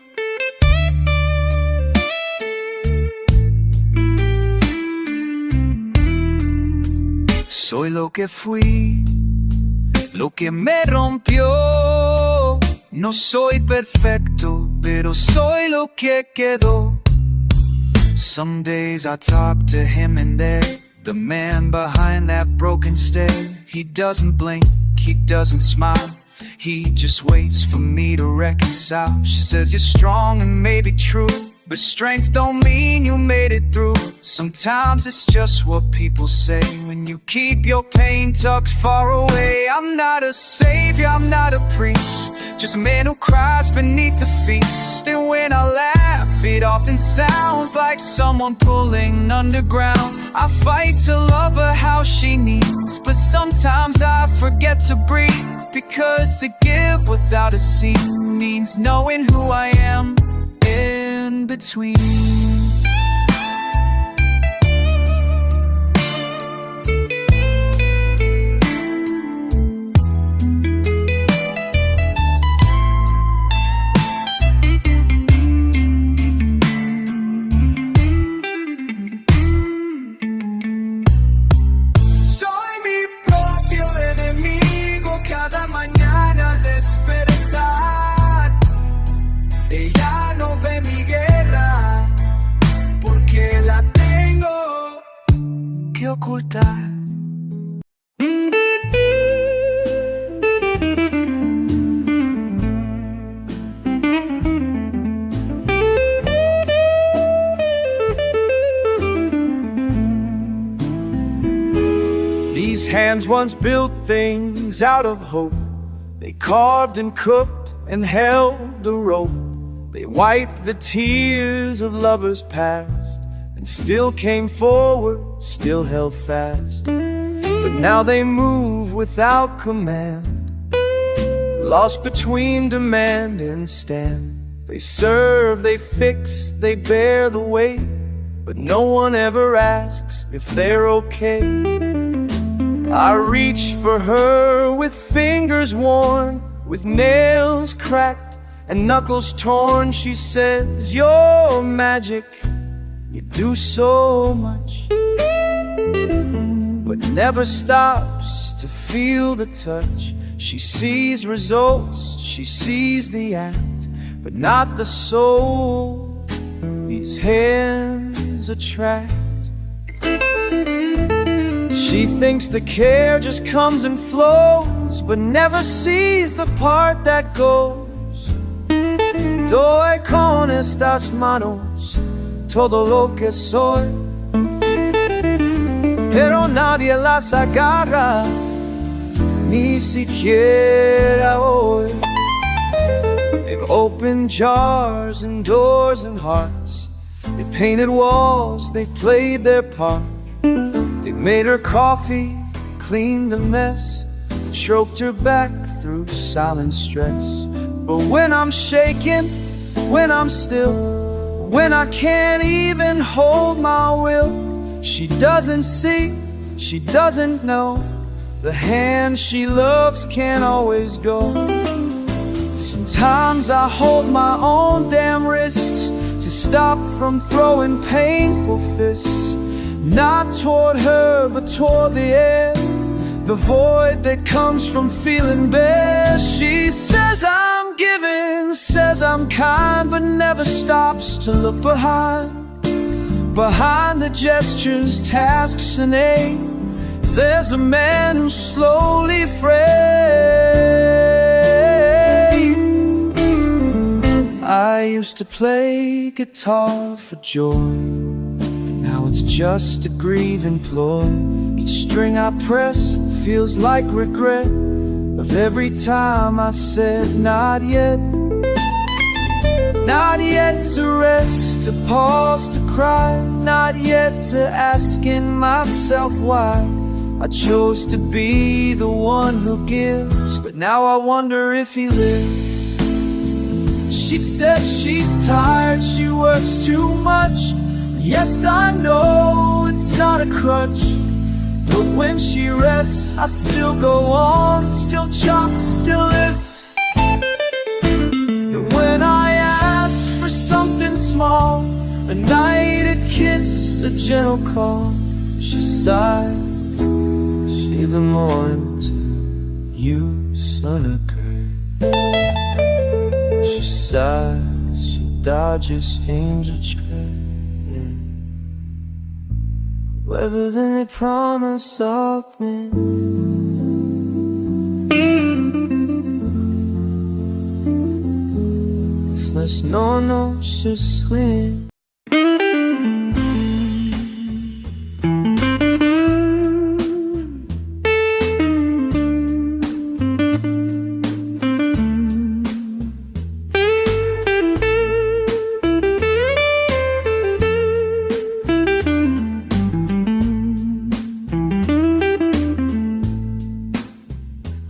Soy lo que fui, lo que me rompió. No soy perfecto, pero soy lo que quedó. Some days I talk to him and there, the man behind that broken stare. He doesn't blink, he doesn't smile, he just waits for me to reconcile. She says you're strong and maybe true, But strength don't mean you made it through. Sometimes it's just what people say when you keep your pain tucked far away. I'm not a savior, I'm not a priest, just a man who cries beneath the feast. And when I laugh, it often sounds like someone pulling underground. I fight to love her how she needs, but sometimes I forget to breathe, because to give without a scene means knowing who I am in between. Soy mi propio enemigo, cada mañana despertar. Ella no ve mi guerra, porque la tengo que ocultar. These hands once built things out of hope. They carved and cooked and held the rope. They wiped the tears of lovers past, and still came forward, still held fast. But now they move without command, lost between demand and stand. They serve, they fix, they bear the weight, but no one ever asks if they're okay. I reach for her with fingers worn, with nails cracked and knuckles torn. She says, "You're magic, you do so much," but never stops to feel the touch. She sees results, she sees the act, but not the soul these hands attract. She thinks the care just comes and flows, but never sees the part that goes. Doy con estas manos todo lo que soy, pero nadie las agarra, ni siquiera hoy. They've opened jars and doors and hearts, they've painted walls, they've played their part. They made her coffee, cleaned the mess, choked her back through silent stress. But when I'm shaken, when I'm still, when I can't even hold my will, she doesn't see, she doesn't know, the hand she loves can't always go. Sometimes I hold my own damn wrists to stop from throwing painful fists, not toward her, but toward the air, the void that comes from feeling bare. She says I'm giving, says I'm kind, but never stops to look behind. Behind the gestures, tasks, and aim, there's a man who's slowly frayed. I used to play guitar for joy, now it's just a grieving ploy. Each string I press feels like regret of every time I said not yet. Not yet to rest, to pause, to cry, not yet to asking myself why I chose to be the one who gives, but now I wonder if he lives. She says she's tired, she works too much. Yes, I know it's not a crutch, but when she rests, I still go on, still chop, still lift. And when I ask for something small, a night, a kiss, a gentle call, she sighs, she the morning to you, son of girl. She sighs, she dodges angel tread. Rather than they promise of me. If pues no se suena.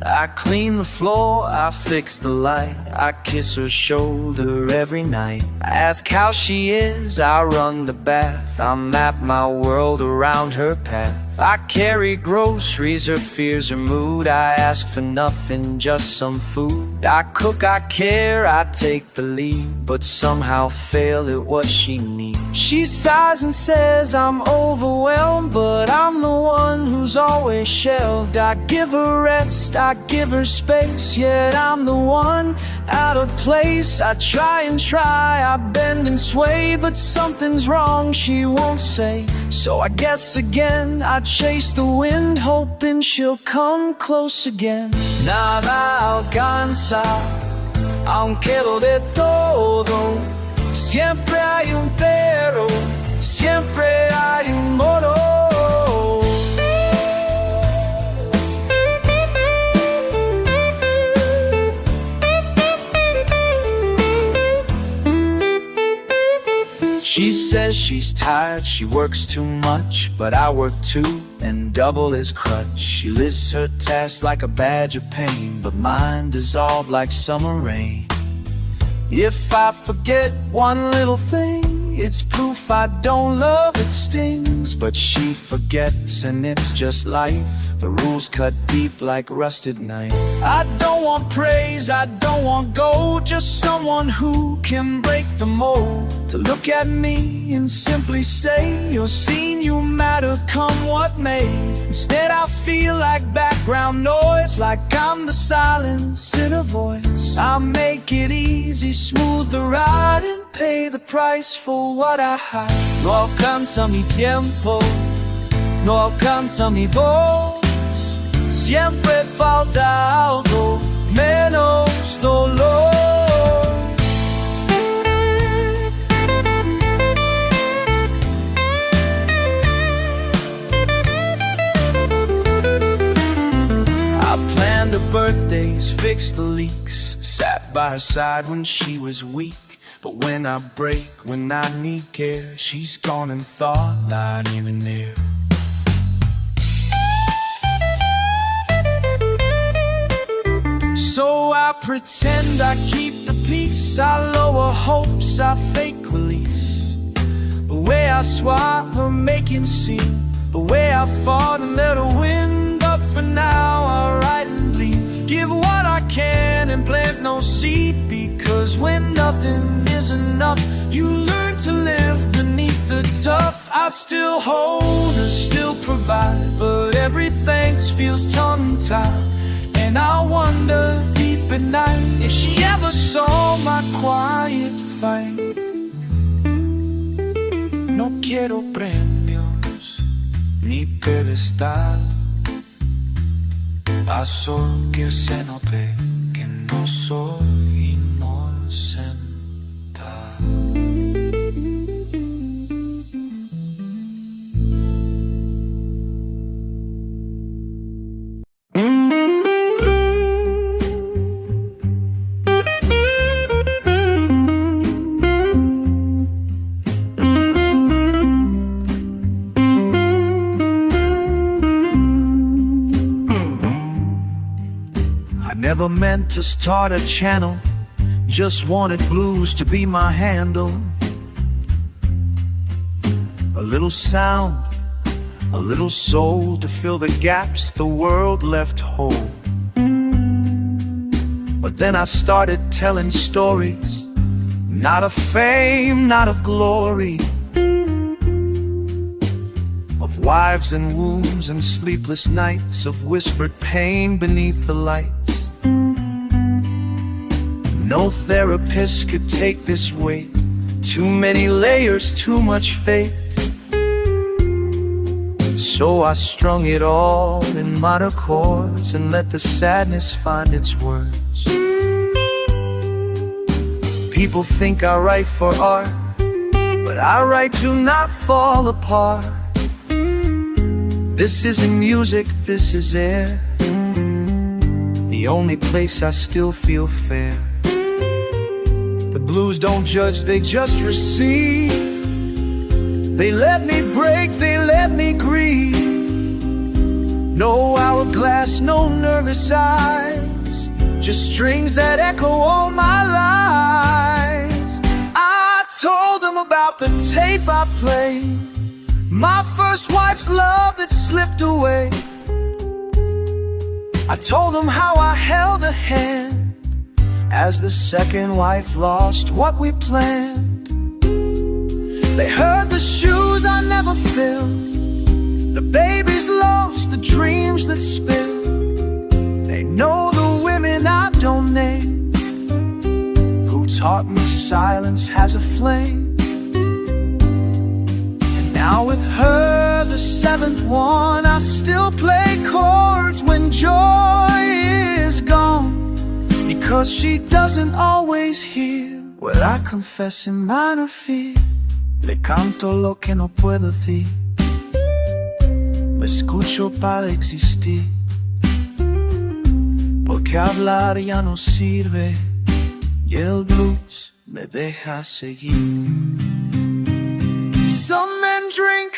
I clean the floor, I fix the light, I kiss her shoulder every night. I ask how she is, I run the bath, I map my world around her path. I carry groceries, her fears, her mood. I ask for nothing, just some food. I cook, I care, I take the lead, but somehow fail at what she needs. She sighs and says I'm overwhelmed, but I'm the one who's always shelved. I give her rest, I give her space, yet I'm the one out of place. I try and try, I bend and sway, but something's wrong, she won't say. So I guess again, I chase the wind, hoping she'll come close again. Nada alcanza, aunque lo de todo. Siempre hay un pero, siempre hay un moro. She says she's tired, she works too much, but I work too, and double as crutch. She lists her tasks like a badge of pain, but mine dissolve like summer rain. If I forget one little thing, it's proof I don't love, it stings. But she forgets and it's just life, the rules cut deep like rusted knife. I don't want praise, I don't want gold, just someone who can break the mold. To look at me and simply say, you're seen, you matter, come what may. Instead I feel like background noise, like I'm the silence in a voice. I make it easy, smooth the ride, and pay the price for what I hide. No alcanza mi tiempo, no alcanza mi voz. Siempre falta algo, menos dolor. I planned her birthdays, fixed the leaks, sat by her side when she was weak. But when I break, when I need care, she's gone and thought not even there. So I pretend I keep the peace, I lower hopes, I fake release. The way I swap her making scene, the way I fought and let her win. But for now I write and bleed, give what I can and plant no seed. Because when nothing is enough, you learn to live beneath the tough. I still hold her, still provide, but everything feels tongue-tied. And I wonder deep at night if she ever saw my quiet fight. No quiero premios ni pedestal, a solo que se note que no soy inocente. Never meant to start a channel, just wanted blues to be my handle. A little sound, a little soul to fill the gaps the world left whole. But then I started telling stories, not of fame, not of glory, of wives and wounds and sleepless nights, of whispered pain beneath the lights. No therapist could take this weight, too many layers, too much fate. So I strung it all in minor chords and let the sadness find its words. People think I write for art, but I write to not fall apart. This isn't music, this is air, the only place I still feel fair. The blues don't judge, they just receive. They let me break, they let me grieve. No hourglass, no nervous eyes, just strings that echo all my lies. I told them about the tape I played, my first wife's love that slipped away. I told them how I held a hand as the second wife lost what we planned. They heard the shoes I never filled, the babies lost, the dreams that spilled. They know the women I don't name, who taught me silence has a flame. And now with her, the seventh one, I still play chords when joy is gone, because she doesn't always hear what I confess in minor fear. Le canto lo que no puedo decir, me escucho para existir, porque hablar ya no sirve y el blues me deja seguir. Some men drink,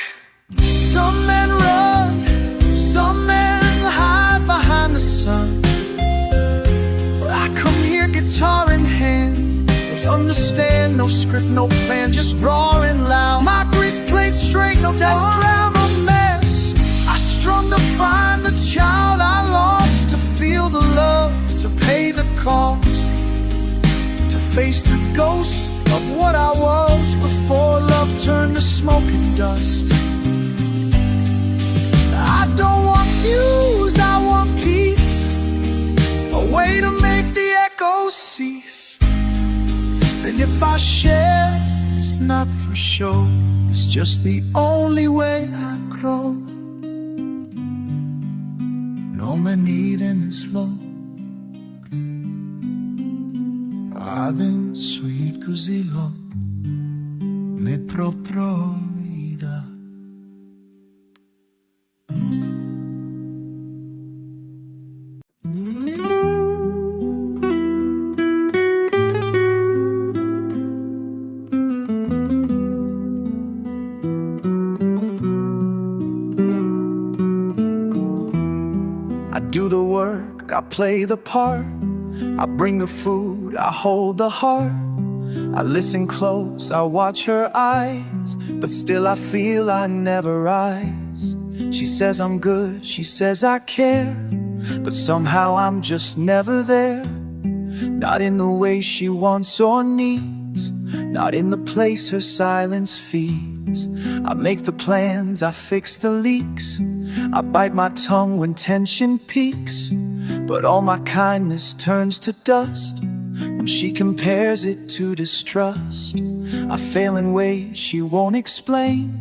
some men run, some men hide behind the sun. I come here guitar in hand, understand, no script, no plan, just roaring loud. My grief played straight, no doubt, drown a mess. I strung to find the child I lost, to feel the love, to pay the cost, to face the ghost of what I was before love turned to smoke and dust. I don't want views, I want peace, a way to make the echoes cease. And if I share, it's not for show, it's just the only way I grow. No me miren slow, adesso così lo ne proprida. I do the work, I play the part, I bring the food, I hold the heart. I listen close, I watch her eyes, but still I feel I never rise. She says I'm good, she says I care, but somehow I'm just never there. Not in the way she wants or needs, not in the place her silence feeds. I make the plans, I fix the leaks, I bite my tongue when tension peaks, but all my kindness turns to dust when she compares it to distrust. I fail in ways she won't explain,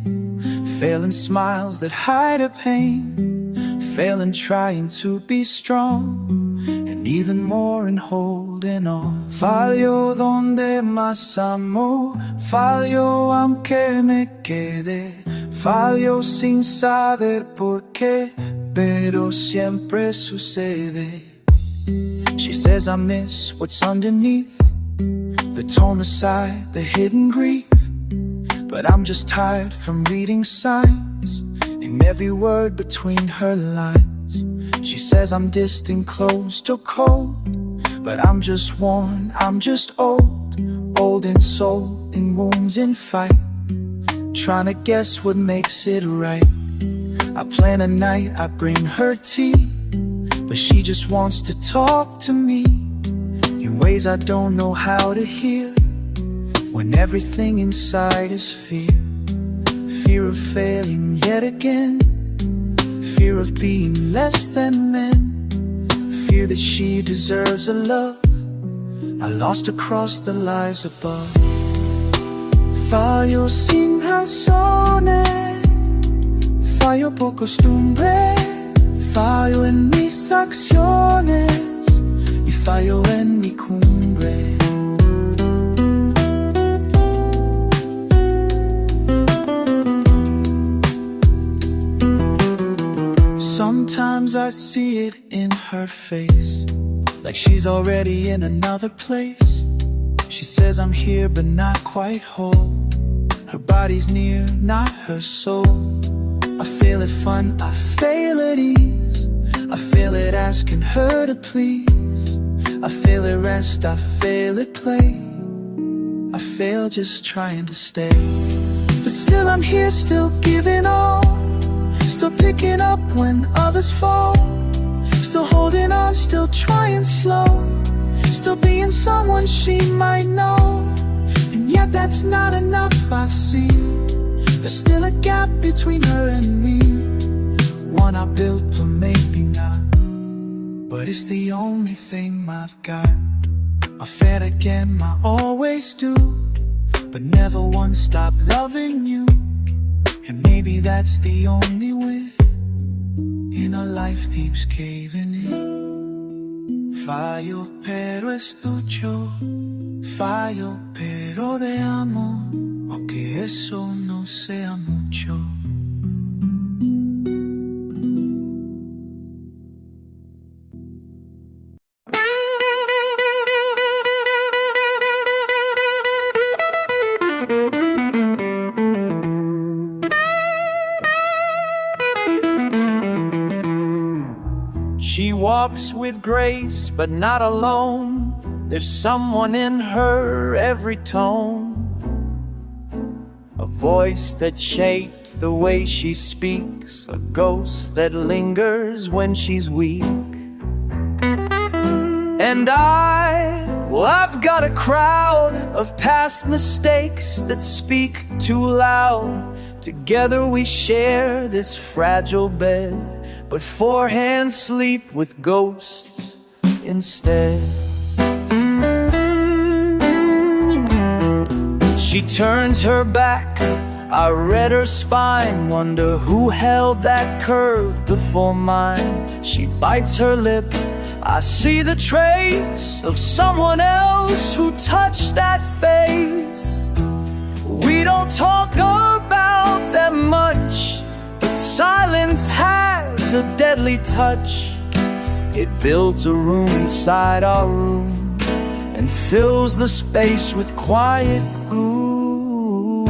fail in smiles that hide her pain, fail in trying to be strong, and even more in holding on. Fallo donde más amo, fallo aunque me quede, fallo sin saber por qué, pero siempre sucede. She says I miss what's underneath, the torn aside, the hidden grief, but I'm just tired from reading signs in every word between her lines. She says I'm distant, closed or cold, but I'm just worn, I'm just old, old in soul, in wounds, in fight, trying to guess what makes it right. I plan a night, I bring her tea, but she just wants to talk to me in ways I don't know how to hear, when everything inside is fear. Fear of failing yet again, fear of being less than men, fear that she deserves a love I lost across the lives above. Fallo sin razones, fallo por costumbre, fallo en mis acciones y fallo en mi cumbre. Sometimes I see it in her face, like she's already in another place. She says I'm here but not quite whole. Her body's near, not her soul. I feel it fun, I feel at ease. I feel it asking her to please. I feel it rest, I feel it play. I feel just trying to stay. But still I'm here, still giving all. Still picking up when others fall. Still holding on, still trying slow. Still being someone she might know. And yet that's not enough, I see. There's still a gap between her and me. One I built or maybe not, but it's the only thing I've got. I fed again, I always do, but never once stop loving you. And maybe that's the only way in a life keeps caving in. Fallo pero escucho, fallo pero te amo, aunque eso no sea mucho. She walks with grace, but not alone. There's someone in her every tone, a voice that shapes the way she speaks, a ghost that lingers when she's weak. And I've got a crowd of past mistakes that speak too loud. Together we share this fragile bed, but four hands sleep with ghosts instead. She turns her back, I read her spine, wonder who held that curve before mine. She bites her lip, I see the trace of someone else who touched that face. We don't talk about that much, but silence has a deadly touch. It builds a room inside our room and fills the space with quiet gloom.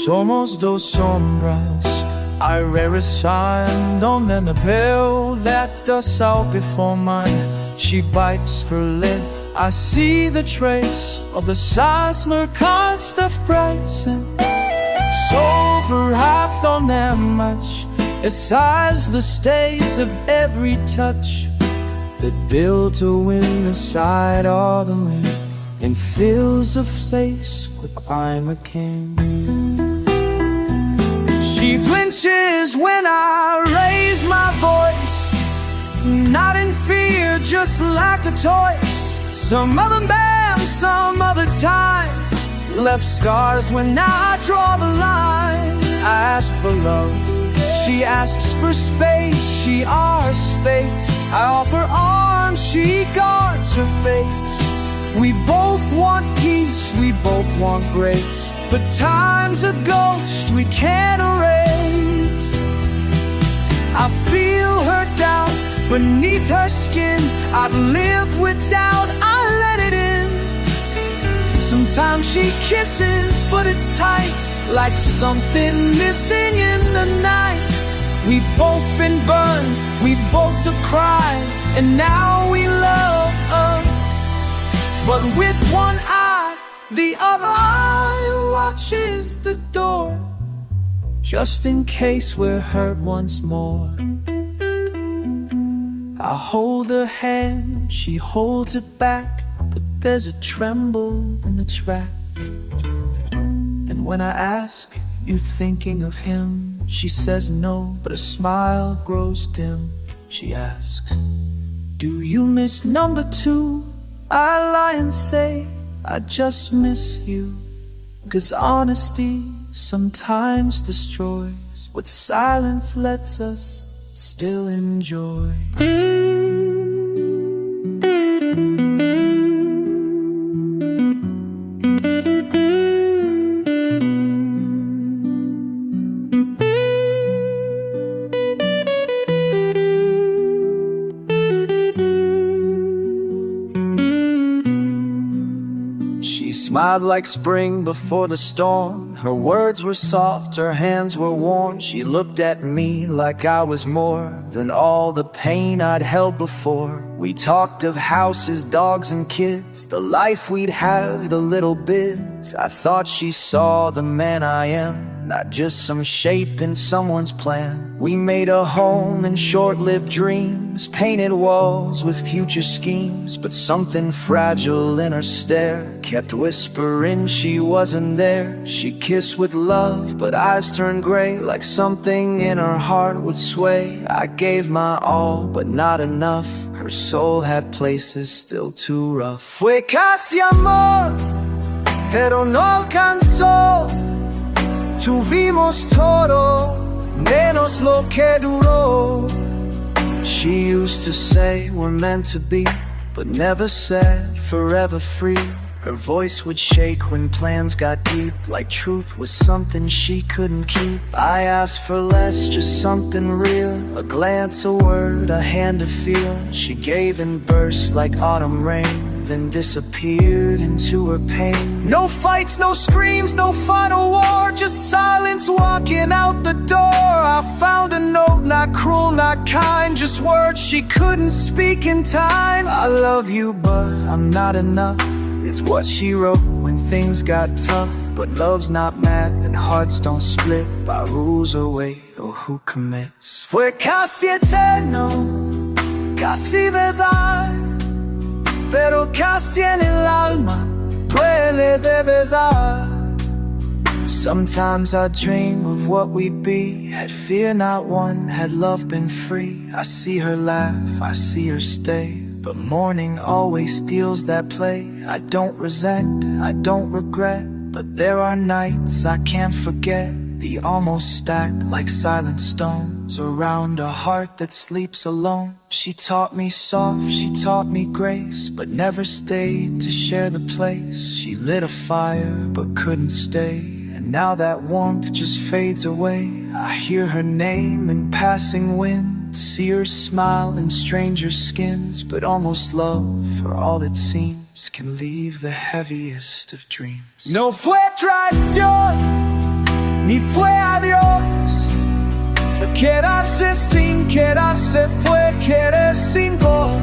Somos dos sombras, I read a sign, don't let the pale let us out before mine. She bites her lip, I see the trace of the seismic cost of pricing. So for half don't that much, it sighs the stays of every touch that built a wind inside all the wind and fills the place with I'm a king. She flinches when I raise my voice, not in fear, just like the toys. Some other man, some other time, left scars when I draw the line. I ask for love, she asks for space, she our space. I offer arms, she guards her face. We both want peace, we both want grace, but time's a ghost we can't erase. I feel her doubt beneath her skin. I've lived with doubt, I let it in. Sometimes she kisses, but it's tight, like something missing in the night. We've both been burned, we both have cried, and now we love. But with one eye, the other eye watches the door, just in case we're hurt once more. I hold her hand, she holds it back, but there's a tremble in the track. And when I ask, you thinking of him? She says no, but her smile grows dim. She asks, do you miss number 2? I lie and say, I just miss you. 'Cause honesty sometimes destroys what silence lets us still enjoy. smiled like spring before the storm. Her words were soft, her hands were warm. She looked at me like I was more than all the pain I'd held before. We talked of houses, dogs and kids, the life we'd have, the little bits. I thought she saw the man I am, not just some shape in someone's plan. We made a home and short-lived dreams, painted walls with future schemes. But something fragile in her stare kept whispering she wasn't there. She kissed with love, but eyes turned gray, like something in her heart would sway. I gave my all, but not enough. Her soul had places still too rough. Fue casi amor, pero no alcanzó. Tuvimos todo, menos lo que duró. She used to say we're meant to be, but never said forever free. Her voice would shake when plans got deep, like truth was something she couldn't keep. I asked for less, just something real, a glance, a word, a hand to feel. She gave in bursts like autumn rain, then disappeared into her pain. No fights, no screams, no final war, just silence walking out the door. I found a note, not cruel, not kind, just words she couldn't speak in time. I love you, but I'm not enough, is what she wrote when things got tough. But love's not math and hearts don't split by rules or weight or who commits. Fue casi eterno, casi verdad, pero casi en el alma duele de verdad. Sometimes I dream of what we'd be, had fear not one, had love been free. I see her laugh, I see her stay, but morning always steals that play. I don't resent, I don't regret, but there are nights I can't forget. The almost stacked like silent stones around a heart that sleeps alone. She taught me soft, she taught me grace, but never stayed to share the place. She lit a fire but couldn't stay, and now that warmth just fades away. I hear her name in passing wind, see her smile in stranger skins, but almost love, for all it seems, can leave the heaviest of dreams. No fue traición, ni fue adiós. Fue quedarse sin quedarse, fue querer sin voz.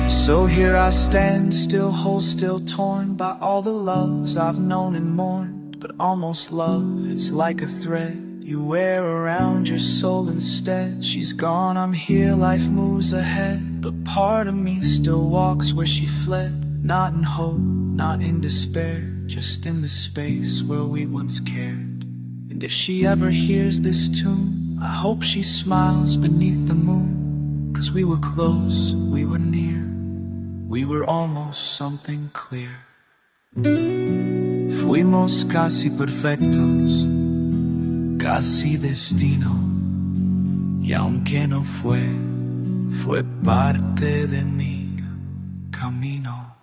So here I stand, still whole, still torn by all the loves I've known and mourned. But almost love, it's like a thread you wear around your soul instead. She's gone, I'm here, life moves ahead, but part of me still walks where she fled. Not in hope, not in despair, just in the space where we once cared. And if she ever hears this tune, I hope she smiles beneath the moon. 'Cause we were close, we were near, we were almost something clear. Fuimos casi perfectos, casi destino, y aunque no fue, fue parte de mi camino.